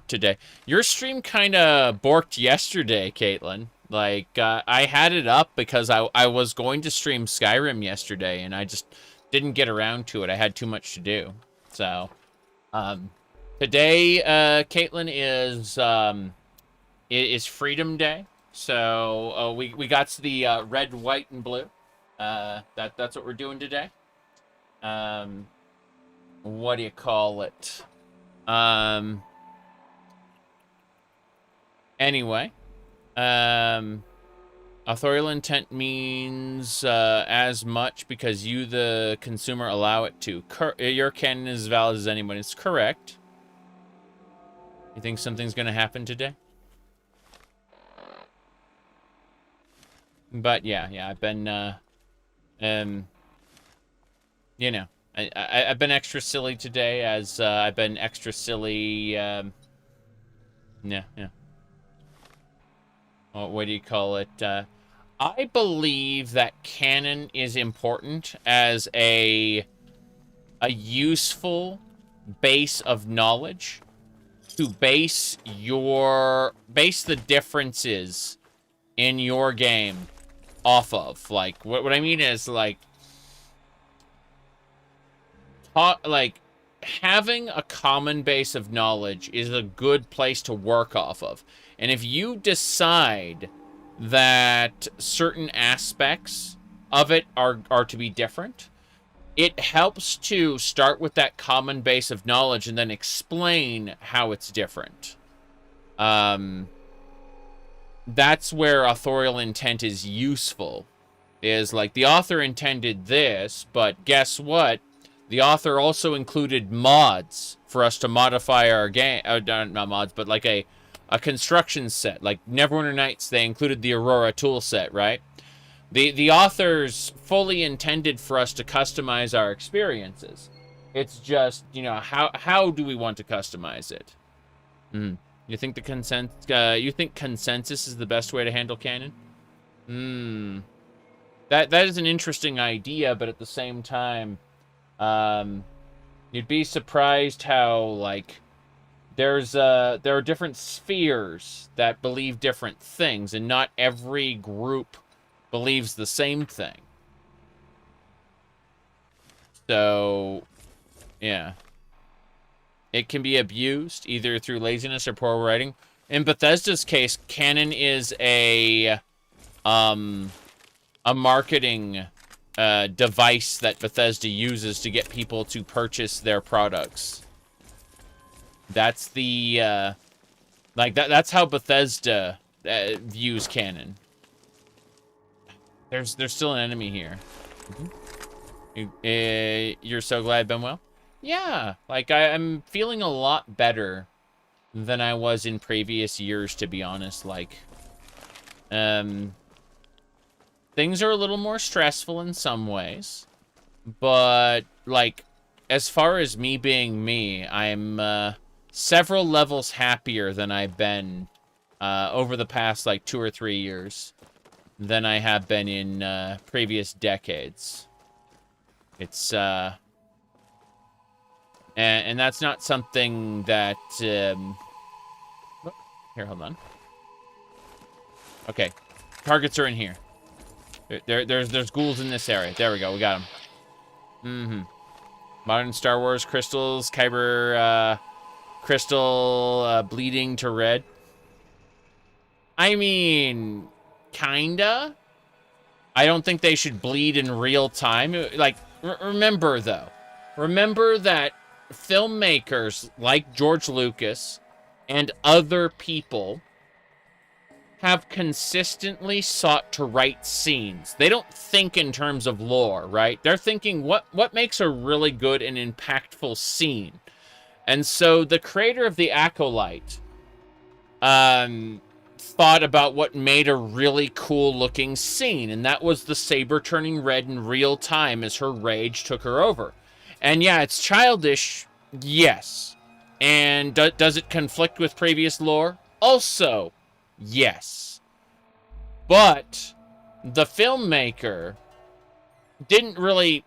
today. Your stream kind of borked yesterday, Caitlin. Like, I had it up because I was going to stream Skyrim yesterday, and I just didn't get around to it. I had too much to do. So, today, Caitlin is, is Freedom Day. So we got the red, white, and blue. That's what we're doing today. What do you call it? Anyway, authorial intent means as much because you, the consumer, allow it to. Your canon is as valid as anyone. It's correct. You think something's going to happen today? But yeah, I've been, you know, I've been extra silly today, as I've been extra silly. Yeah. What do you call it? I believe that canon is important as a useful base of knowledge to base the differences in your game off of. Like, what I mean is, like, having a common base of knowledge is a good place to work off of. And if you decide that certain aspects of it are to be different, it helps to start with that common base of knowledge and then explain how it's different. That's where authorial intent is useful. Is like, the author intended this, but guess what? The author also included mods for us to modify our game. Not mods, but like a construction set. Like Neverwinter Nights, they included the Aurora tool set, right? The authors fully intended for us to customize our experiences. It's just, you know, how do we want to customize it? You think consensus is the best way to handle canon? That is an interesting idea, but at the same time, you'd be surprised how, like, there are different spheres that believe different things, and not every group believes the same thing. So, yeah. It can be abused, either through laziness or poor writing. In Bethesda's case, canon is a marketing device that Bethesda uses to get people to purchase their products. That's the, that's how Bethesda views canon. There's still an enemy here. You're so glad, Benwell? Yeah, like, I'm feeling a lot better than I was in previous years, to be honest. Like, things are a little more stressful in some ways, but, like, as far as me being me, I'm several levels happier than I've been over the past, like, 2 or 3 years than I have been in previous decades. It's, and that's not something that, here, hold on. Okay, targets are in here. There's ghouls in this area. There we go, we got them. Modern Star Wars crystals, Kyber, crystal, bleeding to red. I mean, kinda. I don't think they should bleed in real time. Like, remember, though. Remember that filmmakers like George Lucas and other people have consistently sought to write scenes. They don't think in terms of lore, right? They're thinking, what makes a really good and impactful scene? And so the creator of The Acolyte thought about what made a really cool looking scene, and that was the saber turning red in real time as her rage took her over. And yeah, it's childish, yes. And does it conflict with previous lore? Also, yes. But the filmmaker didn't really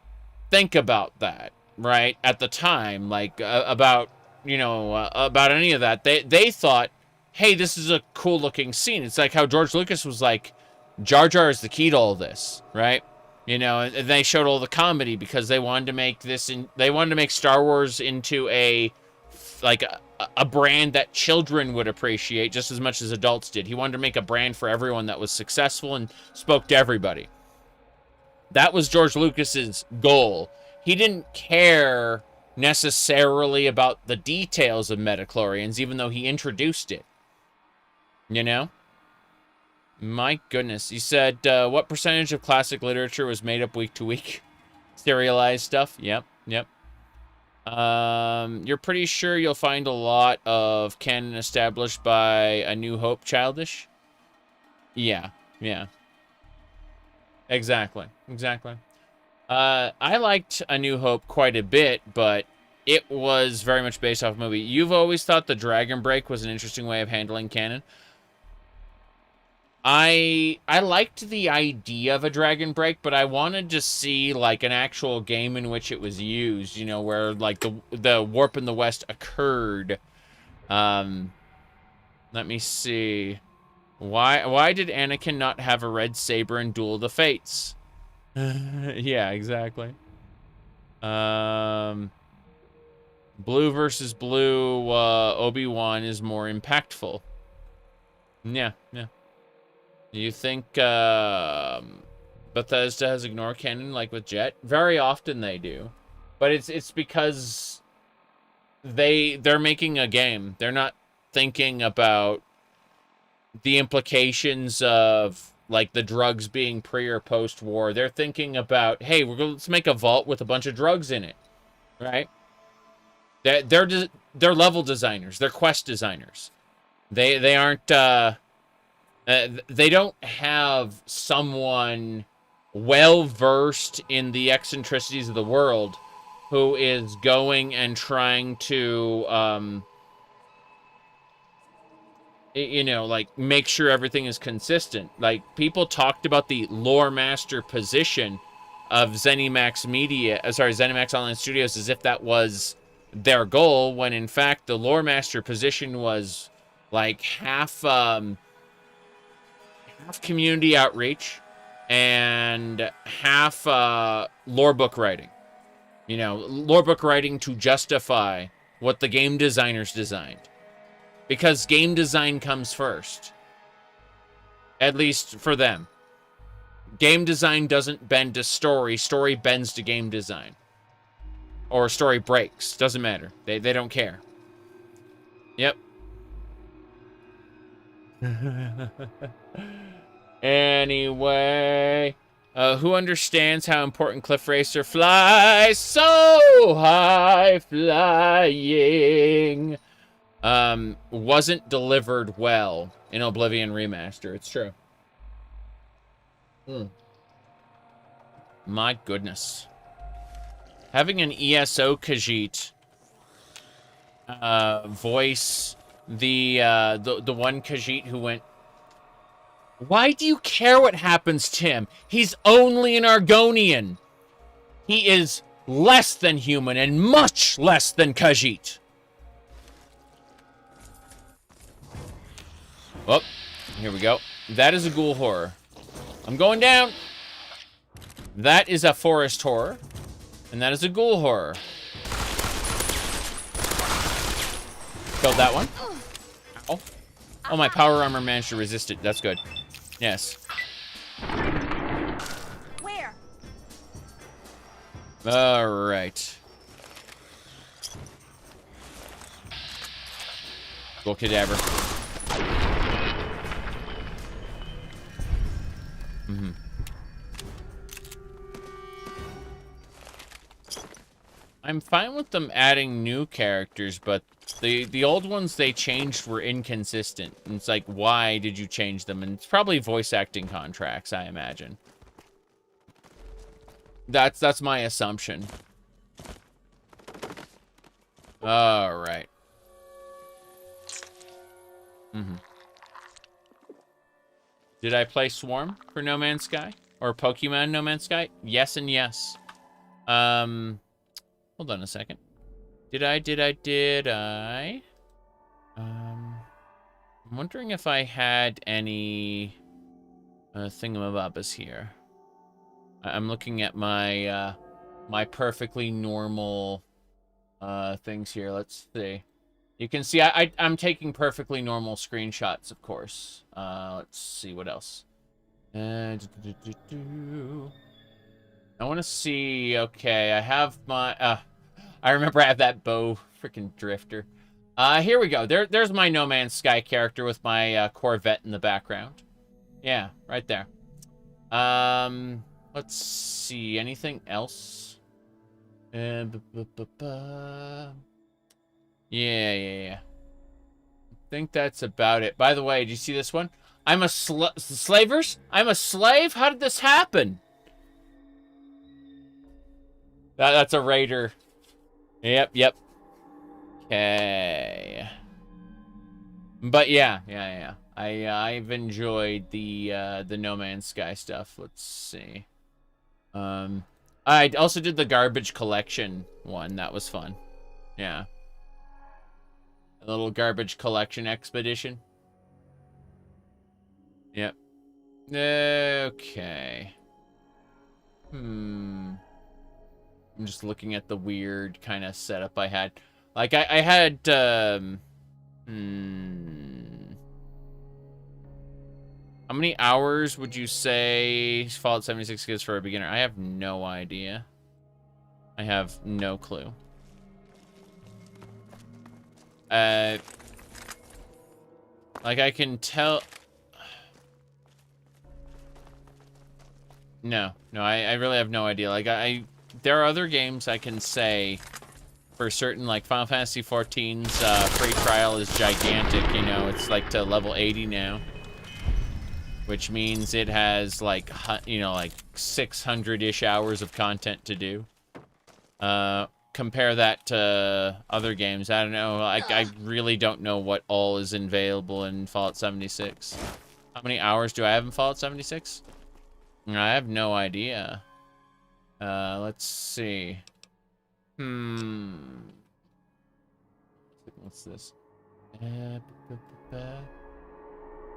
think about that, right, at the time, like, about any of that. They thought, hey, this is a cool looking scene. It's like how George Lucas was like, Jar Jar is the key to all this, right? You know, and they showed all the comedy because they wanted to make this, they wanted to make Star Wars into a a brand that children would appreciate just as much as adults did. He wanted to make a brand for everyone that was successful and spoke to everybody. That was George Lucas's goal. He didn't care necessarily about the details of metachlorians, even though he introduced it. You know? My goodness. He said, what percentage of classic literature was made up week to week? Serialized stuff? Yep, yep. You're pretty sure you'll find a lot of canon established by A New Hope childish? Yeah, yeah. Exactly, exactly. I liked A New Hope quite a bit, but it was very much based off a movie. You've always thought the Dragon Break was an interesting way of handling canon. I liked the idea of a Dragon Break, but I wanted to see like an actual game in which it was used, you know, where like the warp in the West occurred. Let me see. Why did Anakin not have a red saber in Duel of the Fates? Yeah, exactly. Blue versus blue, Obi-Wan is more impactful. Yeah, yeah. You think Bethesda has ignored canon like with Jet? Very often they do. But it's because they're making a game. They're not thinking about the implications of like the drugs being pre or post war. They're thinking about, hey, let's make a vault with a bunch of drugs in it. Right? They're level designers. They're quest designers. They aren't they don't have someone well-versed in the eccentricities of the world who is going and trying to, you know, like, make sure everything is consistent. Like, people talked about the lore master position of ZeniMax ZeniMax Online Studios as if that was their goal, when in fact the lore master position was, like, half community outreach and half lore book writing. You know, lore book writing to justify what the game designers designed. Because game design comes first. At least for them. Game design doesn't bend to story. Story bends to game design. Or story breaks. Doesn't matter. They don't care. Yep. Anyway, who understands how important Cliff Racer flies so high flying? Wasn't delivered well in Oblivion Remaster. It's true. My goodness. Having an ESO Khajiit voice the one Khajiit who went, why do you care what happens to him? He's only an Argonian. He is less than human and much less than Khajiit. Oh, here we go. That is a ghoul horror. I'm going down. That is a forest horror. And that is a ghoul horror. Killed that one. Ow. Oh, my power armor managed to resist it. That's good. Yes. Where? All right. Ghoul cadaver. I'm fine with them adding new characters, but the old ones they changed were inconsistent. And it's like, why did you change them? And it's probably voice acting contracts, I imagine. That's my assumption. All right. Did I play Swarm for No Man's Sky? Or Pokemon No Man's Sky? Yes and yes. Hold on a second. Did I? I'm wondering if I had any thingamabobbas here. I'm looking at my my perfectly normal things here. Let's see. You can see I'm taking perfectly normal screenshots, of course. Let's see what else. I want to see. Okay, I have my. I remember I have that bow, freaking drifter. Here we go. There's my No Man's Sky character with my Corvette in the background. Yeah, right there. Let's see. Anything else? Yeah. I think that's about it. By the way, did you see this one? I'm a slavers? I'm a slave? How did this happen? That's a raider. Yep. Okay. But yeah. I've enjoyed the No Man's Sky stuff. Let's see. I also did the garbage collection one. That was fun. Yeah. A little garbage collection expedition. Yep. Okay. I'm just looking at the weird kind of setup I had. Like, I had, how many hours would you say Fallout 76 gives for a beginner? I have no idea. I have no clue. Like, I can tell... No, I really have no idea. Like, there are other games I can say for certain, like Final Fantasy XIV's free trial is gigantic, you know, it's like to level 80 now. Which means it has, like, you know, like 600-ish hours of content to do. Compare that to other games. I don't know. I really don't know what all is available in Fallout 76. How many hours do I have in Fallout 76? I have no idea. Let's see. What's this?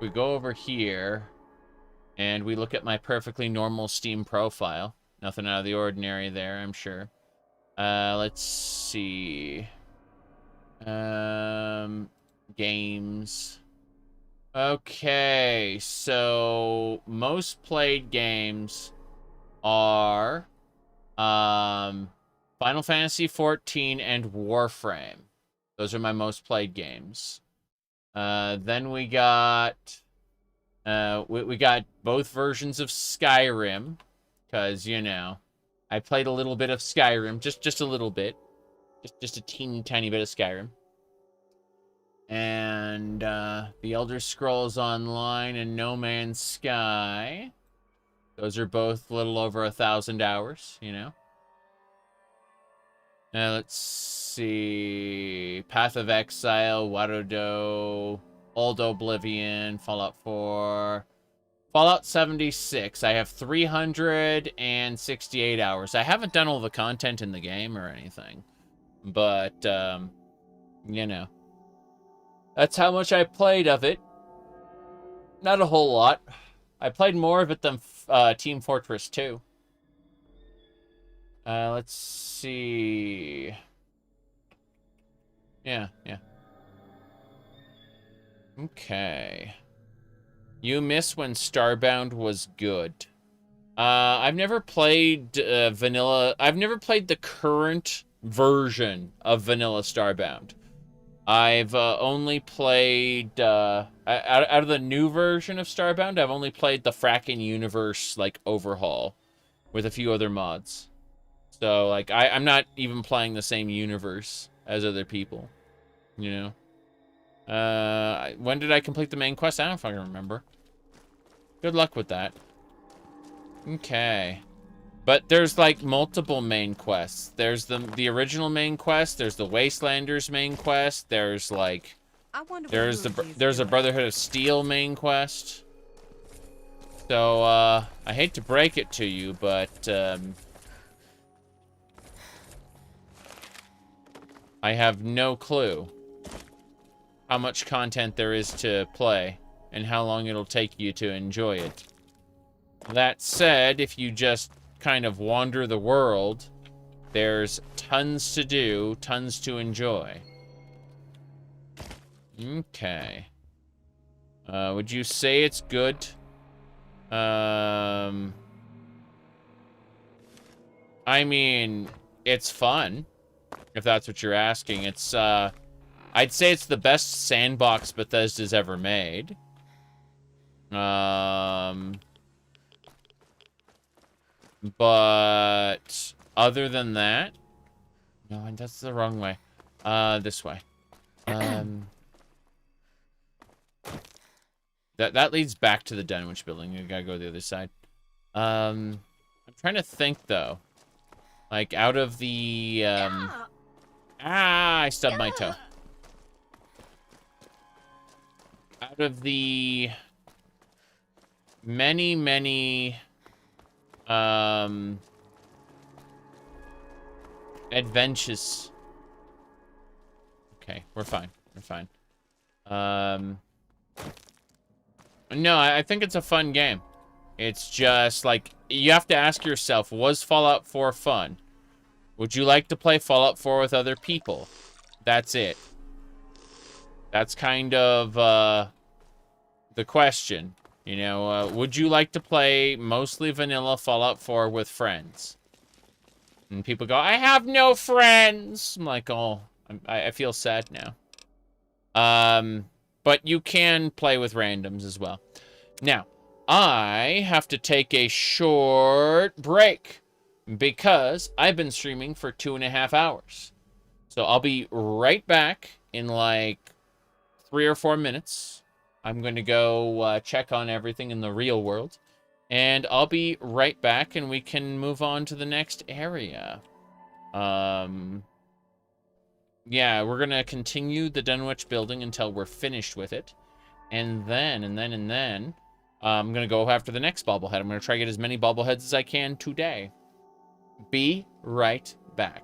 We go over here, and we look at my perfectly normal Steam profile. Nothing out of the ordinary there, I'm sure. Let's see. Games. Okay, so most played games are Final Fantasy XIV and Warframe. Those are my most played games. Then we got we got both versions of Skyrim, because, you know, I played a little bit of Skyrim, just a little bit, just a teeny tiny bit of Skyrim. And The Elder Scrolls Online and No Man's Sky. Those are both a little over 1,000 hours, you know. Let's see. Path of Exile, Warudo, Old Oblivion, Fallout 4. Fallout 76, I have 368 hours. I haven't done all the content in the game or anything. But, you know. That's how much I played of it. Not a whole lot. I played more of it than Team Fortress 2. Let's see. Yeah. Okay. You miss when Starbound was good. I've never played vanilla. I've never played the current version of vanilla Starbound. I've only played out of the new version of Starbound. I've only played the Fracking Universe like overhaul with a few other mods. So like I'm not even playing the same universe as other people, you know. When did I complete the main quest? I don't fucking remember. Good luck with that. Okay. But there's like multiple main quests. There's the original main quest, there's the Wastelanders main quest, there's like there's a Brotherhood of Steel main quest. So I hate to break it to you, but I have no clue how much content there is to play and how long it'll take you to enjoy it. That said, if you just kind of wander the world, there's tons to do, tons to enjoy. Okay. Would you say it's good? I mean, it's fun, if that's what you're asking. It's, I'd say it's the best sandbox Bethesda's ever made. But other than that, no, and that's the wrong way. This way. That leads back to the Dunwich building. You gotta go the other side. I'm trying to think though. Like out of the I stubbed my toe. Out of the many adventures. Okay, we're fine. We're fine. No, I think it's a fun game. It's just like you have to ask yourself, was Fallout 4 fun? Would you like to play Fallout 4 with other people? That's it. That's kind of the question. You know, would you like to play mostly vanilla Fallout 4 with friends? And people go, I have no friends. I'm like, oh, I feel sad now. But you can play with randoms as well. Now, I have to take a short break because I've been streaming for 2.5 hours. So I'll be right back in like 3 or 4 minutes. I'm going to go check on everything in the real world. And I'll be right back and we can move on to the next area. Yeah, we're going to continue the Dunwich building until we're finished with it. And then, I'm going to go after the next bobblehead. I'm going to try to get as many bobbleheads as I can today. Be right back.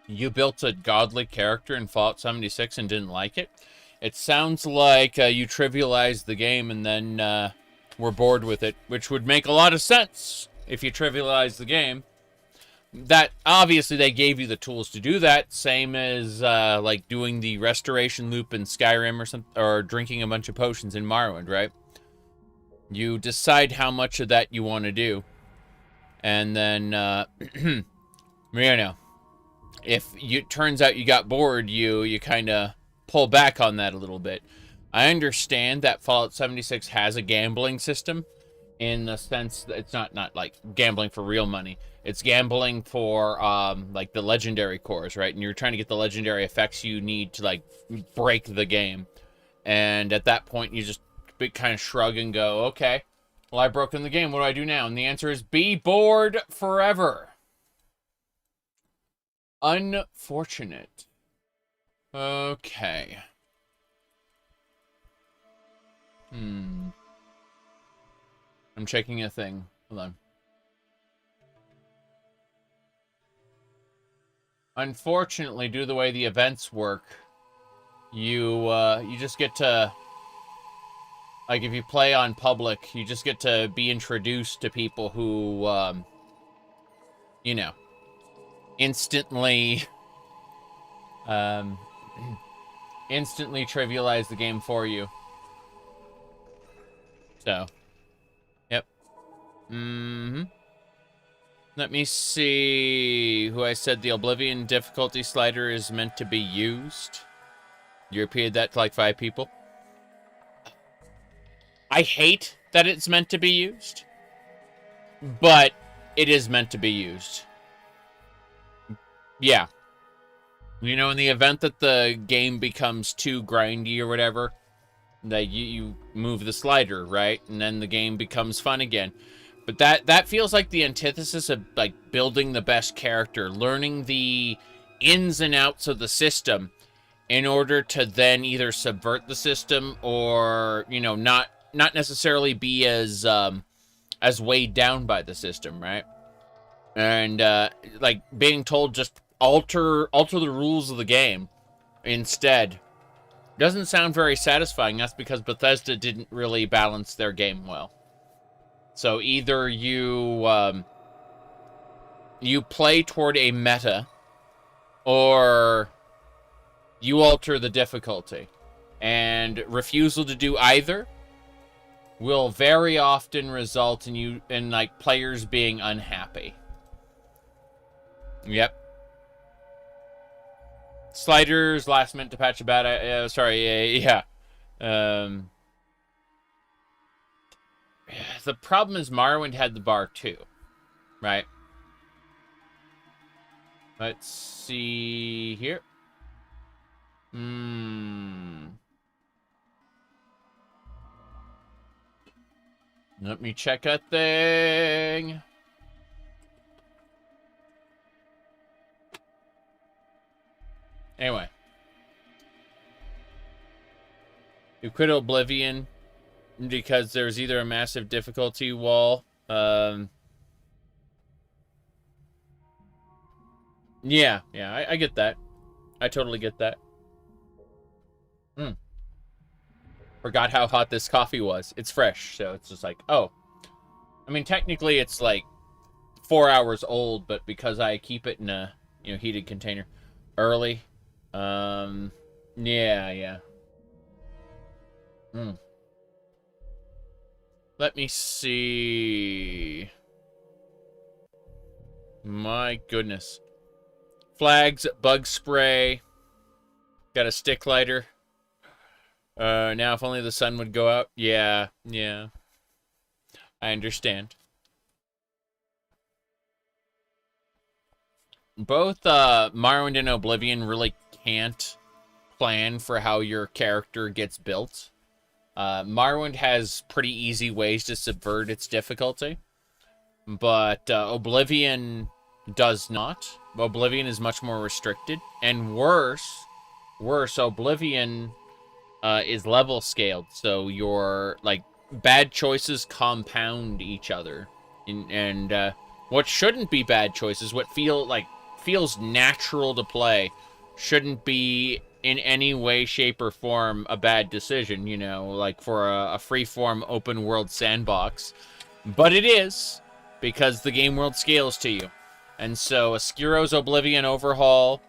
you built a godly character in Fallout 76 and didn't like it. It sounds like you trivialized the game and then were bored with it, which would make a lot of sense if you trivialized the game. That, obviously, they gave you the tools to do that, same as, like, doing the restoration loop in Skyrim or something, or drinking a bunch of potions in Morrowind, right? You decide how much of that you want to do. And then, you know, if it turns out you got bored, you kind of pull back on that a little bit. I understand that Fallout 76 has a gambling system, in the sense that it's not like gambling for real money. It's gambling for, like, the legendary cores, right? And you're trying to get the legendary effects you need to, like, break the game. And at that point, you just kind of shrug and go, okay, well, I've broken the game. What do I do now? And the answer is be bored forever. Unfortunate. Okay. I'm checking a thing. Hold on. Unfortunately, due to the way the events work, you just get to, like, if you play on public, you just get to be introduced to people who, you know, instantly trivialize the game for you. So, yep. Let me see who I said the Oblivion difficulty slider is meant to be used. You repeated that to like 5 people. I hate that it's meant to be used, but it is meant to be used. Yeah. You know, in the event that the game becomes too grindy or whatever, that you move the slider, right? And then the game becomes fun again. But that feels like the antithesis of, like, building the best character, learning the ins and outs of the system in order to then either subvert the system or, you know, not necessarily be as weighed down by the system, right? And like being told just alter the rules of the game instead doesn't sound very satisfying. That's because Bethesda didn't really balance their game well. So either you play toward a meta, or you alter the difficulty. And refusal to do either will very often result in like players being unhappy. Yep. Sliders last minute to patch a bad. Yeah. The problem is Morrowind had the bar too, right? Let's see here. Let me check a thing. Anyway. You quit Oblivion because there's either a massive difficulty wall. Yeah, I get that. I totally get that. Forgot how hot this coffee was. It's fresh, so it's just like, oh. I mean, technically it's like 4 hours old, but because I keep it in a, you know, heated container early. Yeah. Let me see. My goodness. Flags, bug spray. Got a stick lighter. Now if only the sun would go out. Yeah. I understand. Both Morrowind and Oblivion really can't plan for how your character gets built. Morrowind has pretty easy ways to subvert its difficulty, but Oblivion does not. Oblivion is much more restricted, and worse, Oblivion is level scaled, so your like bad choices compound each other, and what shouldn't be bad choices, what feel like feels natural to play shouldn't be in any way, shape, or form a bad decision, you know, like for a free-form open-world sandbox. But it is, because the game world scales to you. And so a Skyro's Oblivion Overhaul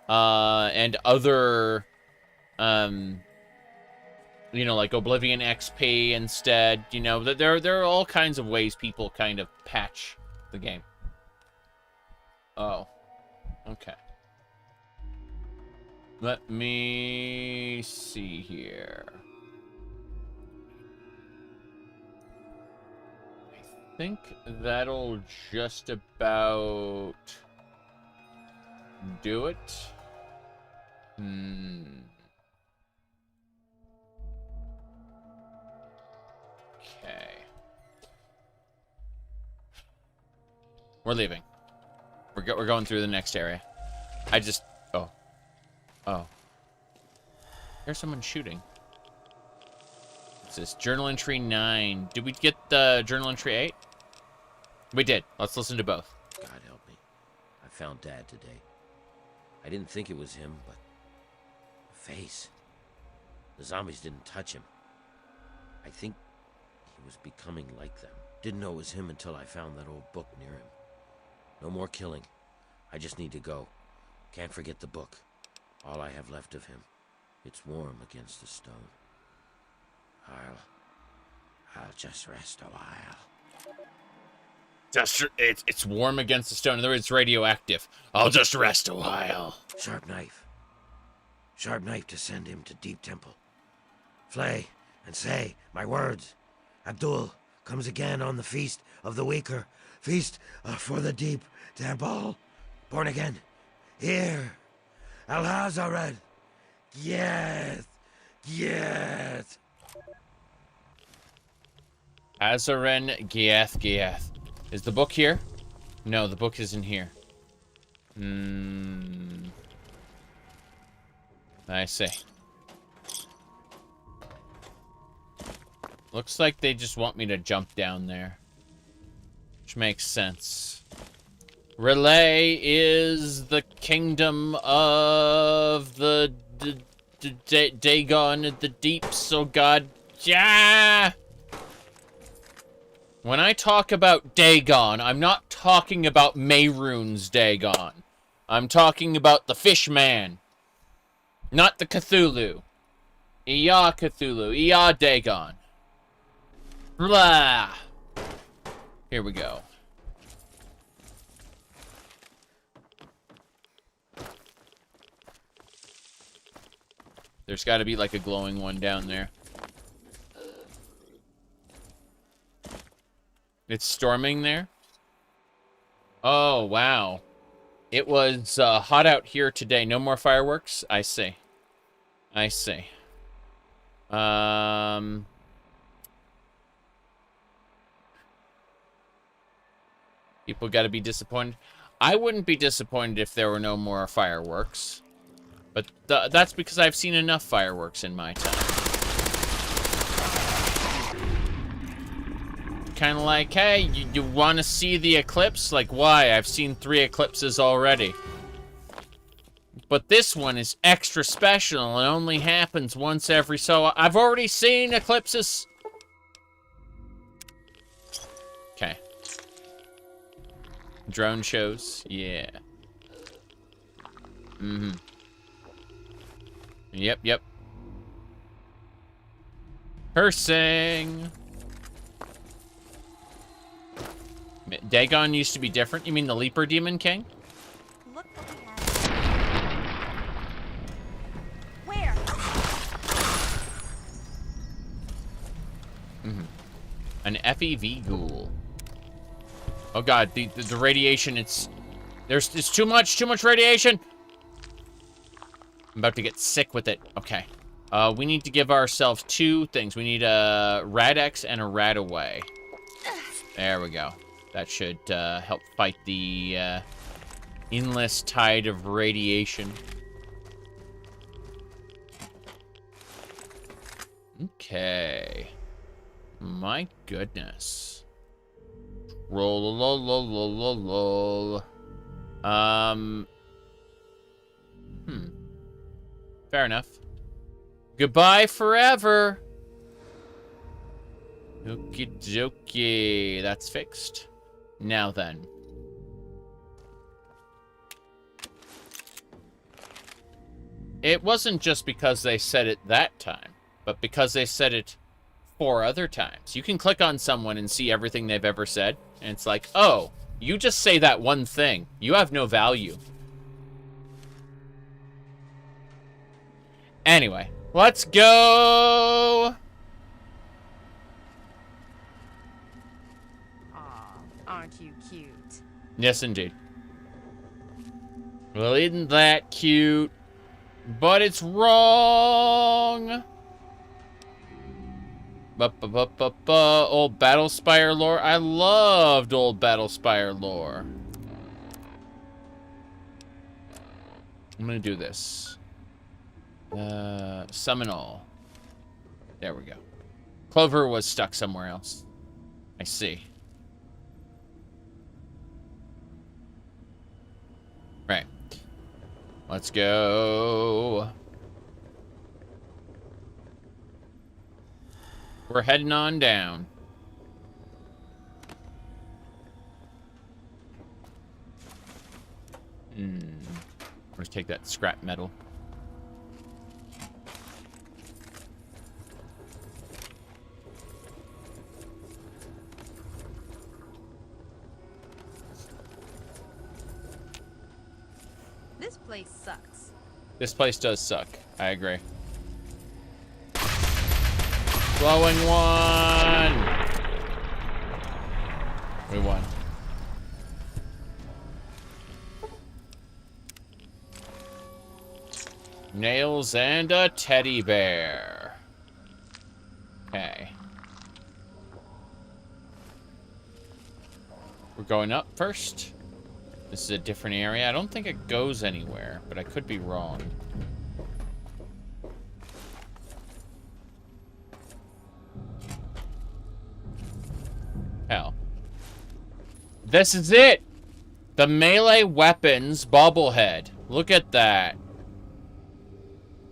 and other, you know, like Oblivion XP instead, you know, there are all kinds of ways people kind of patch the game. Oh, okay. Let me see here. I think that'll just about do it. Okay. We're leaving. We're going through the next area. I just... Oh. There's someone shooting. What's this? Journal entry 9. Did we get the journal entry 8? We did. Let's listen to both. God help me. I found Dad today. I didn't think it was him, but... the face. The zombies didn't touch him. I think he was becoming like them. Didn't know it was him until I found that old book near him. No more killing. I just need to go. Can't forget the book. All I have left of him. It's warm against the stone. I'll just rest a while. It's warm against the stone. In other words, it's radioactive. I'll just rest a while. Sharp knife. Sharp knife to send him to Deep Temple. Flay and say my words. Abdul comes again on the feast of the weaker. Feast for the Deep Temple. Born again. Here. Al-Hazared. Yes. Yes. Azaren Giath. Is the book here? No, the book isn't here. I see. Looks like they just want me to jump down there. Which makes sense. Relay is the kingdom of the Dagon, the deeps, oh god. Yeah! When I talk about Dagon, I'm not talking about Mehrunes Dagon. I'm talking about the Fishman. Not the Cthulhu. Iya Cthulhu. Iya Dagon. Blah. Here we go. There's got to be like a glowing one down there. It's storming there? Oh, wow. It was hot out here today. No more fireworks? I see. I see. People got to be disappointed. I wouldn't be disappointed if there were no more fireworks. But that's because I've seen enough fireworks in my time. Kind of like, hey, you want to see the eclipse? Like, why? I've seen 3 eclipses already. But this one is extra special and only happens once every so... I've already seen eclipses. Okay. Drone shows. Yeah. Yep. Cursing. Dagon used to be different. You mean the Leaper Demon King? Look what we have. Where? An FEV ghoul. Oh god, the radiation, it's too much radiation. I'm about to get sick with it. Okay. We need to give ourselves 2 things. We need a Rad-X and a Rad-Away. There we go. That should help fight the endless tide of radiation. Okay. My goodness. Roll. Fair enough. Goodbye forever. Okie dokie. That's fixed. Now then. It wasn't just because they said it that time, but because they said it 4 other times. You can click on someone and see everything they've ever said, and it's like, oh, you just say that one thing. You have no value. Anyway, let's go! Aw, aren't you cute? Yes, indeed. Well, isn't that cute? But it's wrong! Old Battlespire lore. I loved old Battlespire lore. I'm gonna do this. Summon all. There we go. Clover was stuck somewhere else. I see. Right. Let's go. We're heading on down. Let's take that scrap metal. This place sucks. This place does suck. I agree. Glowing one! We won. Nails and a teddy bear. Okay. We're going up first. This is a different area. I don't think it goes anywhere, but I could be wrong. Hell. This is it! The melee weapons bobblehead. Look at that.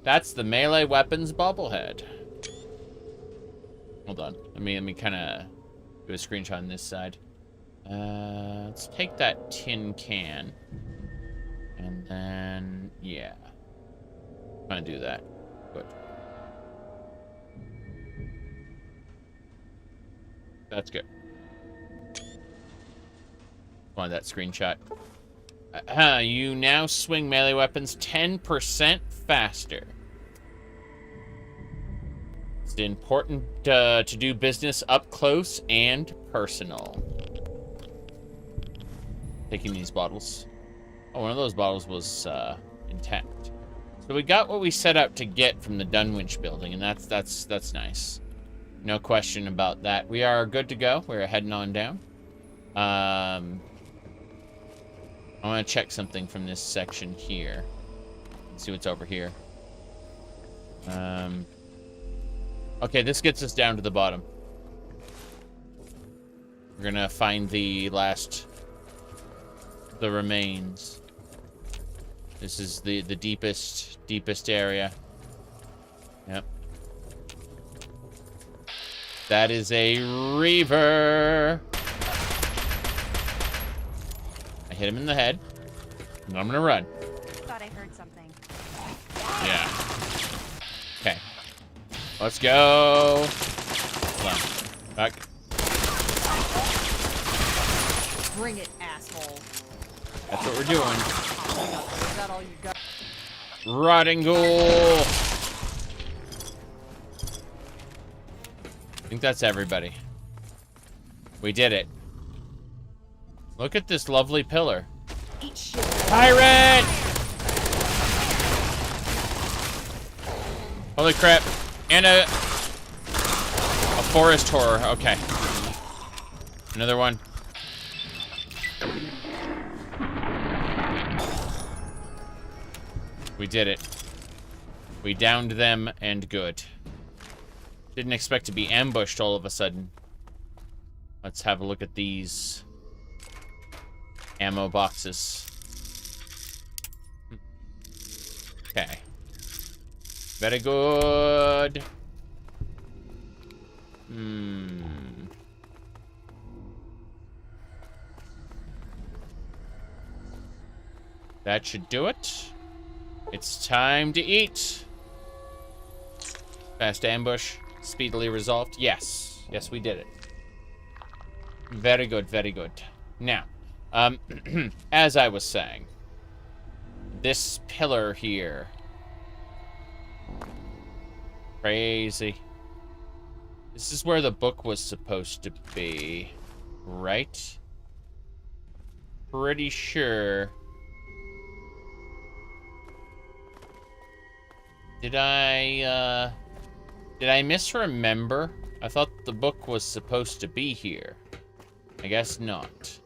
That's the melee weapons bobblehead. Hold on. Let me kind of do a screenshot on this side. Let's take that tin can. And then, yeah. I'm gonna do that. Good. That's good. Want that screenshot. You now swing melee weapons 10% faster. It's important to do business up close and personal. Taking these bottles. Oh, one of those bottles was intact. So we got what we set out to get from the Dunwich building, and that's nice. No question about that. We are good to go. We're heading on down. I want to check something from this section here. Let's see what's over here. Okay, this gets us down to the bottom. We're gonna find the remains. This is the deepest area. Yep. That is a reaver. I hit him in the head. And I'm gonna run. Thought I heard something. Yeah. Okay. Let's go. Hold on. Back. Bring it, asshole. That's what we're doing. Is that all you got? Rotting ghoul. I think that's everybody. We did it. Look at this lovely pillar. Eat shit. Pirate! Holy crap. And a forest horror. Okay. Another one. We did it. We downed them and good. Didn't expect to be ambushed all of a sudden. Let's have a look at these ammo boxes. Okay. Very good. That should do it. It's time to eat. Fast ambush. Speedily resolved. Yes. Yes, we did it. Very good, very good. Now, as I was saying, this pillar here. Crazy. This is where the book was supposed to be, right? Pretty sure. Did I misremember? I thought the book was supposed to be here. I guess not.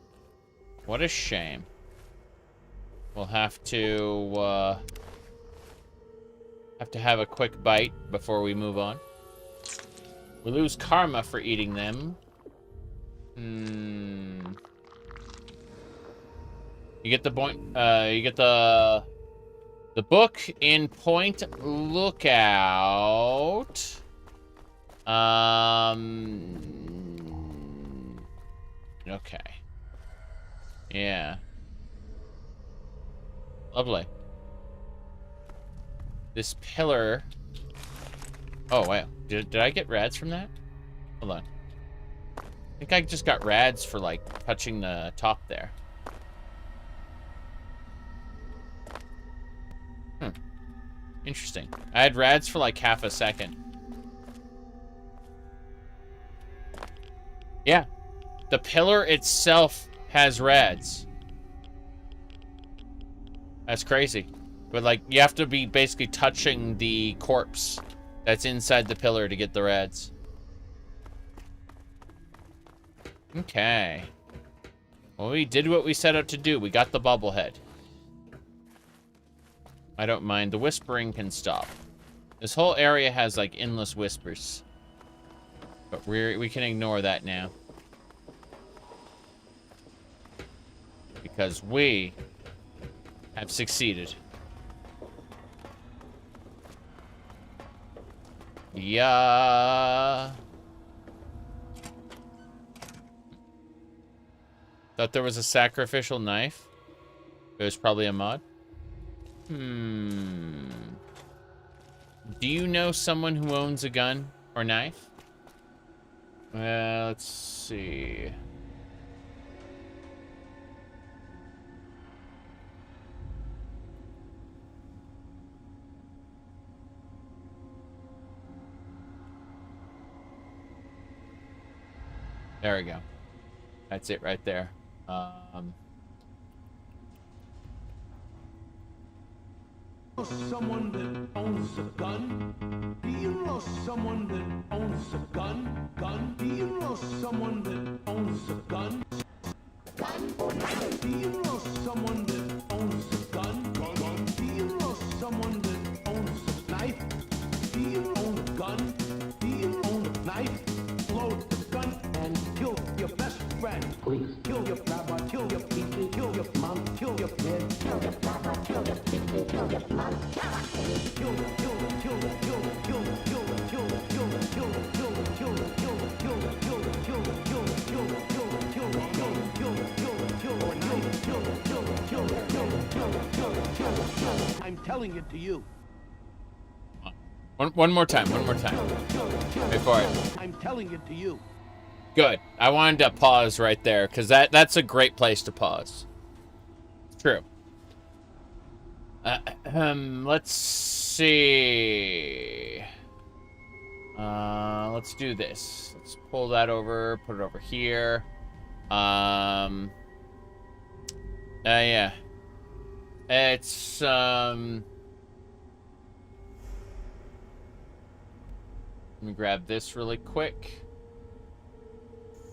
What a shame. We'll have to have a quick bite before we move on. We lose karma for eating them. You get the point. You get the book in Point Lookout. Okay. Yeah. Lovely. This pillar. Oh, wow. Did I get rads from that? Hold on. I think I just got rads for, like, touching the top there. Interesting. I had rads for, like, half a second. Yeah. The pillar itself has rads. That's crazy. But, like, you have to be basically touching the corpse that's inside the pillar to get the rads. Okay. Well, we did what we set out to do. We got the bubblehead. I don't mind. The whispering can stop. This whole area has, like, endless whispers. But we can ignore that now. Because we have succeeded. Yeah. Thought there was a sacrificial knife. It was probably a mod. Do you know someone who owns a gun or knife? Let's see. There we go. That's it right there. Someone that owns a gun? Do you know someone that owns a gun? Do you know someone that owns a gun? Do you know someone that owns a gun? Do you know someone that owns a knife? Do you own a gun? Do you own a knife? Load the gun and kill your best friend. Please kill your rabbi, kill your teacher, kill your mom, kill your dad, kill your rabbi, kill your teacher, kill your mom. I'm telling it to you. One more time. Before I'm telling it to you. Good. I wanted to pause right there, because that's a great place to pause. It's true. Let's see. Let's do this. Let's pull that over, put it over here. Yeah. It's, let me grab this really quick.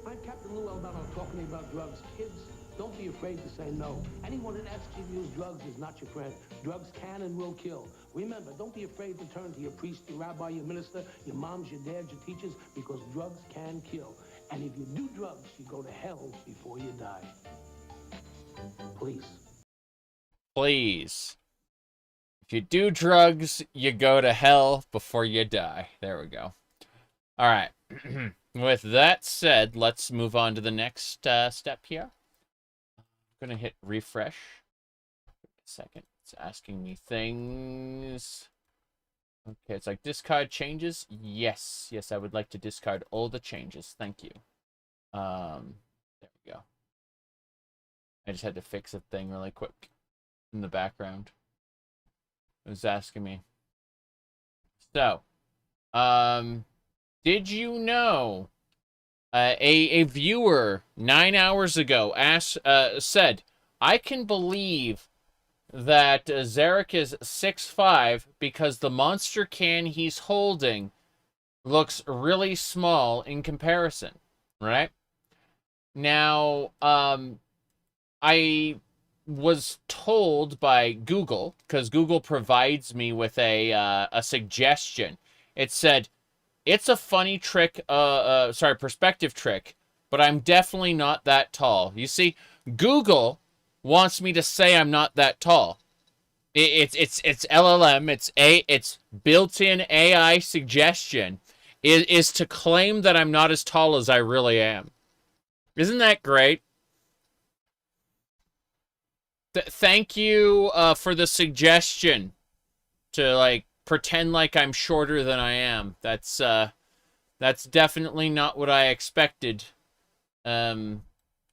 I'm Captain Lou Albano talking about drugs. Kids, don't be afraid to say no. Anyone that asks you to use drugs is not your friend. Drugs can and will kill. Remember, don't be afraid to turn to your priest, your rabbi, your minister, your moms, your dads, your teachers, because drugs can kill. And if you do drugs, you go to hell before you die. Please. Please. If you do drugs, you go to hell before you die. There we go. All right. With that said, let's move on to the next step here. I'm going to hit refresh. A second. It's asking me things. Okay, it's like discard changes. Yes. Yes, I would like to discard all the changes. Thank you. There we go. I just had to fix a thing really quick in the background. It was asking me. So, did you know a viewer 9 hours ago said, I can believe that Zarek is 6'5" because the monster can he's holding looks really small in comparison, right? Now, I was told by Google, because Google provides me with a suggestion. It said, it's a funny trick, perspective trick, but I'm definitely not that tall. You see, Google wants me to say I'm not that tall. It's LLM, it's built-in AI suggestion is to claim that I'm not as tall as I really am. Isn't that great? Thank you for the suggestion to like pretend like I'm shorter than I am. That's definitely not what I expected to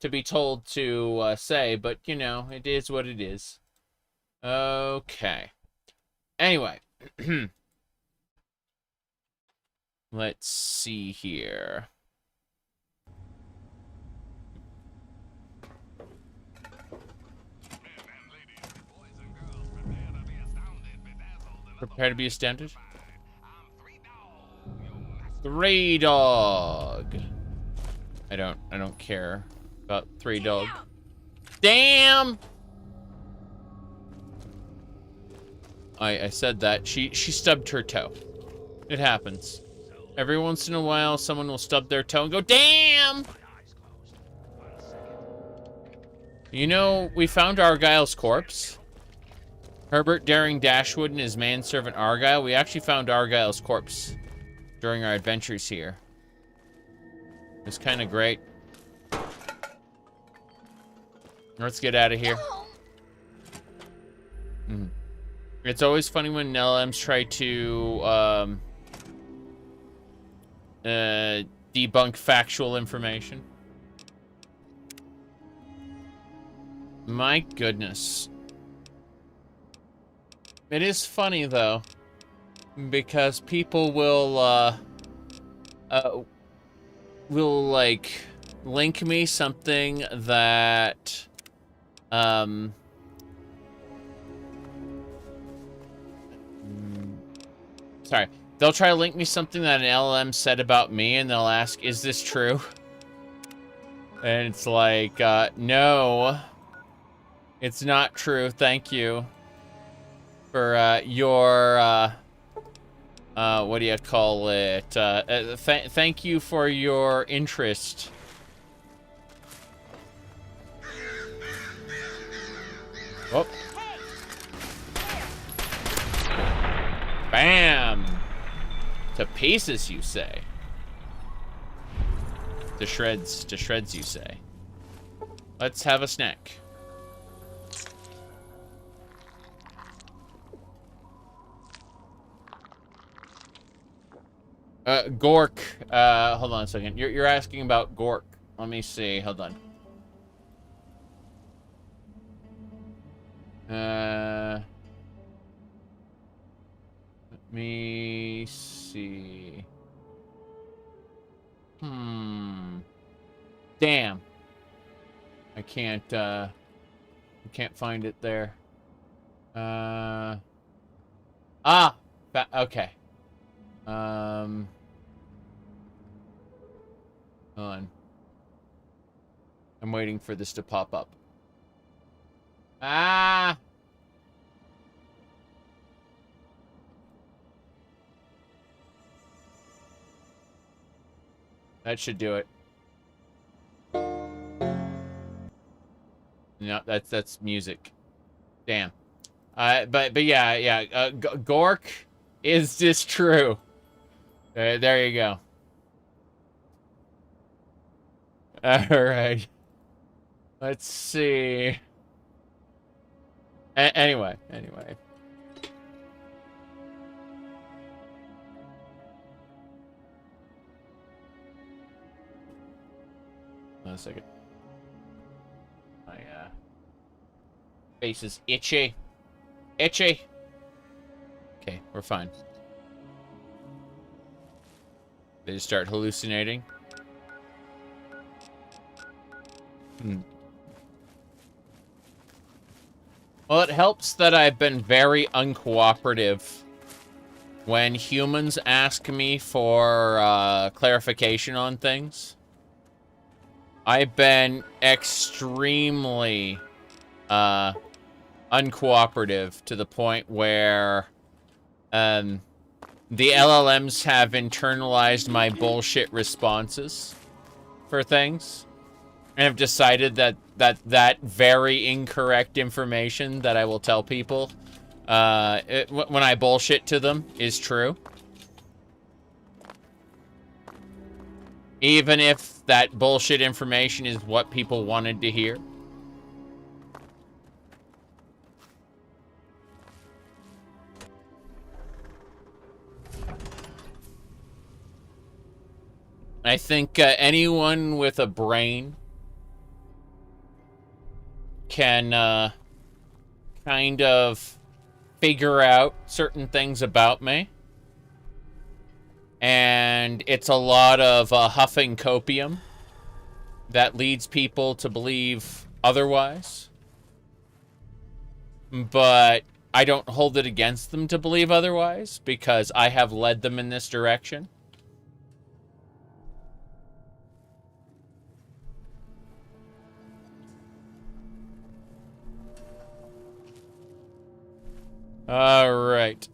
be told to say, but you know, it is what it is. Okay. Anyway, let's see here. Prepare to be astounded. Three dog. I don't care about three dog. Damn! I said that. She stubbed her toe. It happens. Every once in a while, someone will stub their toe and go, damn! You know, we found Argyle's corpse. Herbert Daring Dashwood and his manservant Argyle. We actually found Argyle's corpse during our adventures here. It was kind of great. Let's get out of here. It's always funny when LMs try to debunk factual information. My goodness. It is funny though, because people will like link me something that sorry, they'll try to link me something that an LLM said about me, and they'll ask, "Is this true?" And it's like, no, it's not true. Thank you for your what do you call it? Thank you for your interest. Oh. Bam! To pieces, you say. To shreds, you say. Let's have a snack. Gork. Hold on a second. You're asking about Gork. Let me see. Hold on. Let me see. Damn. I can't find it there. Okay. Hold on. I'm waiting for this to pop up. Ah! That should do it. No, that's music. Damn. But yeah. Gork is just true. There you go. All right. Let's see. Anyway. 1 second. My face is itchy. Itchy. Okay, we're fine. They just start hallucinating. Well, it helps that I've been very uncooperative when humans ask me for clarification on things. I've been extremely uncooperative to the point where the LLMs have internalized my bullshit responses for things and have decided that very incorrect information that I will tell people when I bullshit to them is true. Even if that bullshit information is what people wanted to hear. I think anyone with a brain can kind of figure out certain things about me. And it's a lot of huffing copium that leads people to believe otherwise. But I don't hold it against them to believe otherwise because I have led them in this direction. All right.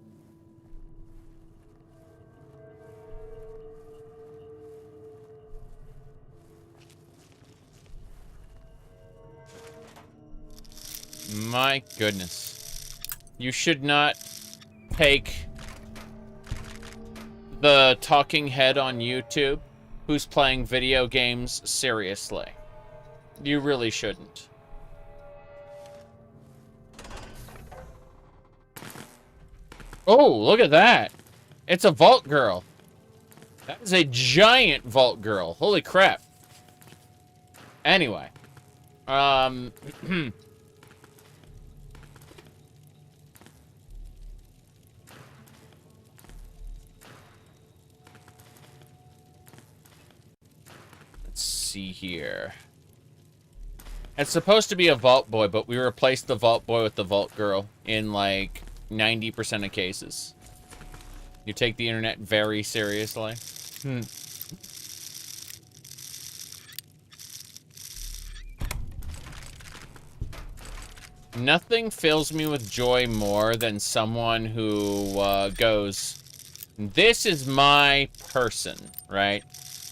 My goodness. You should not take the talking head on YouTube who's playing video games seriously. You really shouldn't. Oh, look at that. It's a vault girl. That is a giant vault girl. Holy crap. Anyway. Let's see here. It's supposed to be a vault boy, but we replaced the vault boy with the vault girl in like 90% of cases. You take the internet very seriously. Nothing fills me with joy more than someone who goes, "This is my person," right?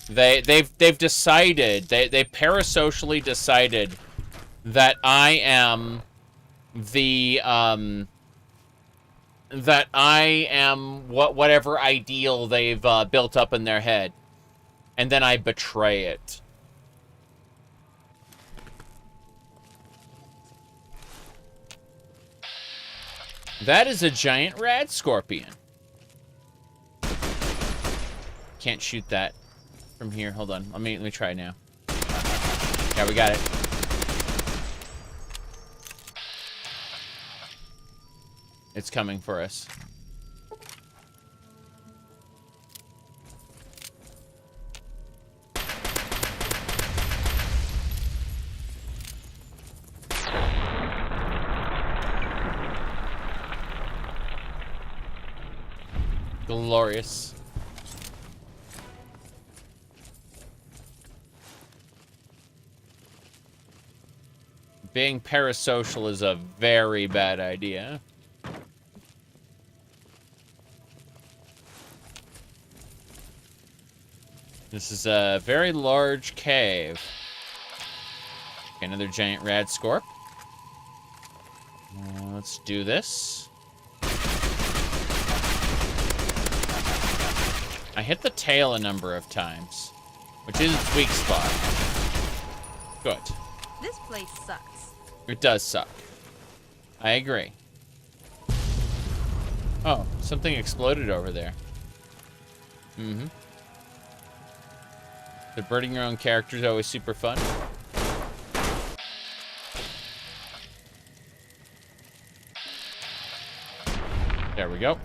They've decided, they parasocially decided that I am the that I am whatever ideal they've built up in their head, and then I betray it. That is a giant rad scorpion. Can't shoot that from here. Hold on. Let me try now. Yeah, we got it. It's coming for us. Glorious. Being parasocial is a very bad idea. This is a very large cave. Okay, another giant rad scorp. Let's do this. I hit the tail a number of times, which is its weak spot. Good. This place sucks. It does suck. I agree. Oh, something exploded over there. Mm-hmm. Subverting your own character is always super fun. There we go.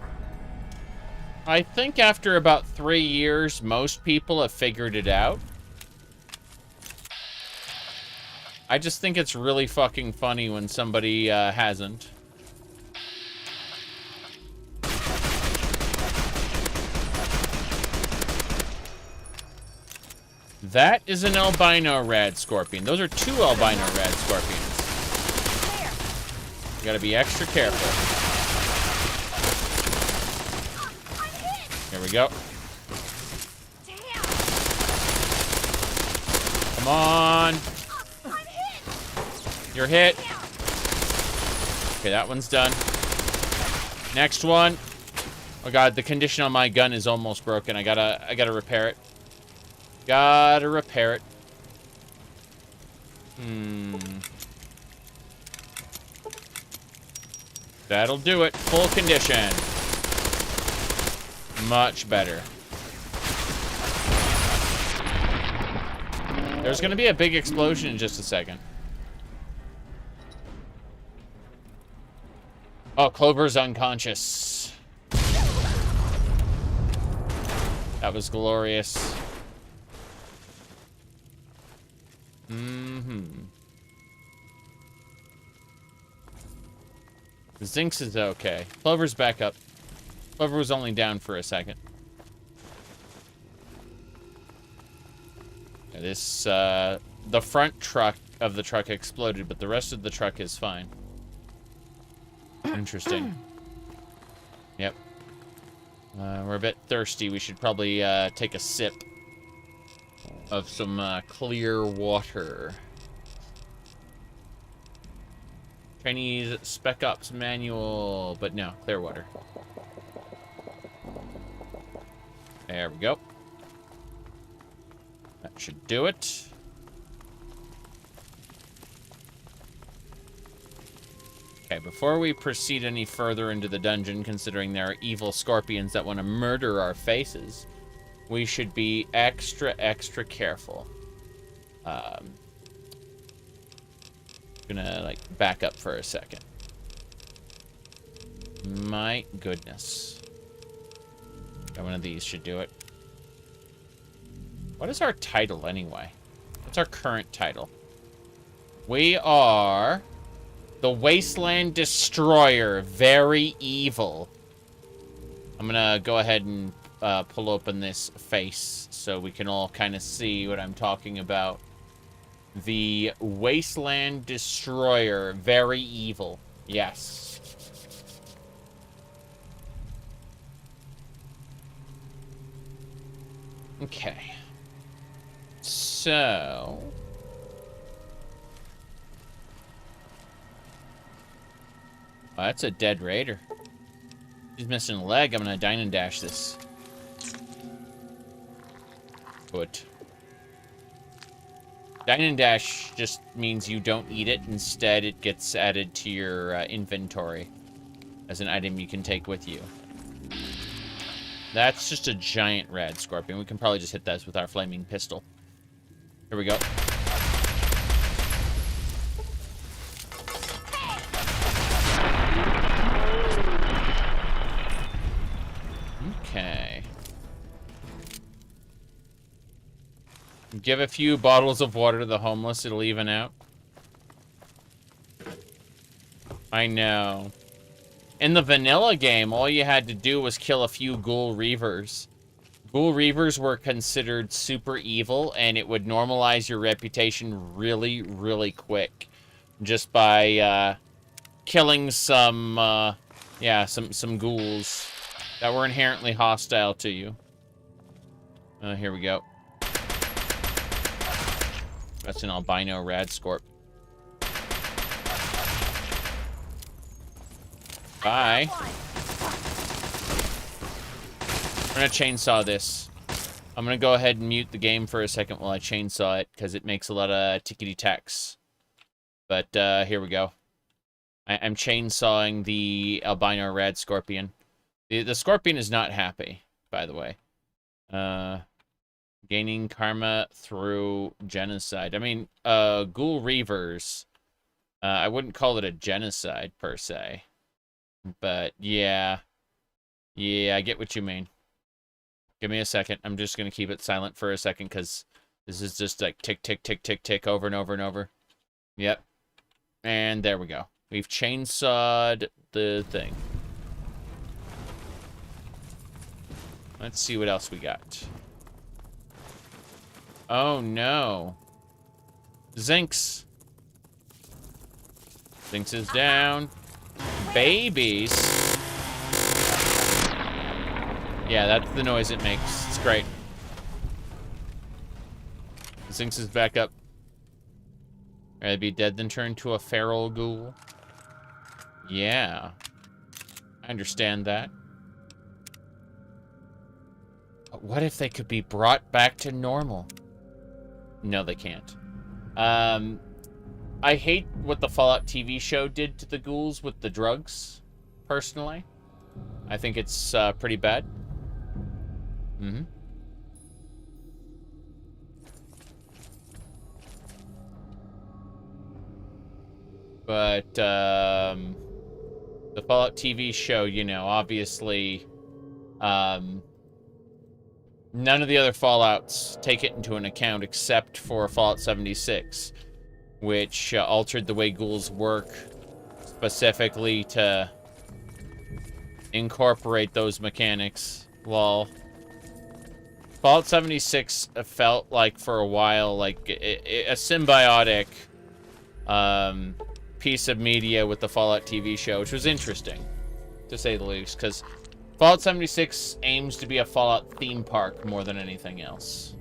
I think after about 3 years, most people have figured it out. I just think it's really fucking funny when somebody hasn't. That is an albino rad scorpion. Those are 2 albino rad scorpions. You gotta be extra careful. Here we go. Come on. You're hit. Okay, that one's done. Next one. Oh god, the condition on my gun is almost broken. I gotta repair it. Gotta repair it. That'll do it. Full condition. Much better. There's gonna be a big explosion in just a second. Oh, Clover's unconscious. That was glorious. Zinx is okay. Clover's back up. Clover was only down for a second. Yeah, this, the front truck of the truck exploded, but the rest of the truck is fine. Interesting. Yep. We're a bit thirsty. We should probably, take a sip of some, clear water. Chinese Spec Ops manual, but no, clear water. There we go. That should do it. Okay, before we proceed any further into the dungeon, considering there are evil scorpions that want to murder our faces, we should be extra careful. Gonna, like, back up for a second. My goodness. Yeah, one of these should do it. What is our title, anyway? What's our current title? We are the Wasteland Destroyer. Very evil. I'm gonna go ahead and pull open this face so we can all kind of see what I'm talking about. The Wasteland Destroyer. Very evil. Yes. Okay. So... oh, that's a dead raider. He's missing a leg. I'm gonna dine and dash this. Good. Dine and dash just means you don't eat it. Instead, it gets added to your inventory as an item you can take with you. That's just a giant rad scorpion. We can probably just hit that with our flaming pistol. Here we go. Okay. Give a few bottles of water to the homeless. It'll even out. I know. In the vanilla game, all you had to do was kill a few ghoul reavers. Ghoul reavers were considered super evil, and it would normalize your reputation really, really quick. Just by, killing some, some ghouls that were inherently hostile to you. Here we go. That's an albino rad scorp. Bye. I'm gonna chainsaw this. I'm gonna go ahead and mute the game for a second while I chainsaw it, because it makes a lot of tickety-tacks. But, here we go. I'm chainsawing the albino red scorpion. The scorpion is not happy, by the way. Gaining karma through genocide. I mean, Ghoul Reavers. I wouldn't call it a genocide, per se. But, yeah. Yeah, I get what you mean. Give me a second. I'm just going to keep it silent for a second, because this is just like tick, tick, tick, tick, tick, over and over and over. Yep. And there we go. We've chainsawed the thing. Let's see what else we got. Oh, no. Zinx. Zinx is down. Babies. Yeah, that's the noise it makes. It's great. Zinx is back up. Rather be dead than turn to a feral ghoul. Yeah. I understand that. But what if they could be brought back to normal? No, they can't. I hate what the Fallout TV show did to the ghouls with the drugs, personally. I think it's pretty bad. Mm-hmm. But, the Fallout TV show, you know, obviously, none of the other Fallouts take it into an account except for Fallout 76, which altered the way ghouls work specifically to incorporate those mechanics. Lol. Fallout 76 felt like, for a while, like a symbiotic piece of media with the Fallout TV show, which was interesting, to say the least, because Fallout 76 aims to be a Fallout theme park more than anything else.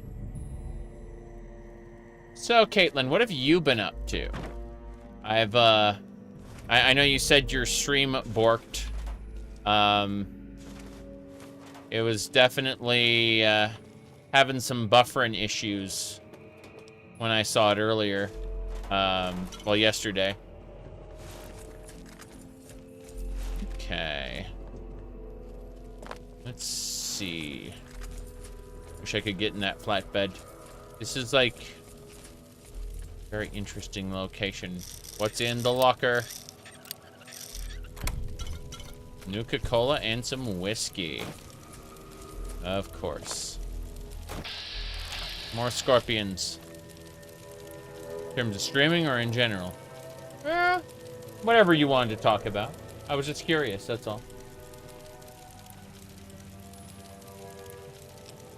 So, Caitlin, what have you been up to? I know you said your stream borked. It was definitely, having some buffering issues when I saw it earlier. Well, yesterday. Okay. Let's see. Wish I could get in that flatbed. This is like very interesting location. What's in the locker? Nuka-Cola and some whiskey. Of course. More scorpions. In terms of streaming or in general? Whatever you wanted to talk about. I was just curious, that's all.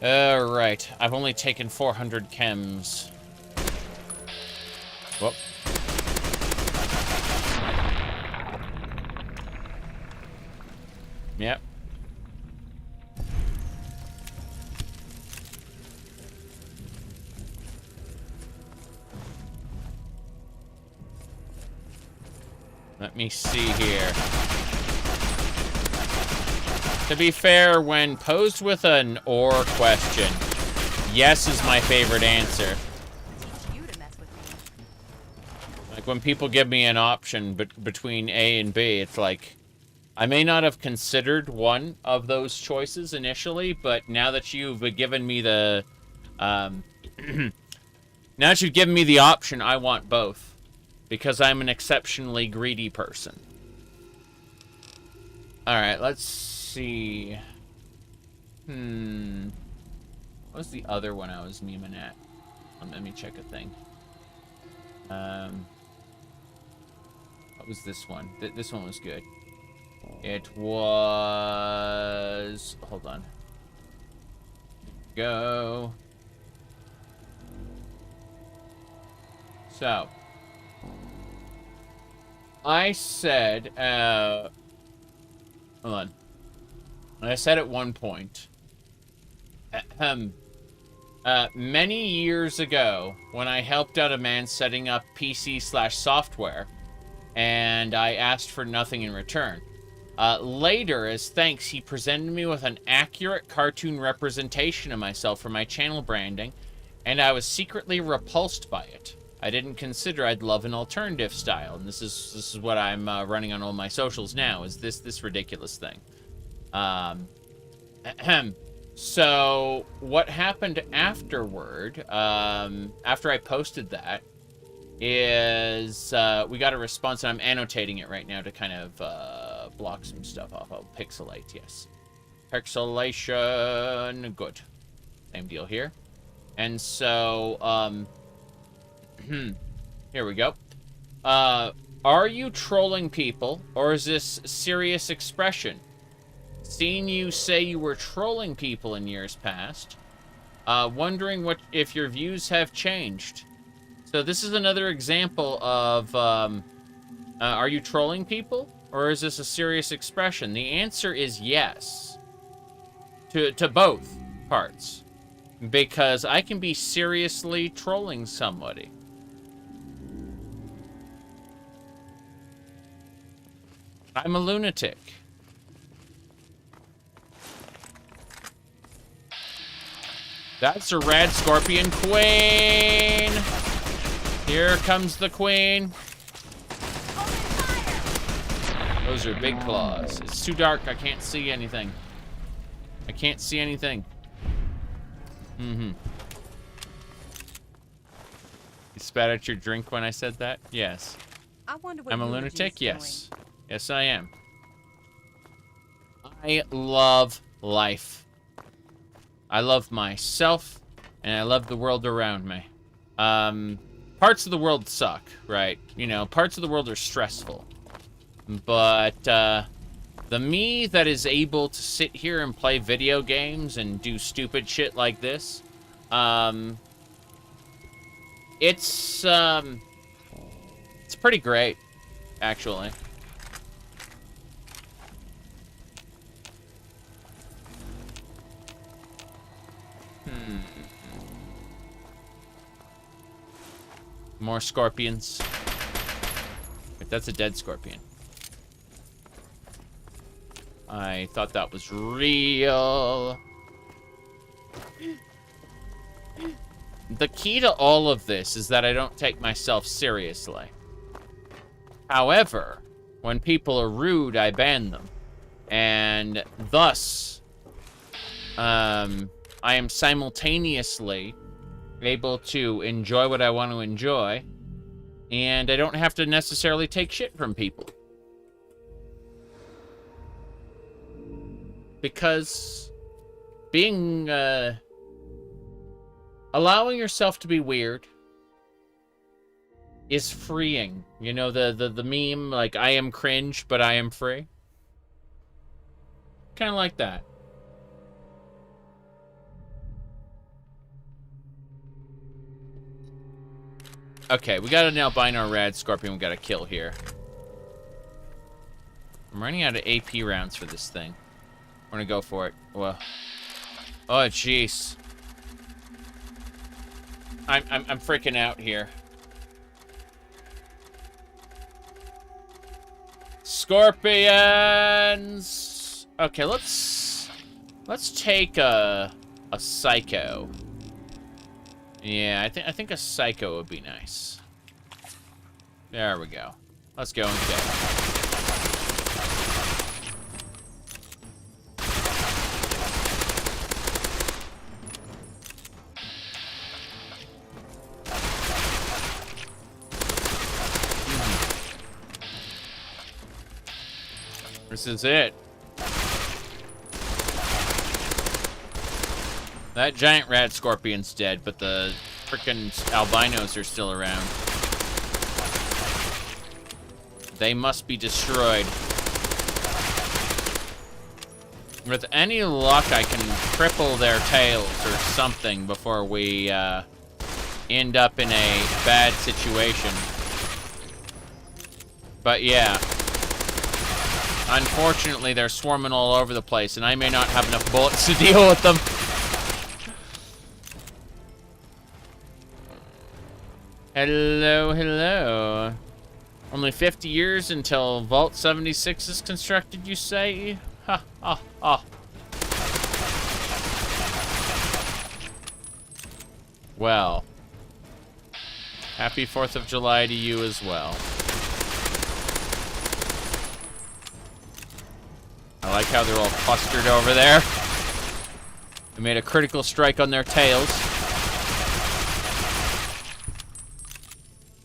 Alright. I've only taken 400 chems. Whoop. Yep. Let me see here. To be fair, when posed with an or question, yes is my favorite answer. Like, when people give me an option between A and B, it's like, I may not have considered one of those choices initially, but now that you've given me the, now that you've given me the option, I want both. Because I'm an exceptionally greedy person. Alright, let's see. What was the other one I was memeing at? Let me check a thing. What was this one? This one was good. It was... Hold on. Go. So. I said, hold on. I said at one point, many years ago, when I helped out a man setting up PC/software, and I asked for nothing in return. Later, as thanks, he presented me with an accurate cartoon representation of myself for my channel branding, and I was secretly repulsed by it. I didn't consider I'd love an alternative style, and this is what I'm running on all my socials now, is this ridiculous thing. So, what happened afterward, after I posted that, is we got a response, and I'm annotating it right now to kind of block some stuff off. Oh, pixelate, yes. Pixelation, good. Same deal here. And so, here we go. Are you trolling people, or is this serious expression? Seeing you say you were trolling people in years past, wondering if your views have changed. So this is another example of, are you trolling people, or is this a serious expression? The answer is yes, to both parts, because I can be seriously trolling somebody. I'm a lunatic. That's a red scorpion queen. Here comes the queen. Those are big claws. It's too dark. I can't see anything. I can't see anything. You spat out your drink when I said that? Yes. I wonder what I'm a Eulogy's lunatic? doing. Yes. Yes, I am. I love life. I love myself, and I love the world around me. Parts of the world suck, right? You know, parts of the world are stressful. But, the me that is able to sit here and play video games and do stupid shit like this, it's pretty great, actually. More scorpions. Wait, that's a dead scorpion. I thought that was real. The key to all of this is that I don't take myself seriously. However, when people are rude, I ban them. And thus, I am simultaneously able to enjoy what I want to enjoy, and I don't have to necessarily take shit from people. Because being, allowing yourself to be weird is freeing. You know, the meme, like, I am cringe, but I am free? Kind of like that. Okay, we got an albino rad scorpion we gotta kill here. I'm running out of AP rounds for this thing. We're gonna go for it. Well, oh jeez. I'm freaking out here. Scorpions. Okay, let's take a psycho. Yeah, I think a psycho would be nice. There we go. Let's go and get it. This is it. That giant rat scorpion's dead, but the frickin' albinos are still around. They must be destroyed. With any luck, I can cripple their tails or something before we end up in a bad situation. But yeah. Unfortunately, they're swarming all over the place, and I may not have enough bullets to deal with them. Hello, hello. Only 50 years until Vault 76 is constructed, you say? Ha, ha, ha. Well, happy 4th of July to you as well. I like how they're all clustered over there. They made a critical strike on their tails.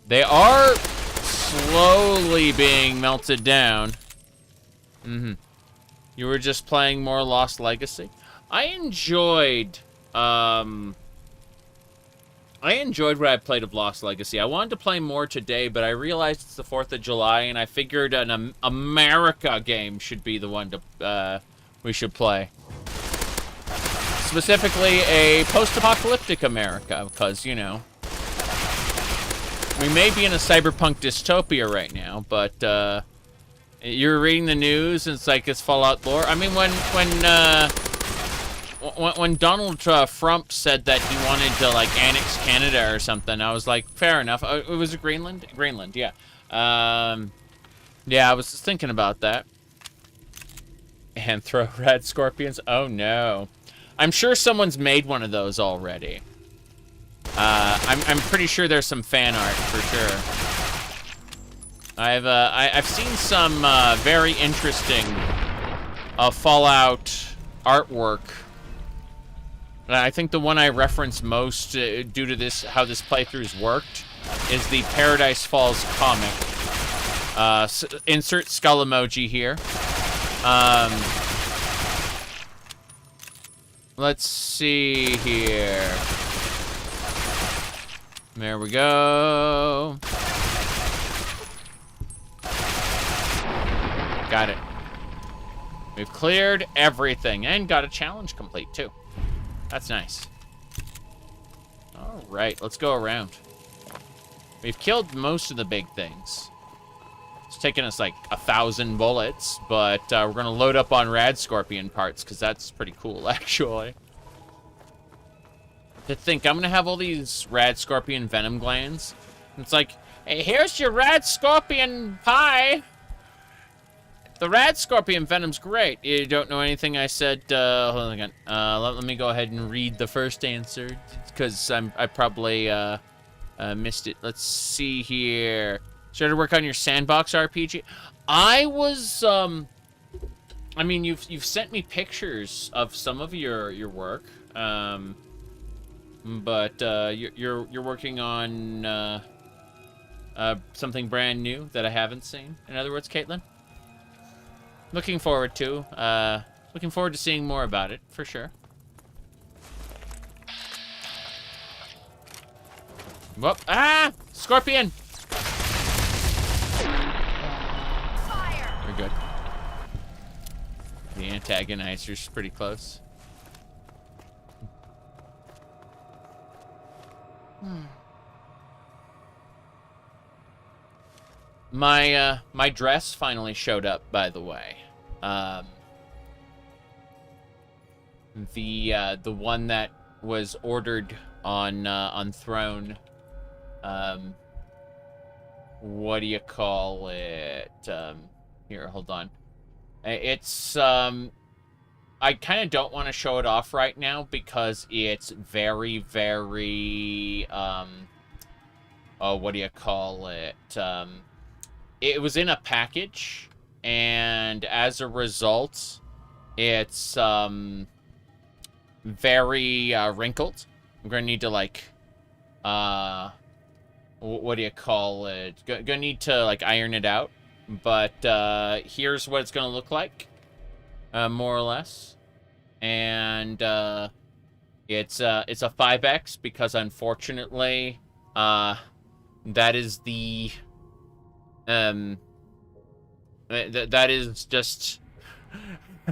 They are slowly being melted down. Mm-hmm. You were just playing more Lost Legacy? I enjoyed what I played of Lost Legacy. I wanted to play more today, but I realized it's the 4th of July, and I figured an America game should be the one to we should play. Specifically, a post-apocalyptic America, because, you know, we may be in a cyberpunk dystopia right now, but you're reading the news, and it's like it's Fallout lore. I mean, when Donald Trump said that he wanted to, like, annex Canada or something, I was like, fair enough. It was Greenland? Greenland, yeah. Yeah, I was just thinking about that. And throw red scorpions? Oh, no. I'm sure someone's made one of those already. I'm pretty sure there's some fan art, for sure. I've seen some very interesting Fallout artwork. I think the one I reference most due to this, how this playthrough's worked, is the Paradise Falls comic. Insert skull emoji here. Let's see here. There we go. Got it. We've cleared everything and got a challenge complete too. That's nice. All right, let's go around. We've killed most of the big things. It's taken us like 1,000 bullets, but we're gonna load up on rad scorpion parts because that's pretty cool, actually. To think I'm gonna have all these rad scorpion venom glands. It's like, hey, here's your rad scorpion pie. The rad scorpion venom's great. You don't know anything I said. Hold on again. Let me go ahead and read the first answer because I probably missed it. Let's see here. Started work on your sandbox RPG. I was I mean, you've sent me pictures of some of your work. But you're working on something brand new that I haven't seen. In other words, Caitlin. Looking forward to seeing more about it for sure. Whoop! Ah! Scorpion! Fire! We're good. The antagonizer's pretty close. My dress finally showed up, by the way. The one that was ordered on Throne. What do you call it? Here, hold on. It's I kind of don't want to show it off right now because it's very, very oh, what do you call it? It was in a package, and as a result, it's very wrinkled. I'm gonna need to like what do you call it? Gonna need to like iron it out. But here's what it's gonna look like, more or less. And it's a 5X because unfortunately that is the that is just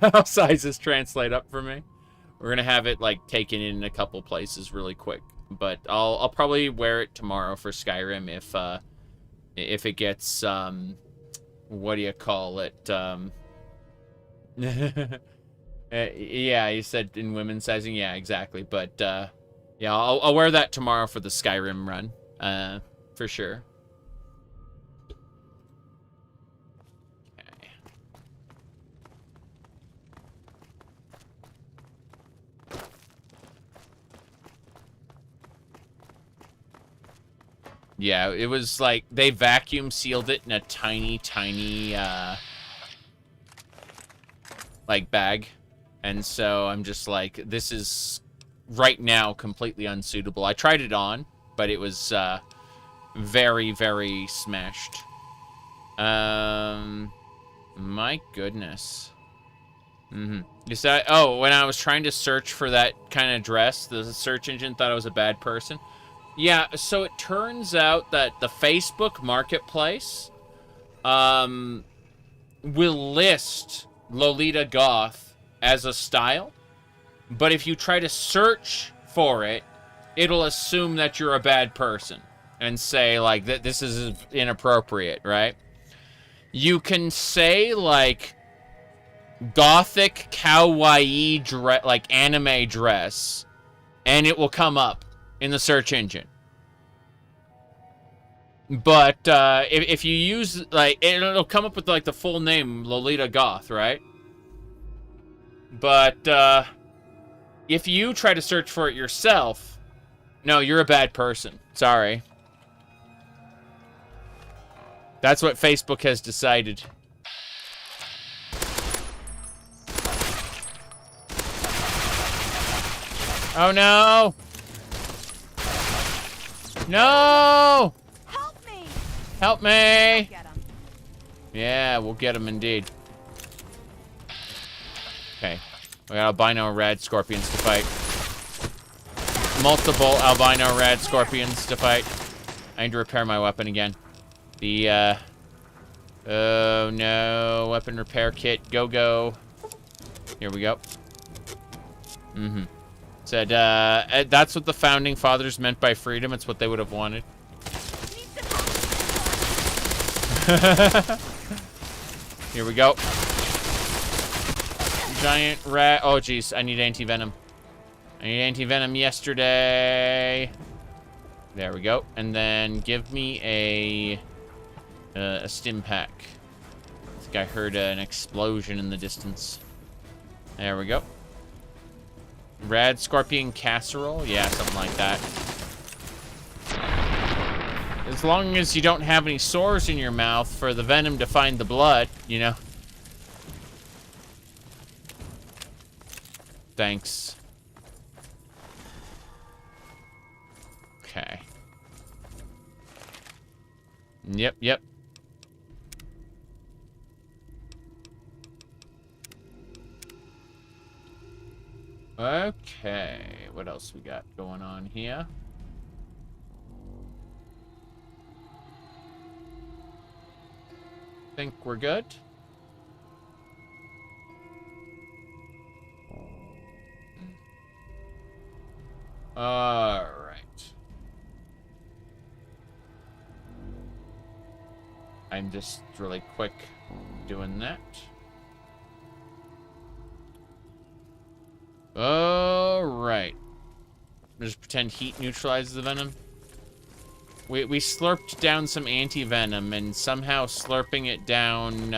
how sizes translate up for me. We're gonna have it like taken in a couple places really quick, but I'll probably wear it tomorrow for Skyrim if it gets what do you call it? Yeah, you said in women's sizing. Yeah, exactly. But yeah, I'll wear that tomorrow for the Skyrim run, for sure. Yeah, it was like they vacuum sealed it in a tiny, like bag. And so I'm just like, this is right now completely unsuitable. I tried it on, but it was very, very smashed. My goodness. Is that, oh, when I was trying to search for that kind of dress, the search engine thought I was a bad person. Yeah, so it turns out that the Facebook Marketplace will list Lolita Goth as a style, but if you try to search for it, it'll assume that you're a bad person and say, like, that this is inappropriate, right? You can say, like, gothic kawaii dress, like anime dress, and it will come up in the search engine. But if you use, like, it'll come up with, like, the full name, Lolita Goth, right? But if you try to search for it yourself, no, you're a bad person. Sorry. That's what Facebook has decided. Oh, no! No! Help me! Help me! Get him. Yeah, we'll get him indeed. Okay. We got albino rad scorpions to fight. Multiple albino rad scorpions to fight. I need to repair my weapon again. The, oh no. Weapon repair kit. Go, go. Here we go. Said, that's what the founding fathers meant by freedom. It's what they would have wanted. Here we go. Giant rat. Oh, jeez. I need anti-venom. I need anti-venom yesterday. There we go. And then give me a stim pack. I think I heard an explosion in the distance. There we go. Rad scorpion casserole? Yeah, something like that. As long as you don't have any sores in your mouth for the venom to find the blood, you know. Thanks. Okay. Yep, yep. Okay, what else we got going on here? Think we're good? All right. I'm just really quick doing that. All right. Just pretend heat neutralizes the venom. We slurped down some anti-venom, and somehow slurping it down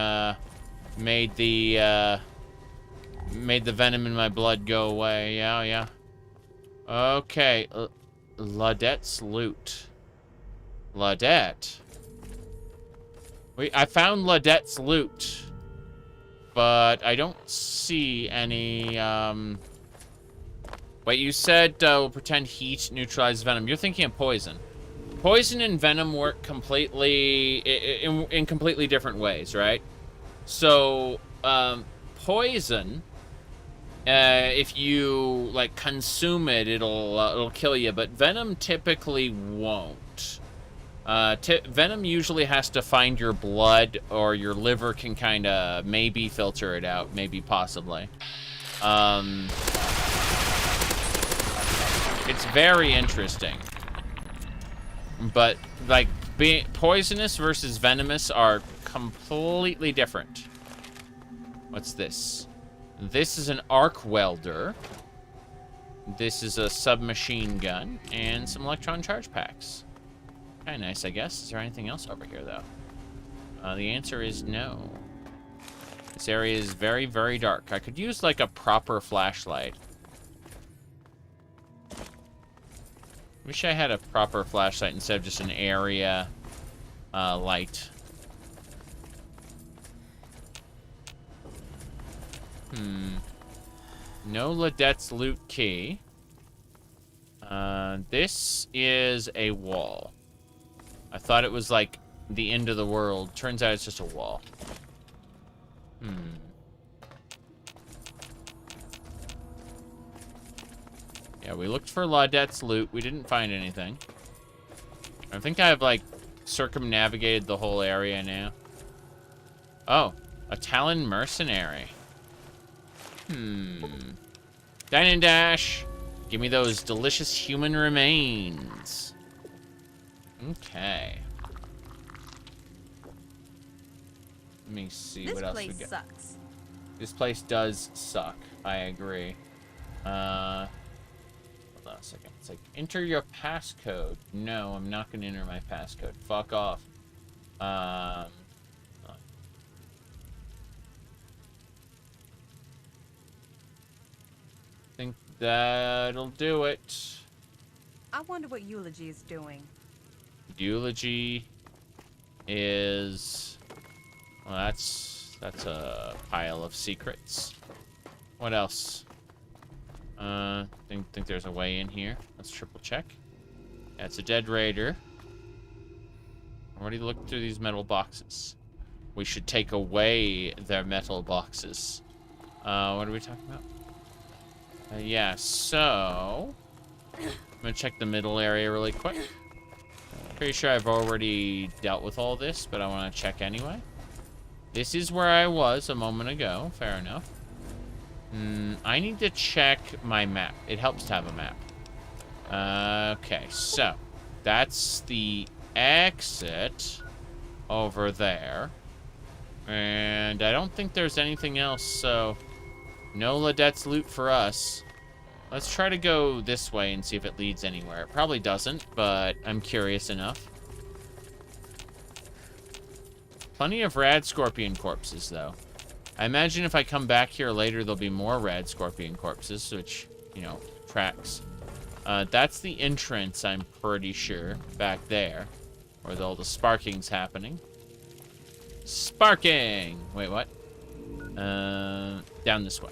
made the venom in my blood go away. Yeah, yeah. Okay. Laudette's loot. Laudette. I found Laudette's loot, but I don't see any. Wait, you said we'll pretend heat neutralizes venom. You're thinking of poison. Poison and venom work completely in completely different ways, right? So, poison, if you like consume it, it'll kill you, but venom typically won't. Venom usually has to find your blood, or your liver can kind of maybe filter it out, maybe possibly. It's very interesting. But, like, being poisonous versus venomous are completely different. What's this? This is an arc welder. This is a submachine gun. And some electron charge packs. Kind of nice, I guess. Is there anything else over here, though? The answer is no. This area is very, very dark. I could use, like, a proper flashlight. Wish I had a proper flashlight instead of just an area light. No Ladette's loot key. This is a wall. I thought it was like the end of the world. Turns out it's just a wall. Yeah, we looked for Ladette's loot. We didn't find anything. I think I've, like, circumnavigated the whole area now. Oh, a Talon mercenary. Dine and dash. Give me those delicious human remains. Okay. Let me see what else we got. This place sucks. This place does suck. I agree. Hold on a second. It's like, enter your passcode. No, I'm not going to enter my passcode. Fuck off. I think that'll do it. I wonder what Eulogy is doing. Eulogy is... Well, that's a pile of secrets. What else? Think there's a way in here. Let's triple check. Yeah, it's a dead raider. Already looked through these metal boxes. We should take away their metal boxes. What are we talking about? Yeah, so... I'm gonna check the middle area really quick. Pretty sure I've already dealt with all this, but I want to check anyway. This is where I was a moment ago. Fair enough. I need to check my map. It helps to have a map. Okay, so that's the exit over there. And I don't think there's anything else, so no Ladette's loot for us. Let's try to go this way and see if it leads anywhere. It probably doesn't, but I'm curious enough. Plenty of rad scorpion corpses, though. I imagine if I come back here later, there'll be more rad scorpion corpses, which, you know, tracks. That's the entrance, I'm pretty sure, back there, where all the sparking's happening. Sparking! Wait, what? Down this way.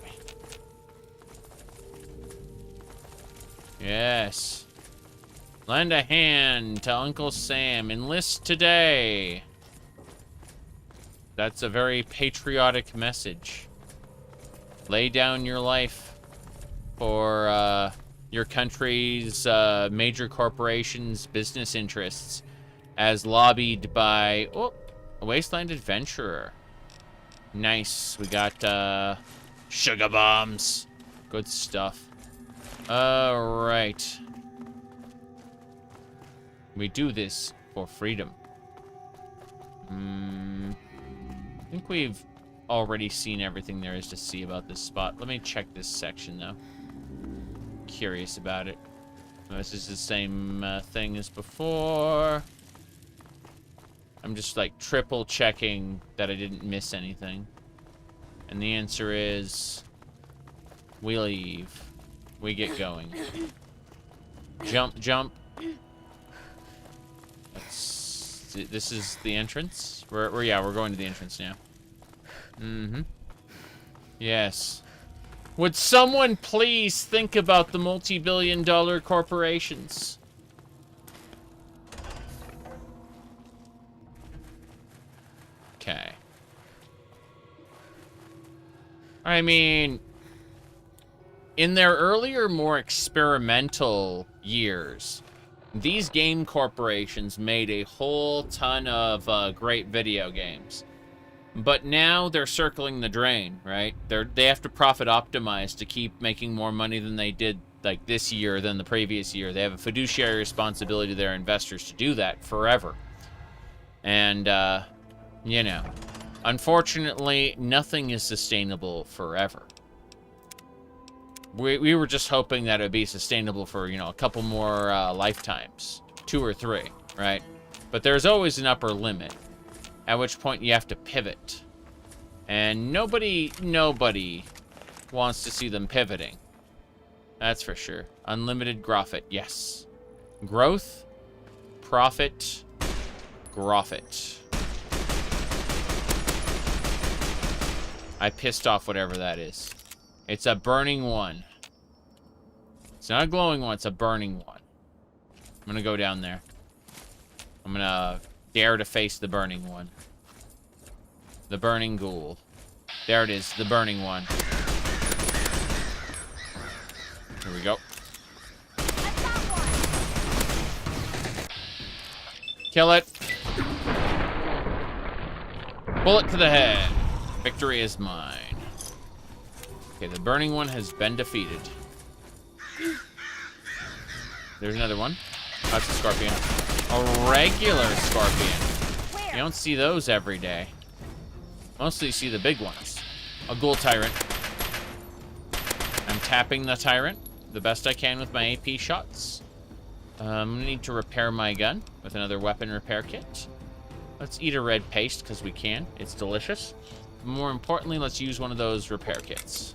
Yes. Lend a hand to Uncle Sam. Enlist today. That's a very patriotic message. Lay down your life for your country's major corporations' business interests as lobbied by, oh, a wasteland adventurer. Nice. We got sugar bombs. Good stuff. Alright. We do this for freedom. I think we've already seen everything there is to see about this spot. Let me check this section, though. Curious about it. This is the same thing as before. I'm just, like, triple checking that I didn't miss anything. And the answer is... we leave. We get going. Jump, jump. This is the entrance? We're going to the entrance now. Yes. Would someone please think about the multi-billion-dollar corporations? Okay. I mean, in their earlier, more experimental years, these game corporations made a whole ton of great video games. But now they're circling the drain, right? They have to profit optimize to keep making more money than they did, like, this year than the previous year. They have a fiduciary responsibility to their investors to do that forever. And, you know, unfortunately, nothing is sustainable forever. We were just hoping that it would be sustainable for, you know, a couple more lifetimes. 2 or 3, right? But there's always an upper limit, at which point you have to pivot. And nobody wants to see them pivoting. That's for sure. Unlimited Groffit, yes. Growth, profit, groffit. I pissed off whatever that is. It's a burning one. It's not a glowing one, it's a burning one. I'm gonna go down there. I'm gonna dare to face the burning one. The burning ghoul. There it is, the burning one. Here we go. Kill it. Bullet to the head. Victory is mine. Okay, the burning one has been defeated. There's another one. That's a scorpion. A regular scorpion. You don't see those every day. Mostly you see the big ones. A ghoul tyrant. I'm tapping the tyrant the best I can with my AP shots. I'm gonna need to repair my gun with another weapon repair kit. Let's eat a red paste because we can. It's delicious. More importantly, let's use one of those repair kits.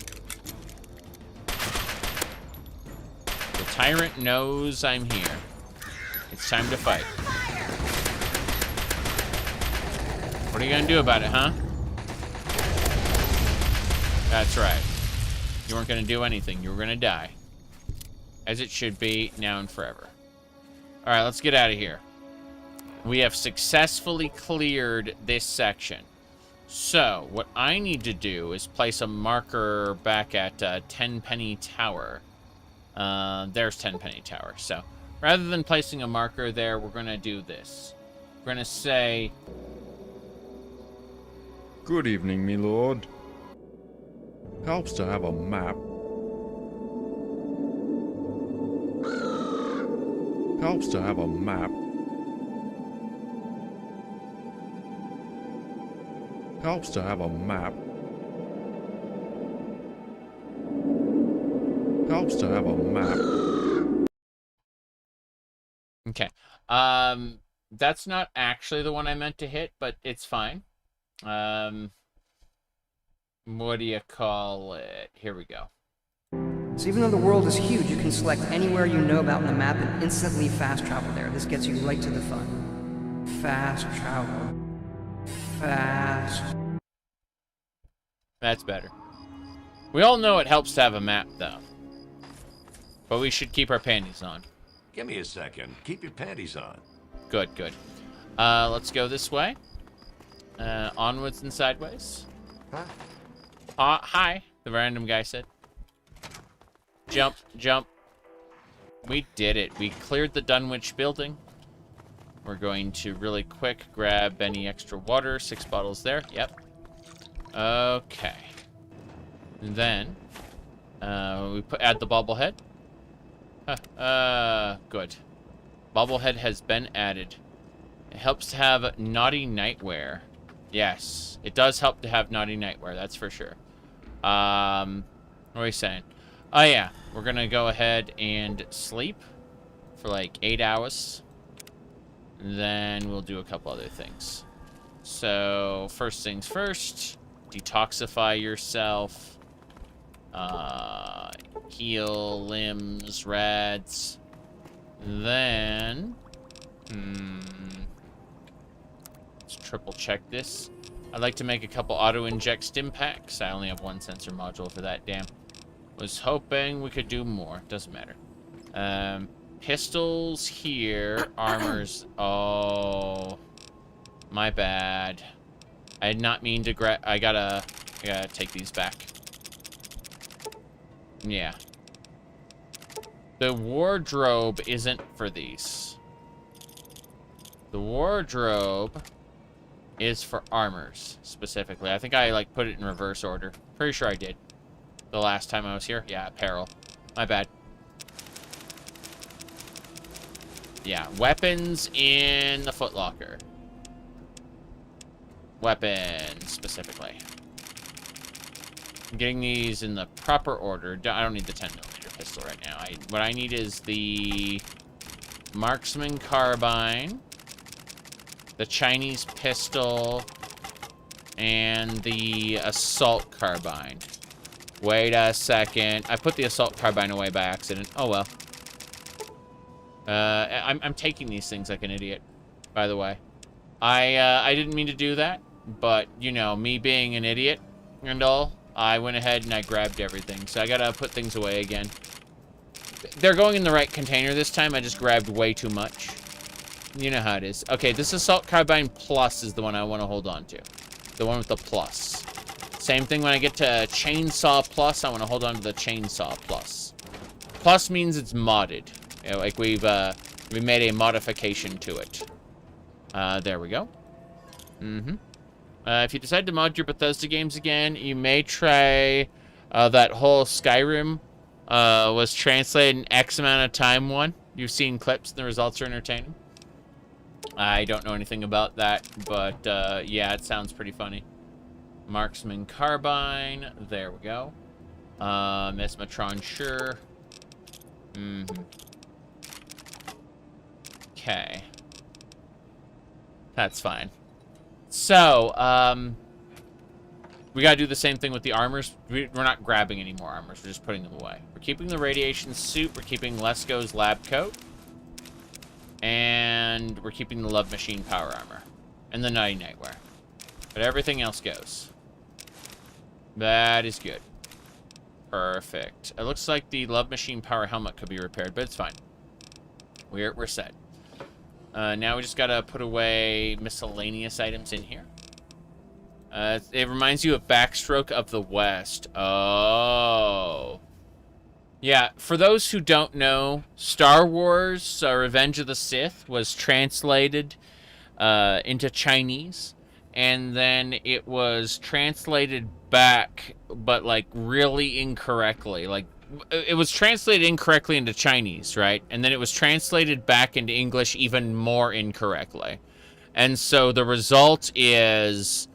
The tyrant knows I'm here. It's time to fight. What are you gonna do about it, huh? That's right. You weren't gonna do anything. You were gonna die. As it should be, now and forever. Alright, let's get out of here. We have successfully cleared this section. So, what I need to do is place a marker back at Tenpenny Tower. There's Tenpenny Tower. So, rather than placing a marker there, we're going to do this. We're going to say... Good evening, me lord. Helps to have a map. Helps to have a map. Helps to have a map. Helps to have a map. Okay. That's not actually the one I meant to hit, but it's fine. What do you call it? Here we go. So even though the world is huge, you can select anywhere you know about in the map and instantly fast travel there. This gets you right to the fun. Fast travel. Fast. That's better. We all know it helps to have a map, though. But we should keep our panties on. Give me a second. Keep your panties on. Good, good. Let's go this way. Onwards and sideways. Hi, the random guy said. Jump, jump. We did it. We cleared the Dunwich building. We're going to really quick grab any extra water. 6 bottles there. Yep. Okay. And then we add the bobblehead. Good. Bobblehead has been added. It helps to have naughty nightwear. Yes, it does help to have naughty nightwear. That's for sure. What are we saying? Oh yeah, we're gonna go ahead and sleep for like 8 hours. Then we'll do a couple other things. So first things first, detoxify yourself. Heal limbs, rads. Then let's triple check this. I'd like to make a couple auto-inject stim packs. I only have 1 sensor module for that, damn. Was hoping we could do more. Doesn't matter. Pistols here. Armors. Oh. My bad. I did not mean to grab... I gotta take these back. Yeah. The wardrobe isn't for these. The wardrobe is for armors, specifically. I think I, like, put it in reverse order. Pretty sure I did. The last time I was here. Yeah, apparel. My bad. Yeah, weapons in the footlocker. Weapons, specifically. I'm getting these in the proper order. I don't need the 10mm pistol right now. What I need is the marksman carbine, the Chinese pistol, and the assault carbine. Wait a second. I put the assault carbine away by accident. Oh well. I'm taking these things like an idiot, by the way. I didn't mean to do that, but, you know, me being an idiot and all, I went ahead and I grabbed everything. So I gotta put things away again. They're going in the right container this time. I just grabbed way too much. You know how it is. Okay, this Assault Carbine Plus is the one I want to hold on to. The one with the plus. Same thing when I get to Chainsaw Plus, I want to hold on to the Chainsaw Plus. Plus means it's modded. You know, like we made a modification to it. There we go. If you decide to mod your Bethesda games again, you may try that whole Skyrim was translated in X amount of time one. You've seen clips and the results are entertaining. I don't know anything about that, but yeah, it sounds pretty funny. Marksman Carbine. There we go. Mesmatron, sure. Okay. That's fine. So, we gotta do the same thing with the armors. We're not grabbing any more armors. We're just putting them away. We're keeping the radiation suit. We're keeping Lesko's lab coat. And we're keeping the Love Machine power armor. And the Nighty Nightwear. But everything else goes. That is good. Perfect. It looks like the Love Machine power helmet could be repaired, but it's fine. We're set. Now we just gotta put away miscellaneous items in here. It reminds you of Backstroke of the West. Oh. Yeah, for those who don't know, Star Wars Revenge of the Sith was translated into Chinese, and then it was translated back, but, like, really incorrectly. Like, it was translated incorrectly into Chinese, right? And then it was translated back into English even more incorrectly. And so the result is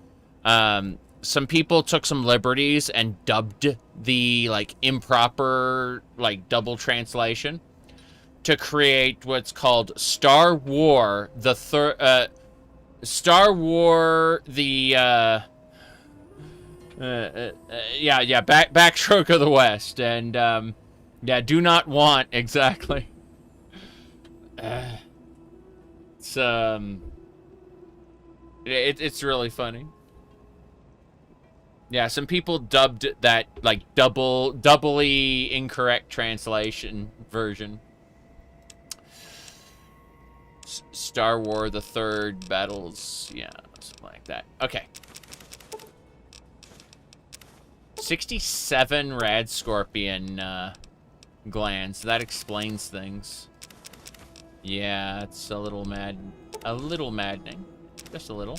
some people took some liberties and dubbed the, like, improper, like, double translation to create what's called Star War the Backstroke of the West, and yeah, do not want, exactly. It's really funny. Yeah, some people dubbed that like doubly incorrect translation version. Star War the Third Battles, yeah, something like that. Okay. 67 Rad Scorpion glands. That explains things. Yeah, it's a little maddening. Just a little.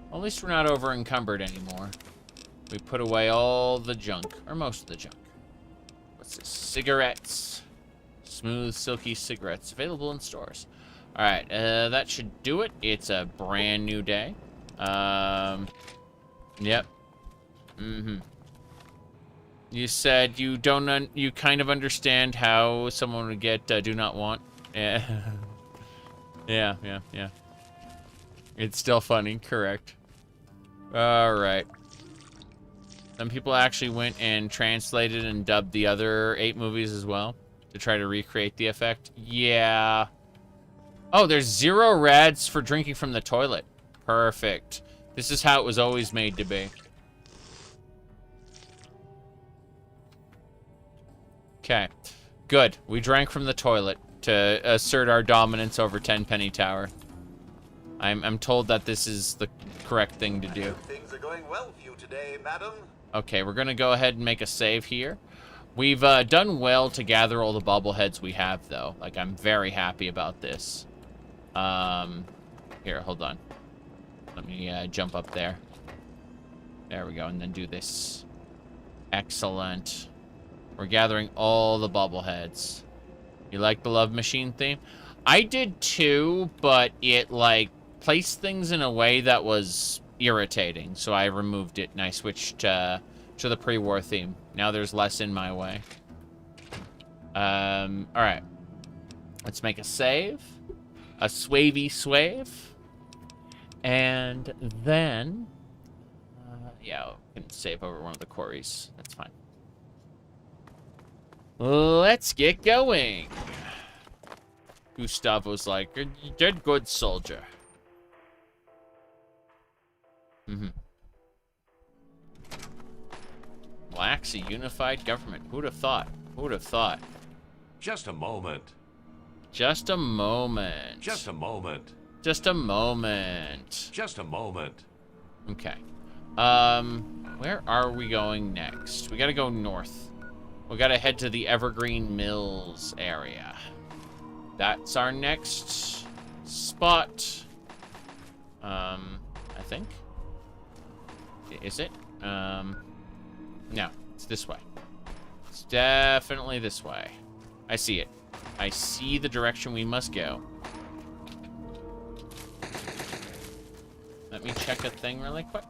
Well, at least we're not over encumbered anymore. We put away all the junk, or most of the junk. What's this? Cigarettes. Smooth, silky cigarettes available in stores. All right, that should do it. It's a brand new day. Yep. You said you don't. You kind of understand how someone would get do not want. Yeah. yeah. It's still funny, correct? All right. Some people actually went and translated and dubbed the other 8 movies as well to try to recreate the effect. Yeah. Oh, there's 0 rads for drinking from the toilet. Perfect. This is how it was always made to be. Okay. Good. We drank from the toilet to assert our dominance over Tenpenny Tower. I'm told that this is the correct thing to do. Things are going well for you today, madam. Okay, we're gonna go ahead and make a save here. We've done well to gather all the bobbleheads we have, though. Like, I'm very happy about this. Here, hold on. Let me jump up there. There we go, and then do this. Excellent. We're gathering all the bobbleheads. You like the Love Machine theme? I did too, but it, like, placed things in a way that was irritating, so I removed it and I switched to the pre-war theme. Now there's less in my way. Alright. Let's make a save. A swavey swave. And then... yeah, we can save over one of the quarries. That's fine. Let's get going. Gustavo's like, you did good, soldier. Mm-hmm. Lacks a unified government. Who'd have thought? Who'd have thought? Just a moment. Just a moment. Just a moment. Just a moment. Just a moment. Okay. Where are we going next? We gotta go north. We gotta head to the Evergreen Mills area. That's our next spot. I think. Is it? No, it's this way. It's definitely this way. I see it. I see the direction we must go. Let me check a thing really quick.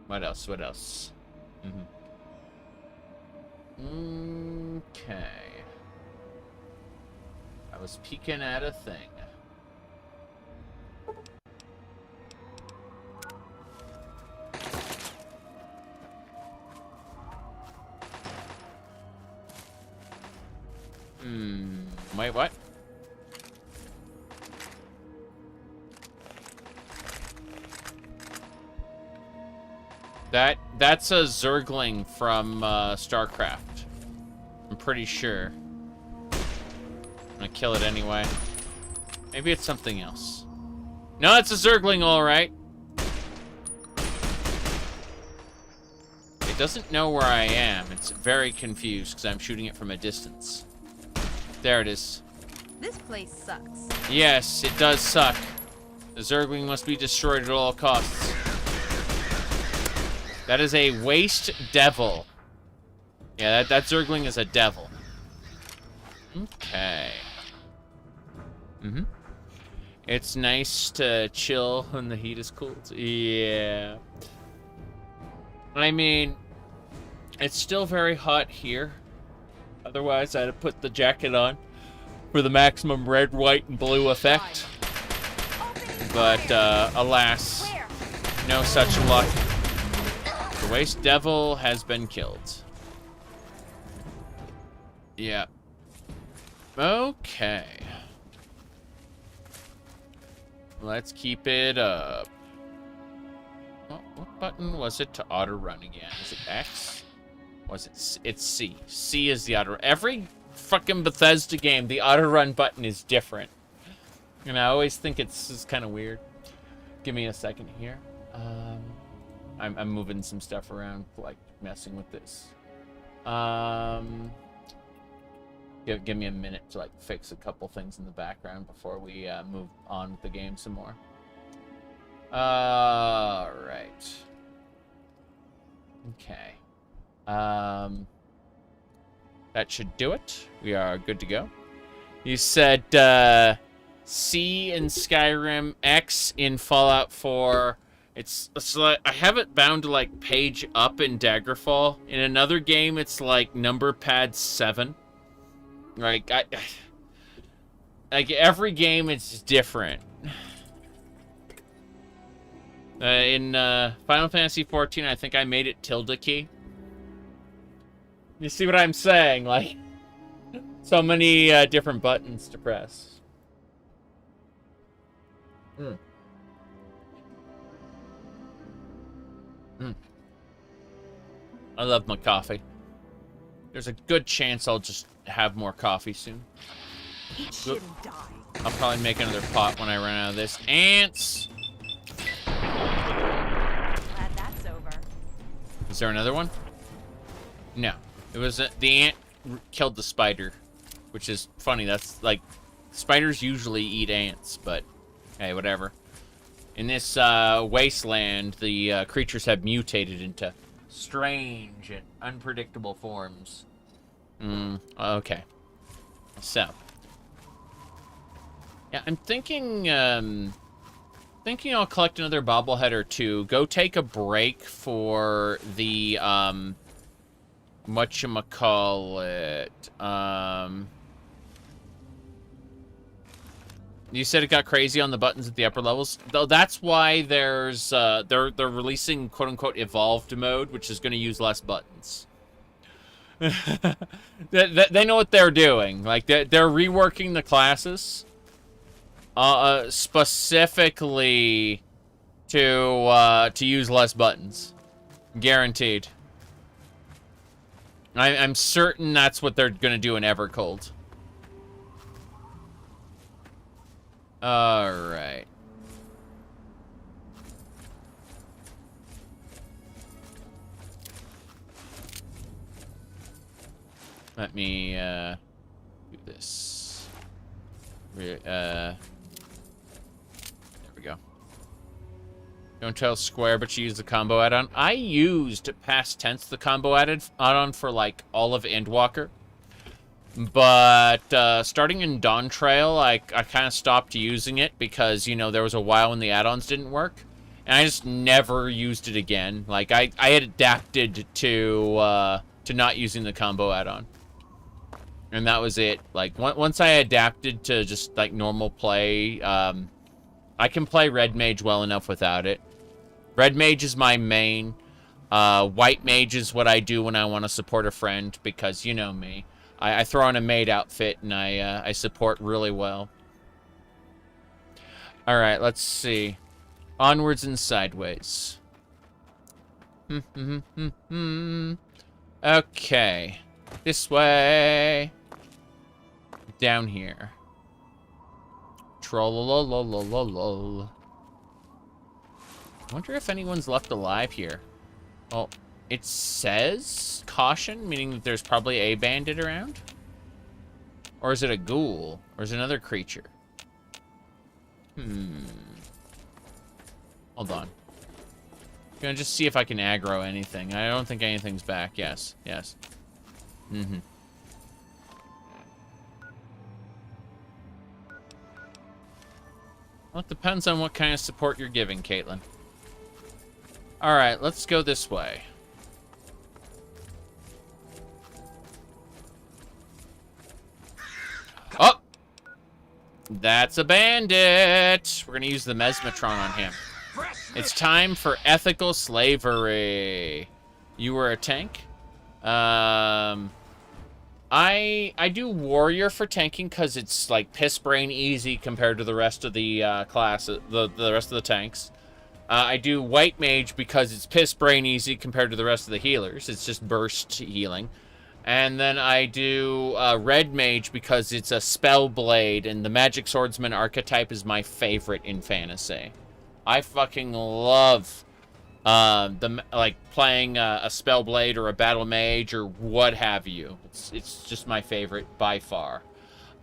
What else? What else? Okay. I was peeking at a thing. Wait, what? That's a Zergling from StarCraft. I'm pretty sure. I'm gonna kill it anyway. Maybe it's something else. No, it's a Zergling, all right. It doesn't know where I am. It's very confused because I'm shooting it from a distance. There it is. This place sucks. Yes, it does suck. The Zergling must be destroyed at all costs. That is a waste devil. Yeah, that Zergling is a devil. Okay. It's nice to chill when the heat is cooled. Yeah. I mean, it's still very hot here. Otherwise, I'd have put the jacket on for the maximum red, white, and blue effect. But, alas, no such luck. The Waste Devil has been killed. Yeah. Okay. Let's keep it up. Oh, what button was it to auto run again? Is it X? Was it C? It's C. C is the auto. Every fucking Bethesda game, the auto run button is different. And I always think it's kind of weird. Give me a second here. I'm moving some stuff around, like messing with this. Give me a minute to like fix a couple things in the background before we move on with the game some more. All right. Okay. That should do it. We are good to go. You said C in Skyrim, X in Fallout 4. It's like I have it bound to like page up in Daggerfall. In another game, it's like number pad 7. Like like every game, it's different. In Final Fantasy 14, I think I made it tilde key. You see what I'm saying? Like, so many different buttons to press. I love my coffee. There's a good chance I'll just have more coffee soon. Eat shit and die. I'll probably make another pot when I run out of this. Ants! Glad that's over. Is there another one? No. It was the ant killed the spider, which is funny. That's like, spiders usually eat ants, but hey, whatever. In this wasteland, the creatures have mutated into strange and unpredictable forms. Okay. So, yeah, I'm thinking I'll collect another bobblehead or two. Go take a break for the whatchamacallit. You said it got crazy on the buttons at the upper levels. Though that's why there's they're releasing quote unquote evolved mode, which is going to use less buttons. They know what they're doing. Like, they're reworking the classes specifically to use less buttons. Guaranteed. I'm certain that's what they're gonna do in Evercold. Alright. Let me, do this. There we go. Don't tell Square, but you use the combo add-on. I used past tense the combo add-on for, like, all of Endwalker. But, starting in Dawn Trail, I kind of stopped using it because, you know, there was a while when the add-ons didn't work. And I just never used it again. Like, I had adapted to not using the combo add-on. And that was it. Like, once I adapted to just, like, normal play, I can play Red Mage well enough without it. Red Mage is my main. White Mage is what I do when I want to support a friend, because you know me. I throw on a maid outfit, and I support really well. Alright, let's see. Onwards and sideways. Okay. This way. Down here. Trollololololol. I wonder if anyone's left alive here. Well, it says caution, meaning that there's probably a bandit around. Or is it a ghoul? Or is it another creature? Hold on. I'm gonna just see if I can aggro anything. I don't think anything's back. Yes. Yes. Well, it depends on what kind of support you're giving, Caitlin. Alright, let's go this way. Oh! That's a bandit! We're gonna use the Mesmetron on him. It's time for ethical slavery. You were a tank? I do warrior for tanking because it's like piss brain easy compared to the rest of the the rest of the tanks. I do white mage because it's piss brain easy compared to the rest of the healers. It's just burst healing. And then I do red mage because it's a spell blade, and the magic swordsman archetype is my favorite in fantasy. I fucking love playing a spell blade or a battle mage or what have you. It's just my favorite by far.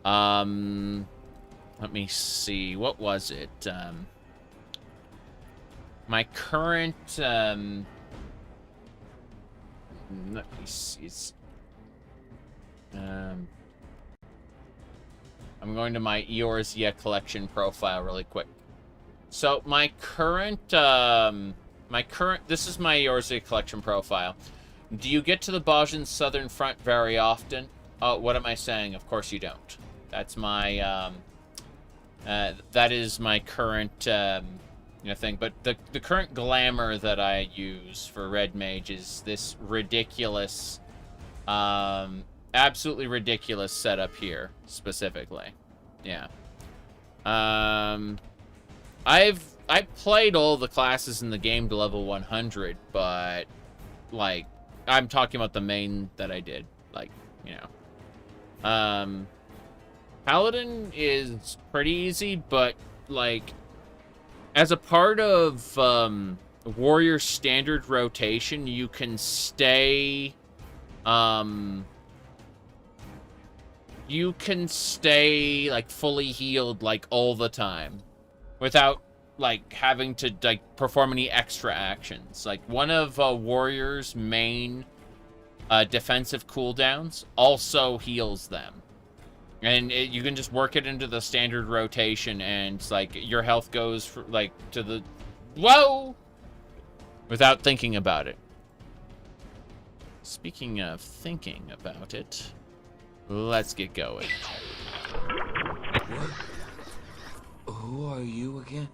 Let me see, what was it? My current let me see. I'm going to my Eorzea collection profile really quick. So my current this is my Eorzea collection profile. Do you get to the Bajan Southern Front very often? Oh, what am I saying? Of course you don't. That's my that is my current thing. But the current glamour that I use for Red Mage is this ridiculous, absolutely ridiculous setup here specifically. Yeah. I played all the classes in the game to level 100, but like I'm talking about the main that I did, like, you know. Paladin is pretty easy, but like as a part of warrior standard rotation, you can stay like fully healed like all the time without like having to like perform any extra actions. Like one of warrior's main defensive cooldowns also heals them, and you can just work it into the standard rotation, and it's like your health goes for, like to the whoa without thinking about it. Speaking of thinking about it, let's get going. What? Who are you again?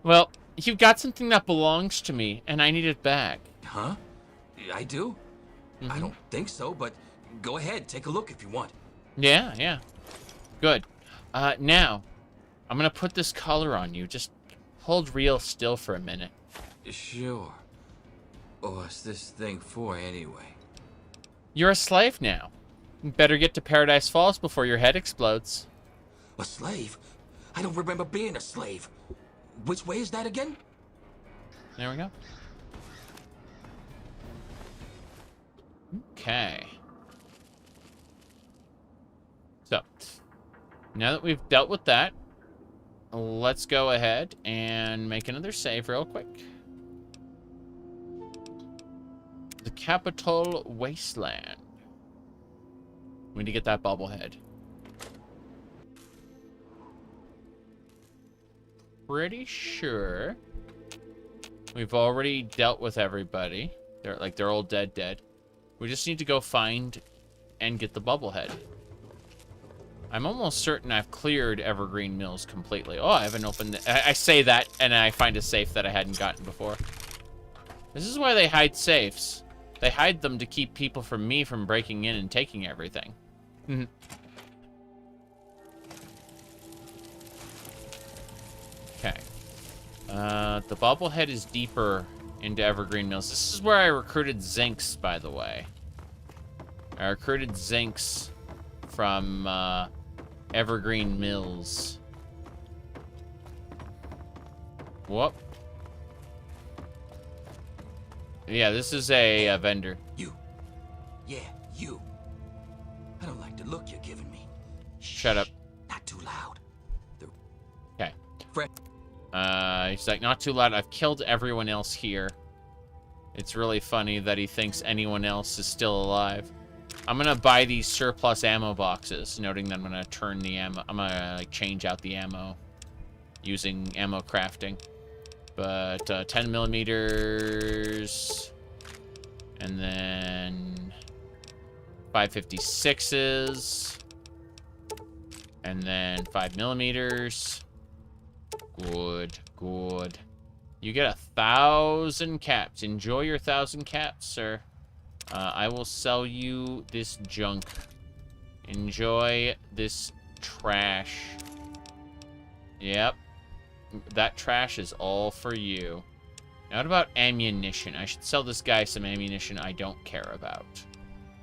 Well, you've got something that belongs to me, and I need it back. Huh? I do? I don't think so, but go ahead, take a look if you want. Yeah, yeah. Good. Now, I'm gonna put this collar on you. Just hold real still for a minute. Sure. What's this thing for, anyway? You're a slave now. You better get to Paradise Falls before your head explodes. A slave? I don't remember being a slave. Which way is that again? There we go. Okay. So, now that we've dealt with that, let's go ahead and make another save real quick. The Capital Wasteland. We need to get that bobblehead. Pretty sure we've already dealt with everybody. They're all dead. We just need to go find and get the bubblehead. I'm almost certain I've cleared Evergreen Mills completely. Oh, I haven't opened it. I say that, and I find a safe that I hadn't gotten before. This is why they hide safes. They hide them to keep people from breaking in and taking everything. Okay. The bobblehead is deeper into Evergreen Mills. This is where I recruited Zinx, by the way. I recruited Zinx from Evergreen Mills. Whoop. Yeah, this is a vendor. You. Yeah, you. I don't like the look you're giving me. Shut up. Not too loud. Okay. He's like, not too loud. I've killed everyone else here. It's really funny that he thinks anyone else is still alive. I'm gonna buy these surplus ammo boxes, noting that I'm gonna turn the ammo. I'm gonna like change out the ammo using ammo crafting. But 10 millimeters, and then 5.56s, and then 5 millimeters. Good. You get 1,000 caps. Enjoy your 1,000 caps, sir. I will sell you this junk. Enjoy this trash. Yep. That trash is all for you. Now, what about ammunition? I should sell this guy some ammunition I don't care about.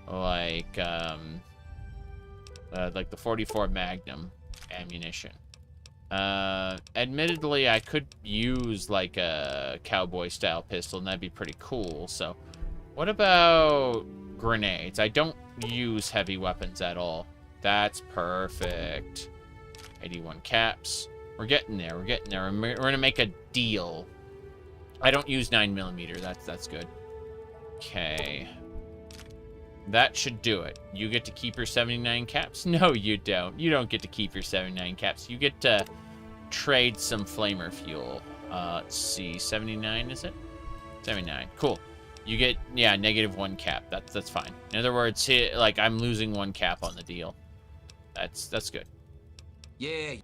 Like the 44 Magnum ammunition. Admittedly, I could use like a cowboy-style pistol, and that'd be pretty cool. So, what about grenades? I don't use heavy weapons at all. That's perfect. 81 caps. We're getting there. We're gonna make a deal. I don't use 9mm. That's good. Okay. That should do it. You get to keep your 79 caps? No, you don't. You don't get to keep your 79 caps. You get to trade some flamer fuel. Let's see. 79, is it? 79. Cool. You get, yeah, -1 cap. That's fine. In other words, like, I'm losing 1 cap on the deal. That's good. Yeah.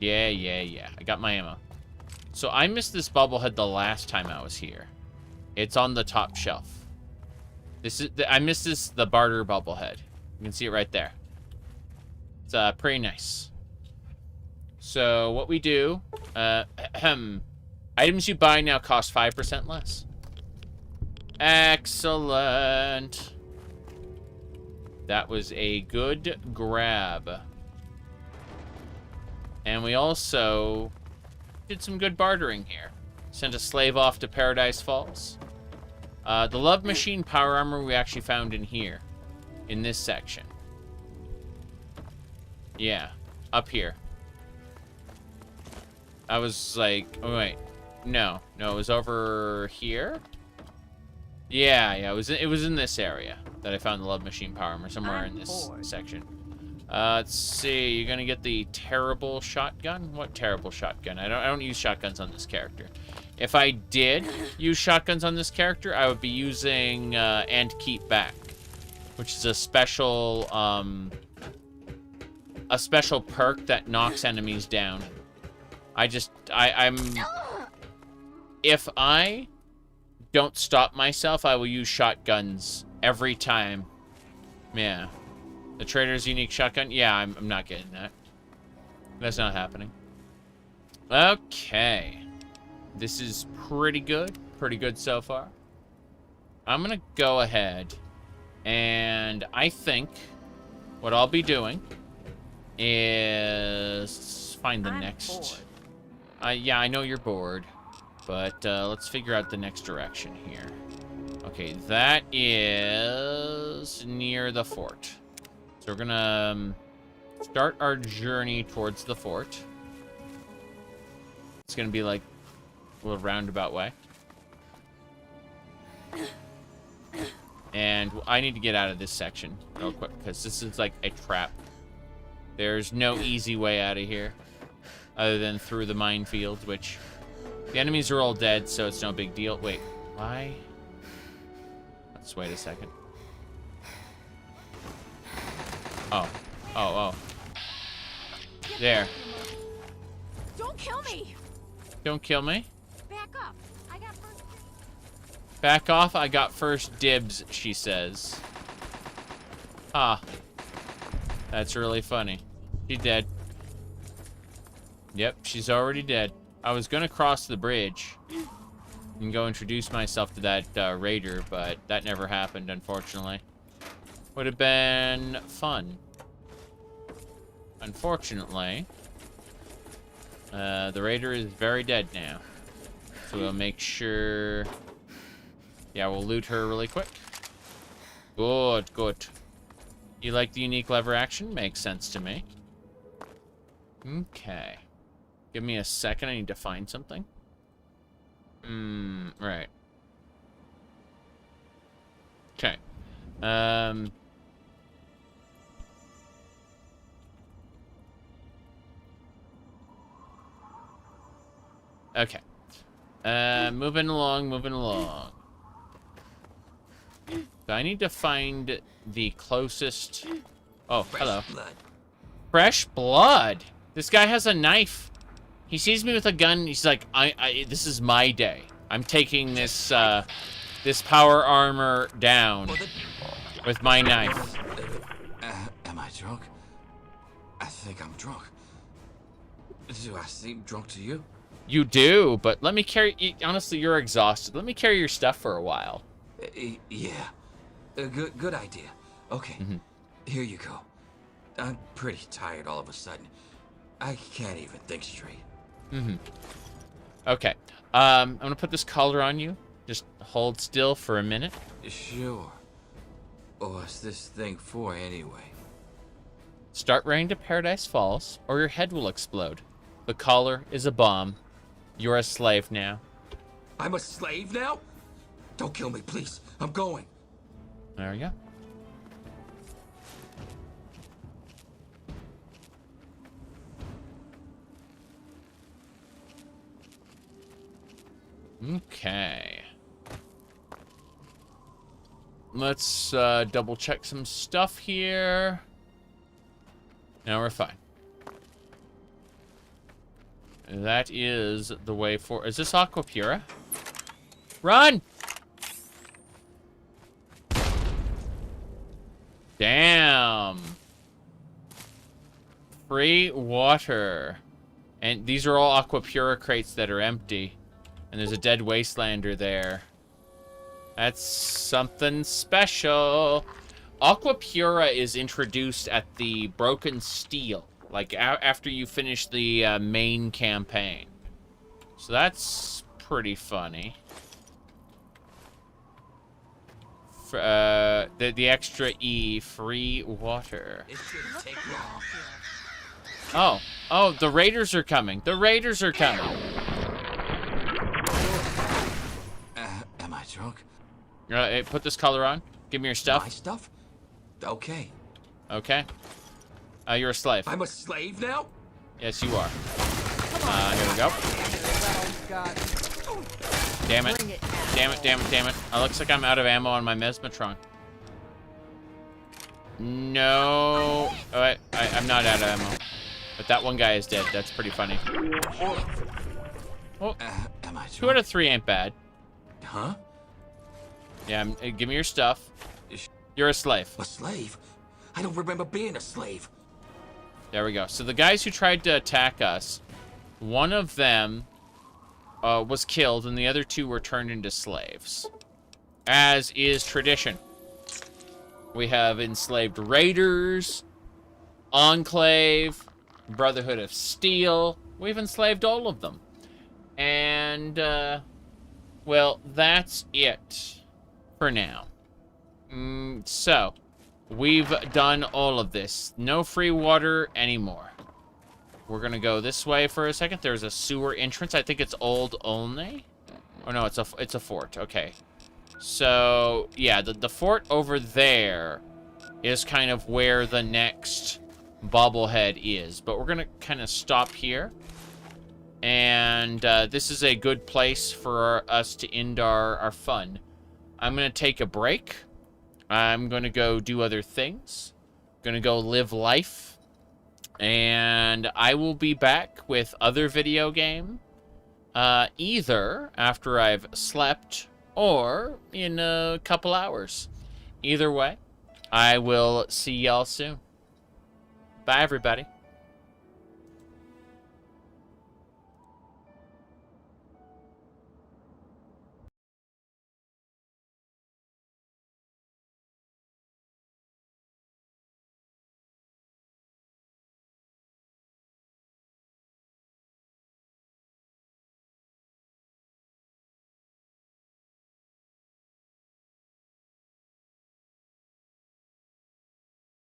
Yeah. I got my ammo. So I missed this bobblehead the last time I was here. It's on the top shelf. I missed the barter bobblehead. You can see it right there. It's pretty nice. So what we do, items you buy now cost 5% less. Excellent. That was a good grab. And we also did some good bartering here. Sent a slave off to Paradise Falls. The Love Machine power armor we actually found in here. In this section. Yeah. Up here. I was like, oh wait. No, it was over here. Yeah, it was in this area that I found the Love Machine power armor, somewhere in this section. Let's see. You're gonna get the terrible shotgun. What terrible shotgun? I don't use shotguns on this character. If I did use shotguns on this character, I would be using and keep back, which is a special perk that knocks enemies down. If I don't stop myself, I will use shotguns every time. Yeah. The trader's unique shotgun? Yeah, I'm not getting that. That's not happening. Okay. This is pretty good. Pretty good so far. I'm gonna go ahead and I think what I'll be doing is find the next... yeah, I know you're bored, but let's figure out the next direction here. Okay, that is near the fort. So we're gonna start our journey towards the fort. It's gonna be like a little roundabout way. And I need to get out of this section real quick, because this is like a trap. There's no easy way out of here, other than through the minefield, which the enemies are all dead, so it's no big deal. Wait, why? Let's wait a second. Oh. Oh, oh. There. Don't kill me! Don't kill me. Back up. I got first dibs. Back off, I got first dibs, she says. Ah. That's really funny. She's dead. Yep, she's already dead. I was gonna cross the bridge and go introduce myself to that raider, but that never happened, unfortunately. Would have been fun. Unfortunately, the raider is very dead now. So we'll make sure... Yeah, we'll loot her really quick. Good, good. You like the unique lever action? Makes sense to me. Okay. Give me a second, I need to find something. Right. Okay. Okay. Moving along, moving along. So I need to find the closest... Oh, hello. Fresh blood. This guy has a knife. He sees me with a gun. He's like, this is my day. I'm taking this, this power armor down with my knife. Am I drunk? I think I'm drunk. Do I seem drunk to you? You do, but let me carry... Honestly, you're exhausted. Let me carry your stuff for a while. Yeah. Good idea. Okay. Here you go. I'm pretty tired all of a sudden. I can't even think straight. Okay. I'm gonna put this collar on you. Just hold still for a minute. Sure. What's this thing for anyway? Start running to Paradise Falls, or your head will explode. The collar is a bomb. You're a slave now. I'm a slave now? Don't kill me, please. I'm going. There we go. Okay. Let's double check some stuff here. Now we're fine. That is the way for... Is this Aquapura? Run! Damn. Free water. And these are all Aquapura crates that are empty. And there's a dead Wastelander there. That's something special. Aquapura is introduced at the Broken Steel. Like, after you finish the main campaign. So that's pretty funny. The extra E, free water. Oh, the raiders are coming. The raiders are coming. Am I drunk? Hey, put this collar on. Give me your stuff. My stuff? Okay. Okay. You're a slave. I'm a slave now? Yes, you are. Here we go. Damn it. Damn it, damn it, damn it. It looks like I'm out of ammo on my Mesmatron. No. Oh, I'm not out of ammo. But that one guy is dead. That's pretty funny. Oh. Am I drunk? 2 out of 3 ain't bad. Huh? Yeah, give me your stuff. You're a slave. A slave? I don't remember being a slave. There we go. So the guys who tried to attack us, one of them was killed, and the other two were turned into slaves. As is tradition. We have enslaved raiders, Enclave, Brotherhood of Steel. We've enslaved all of them. And, well, that's it for now. So, we've done all of this. No free water anymore. We're gonna go this way for a second. There's a sewer entrance. I think it's old only. Oh no, it's a fort. Okay. So yeah, the fort over there is kind of where the next bobblehead is. But we're gonna kind of stop here, and this is a good place for us to end our fun. I'm gonna take a break. I'm gonna go do other things. Gonna go live life. And I will be back with other video game, either after I've slept or in a couple hours. Either way, I will see y'all soon. Bye, everybody.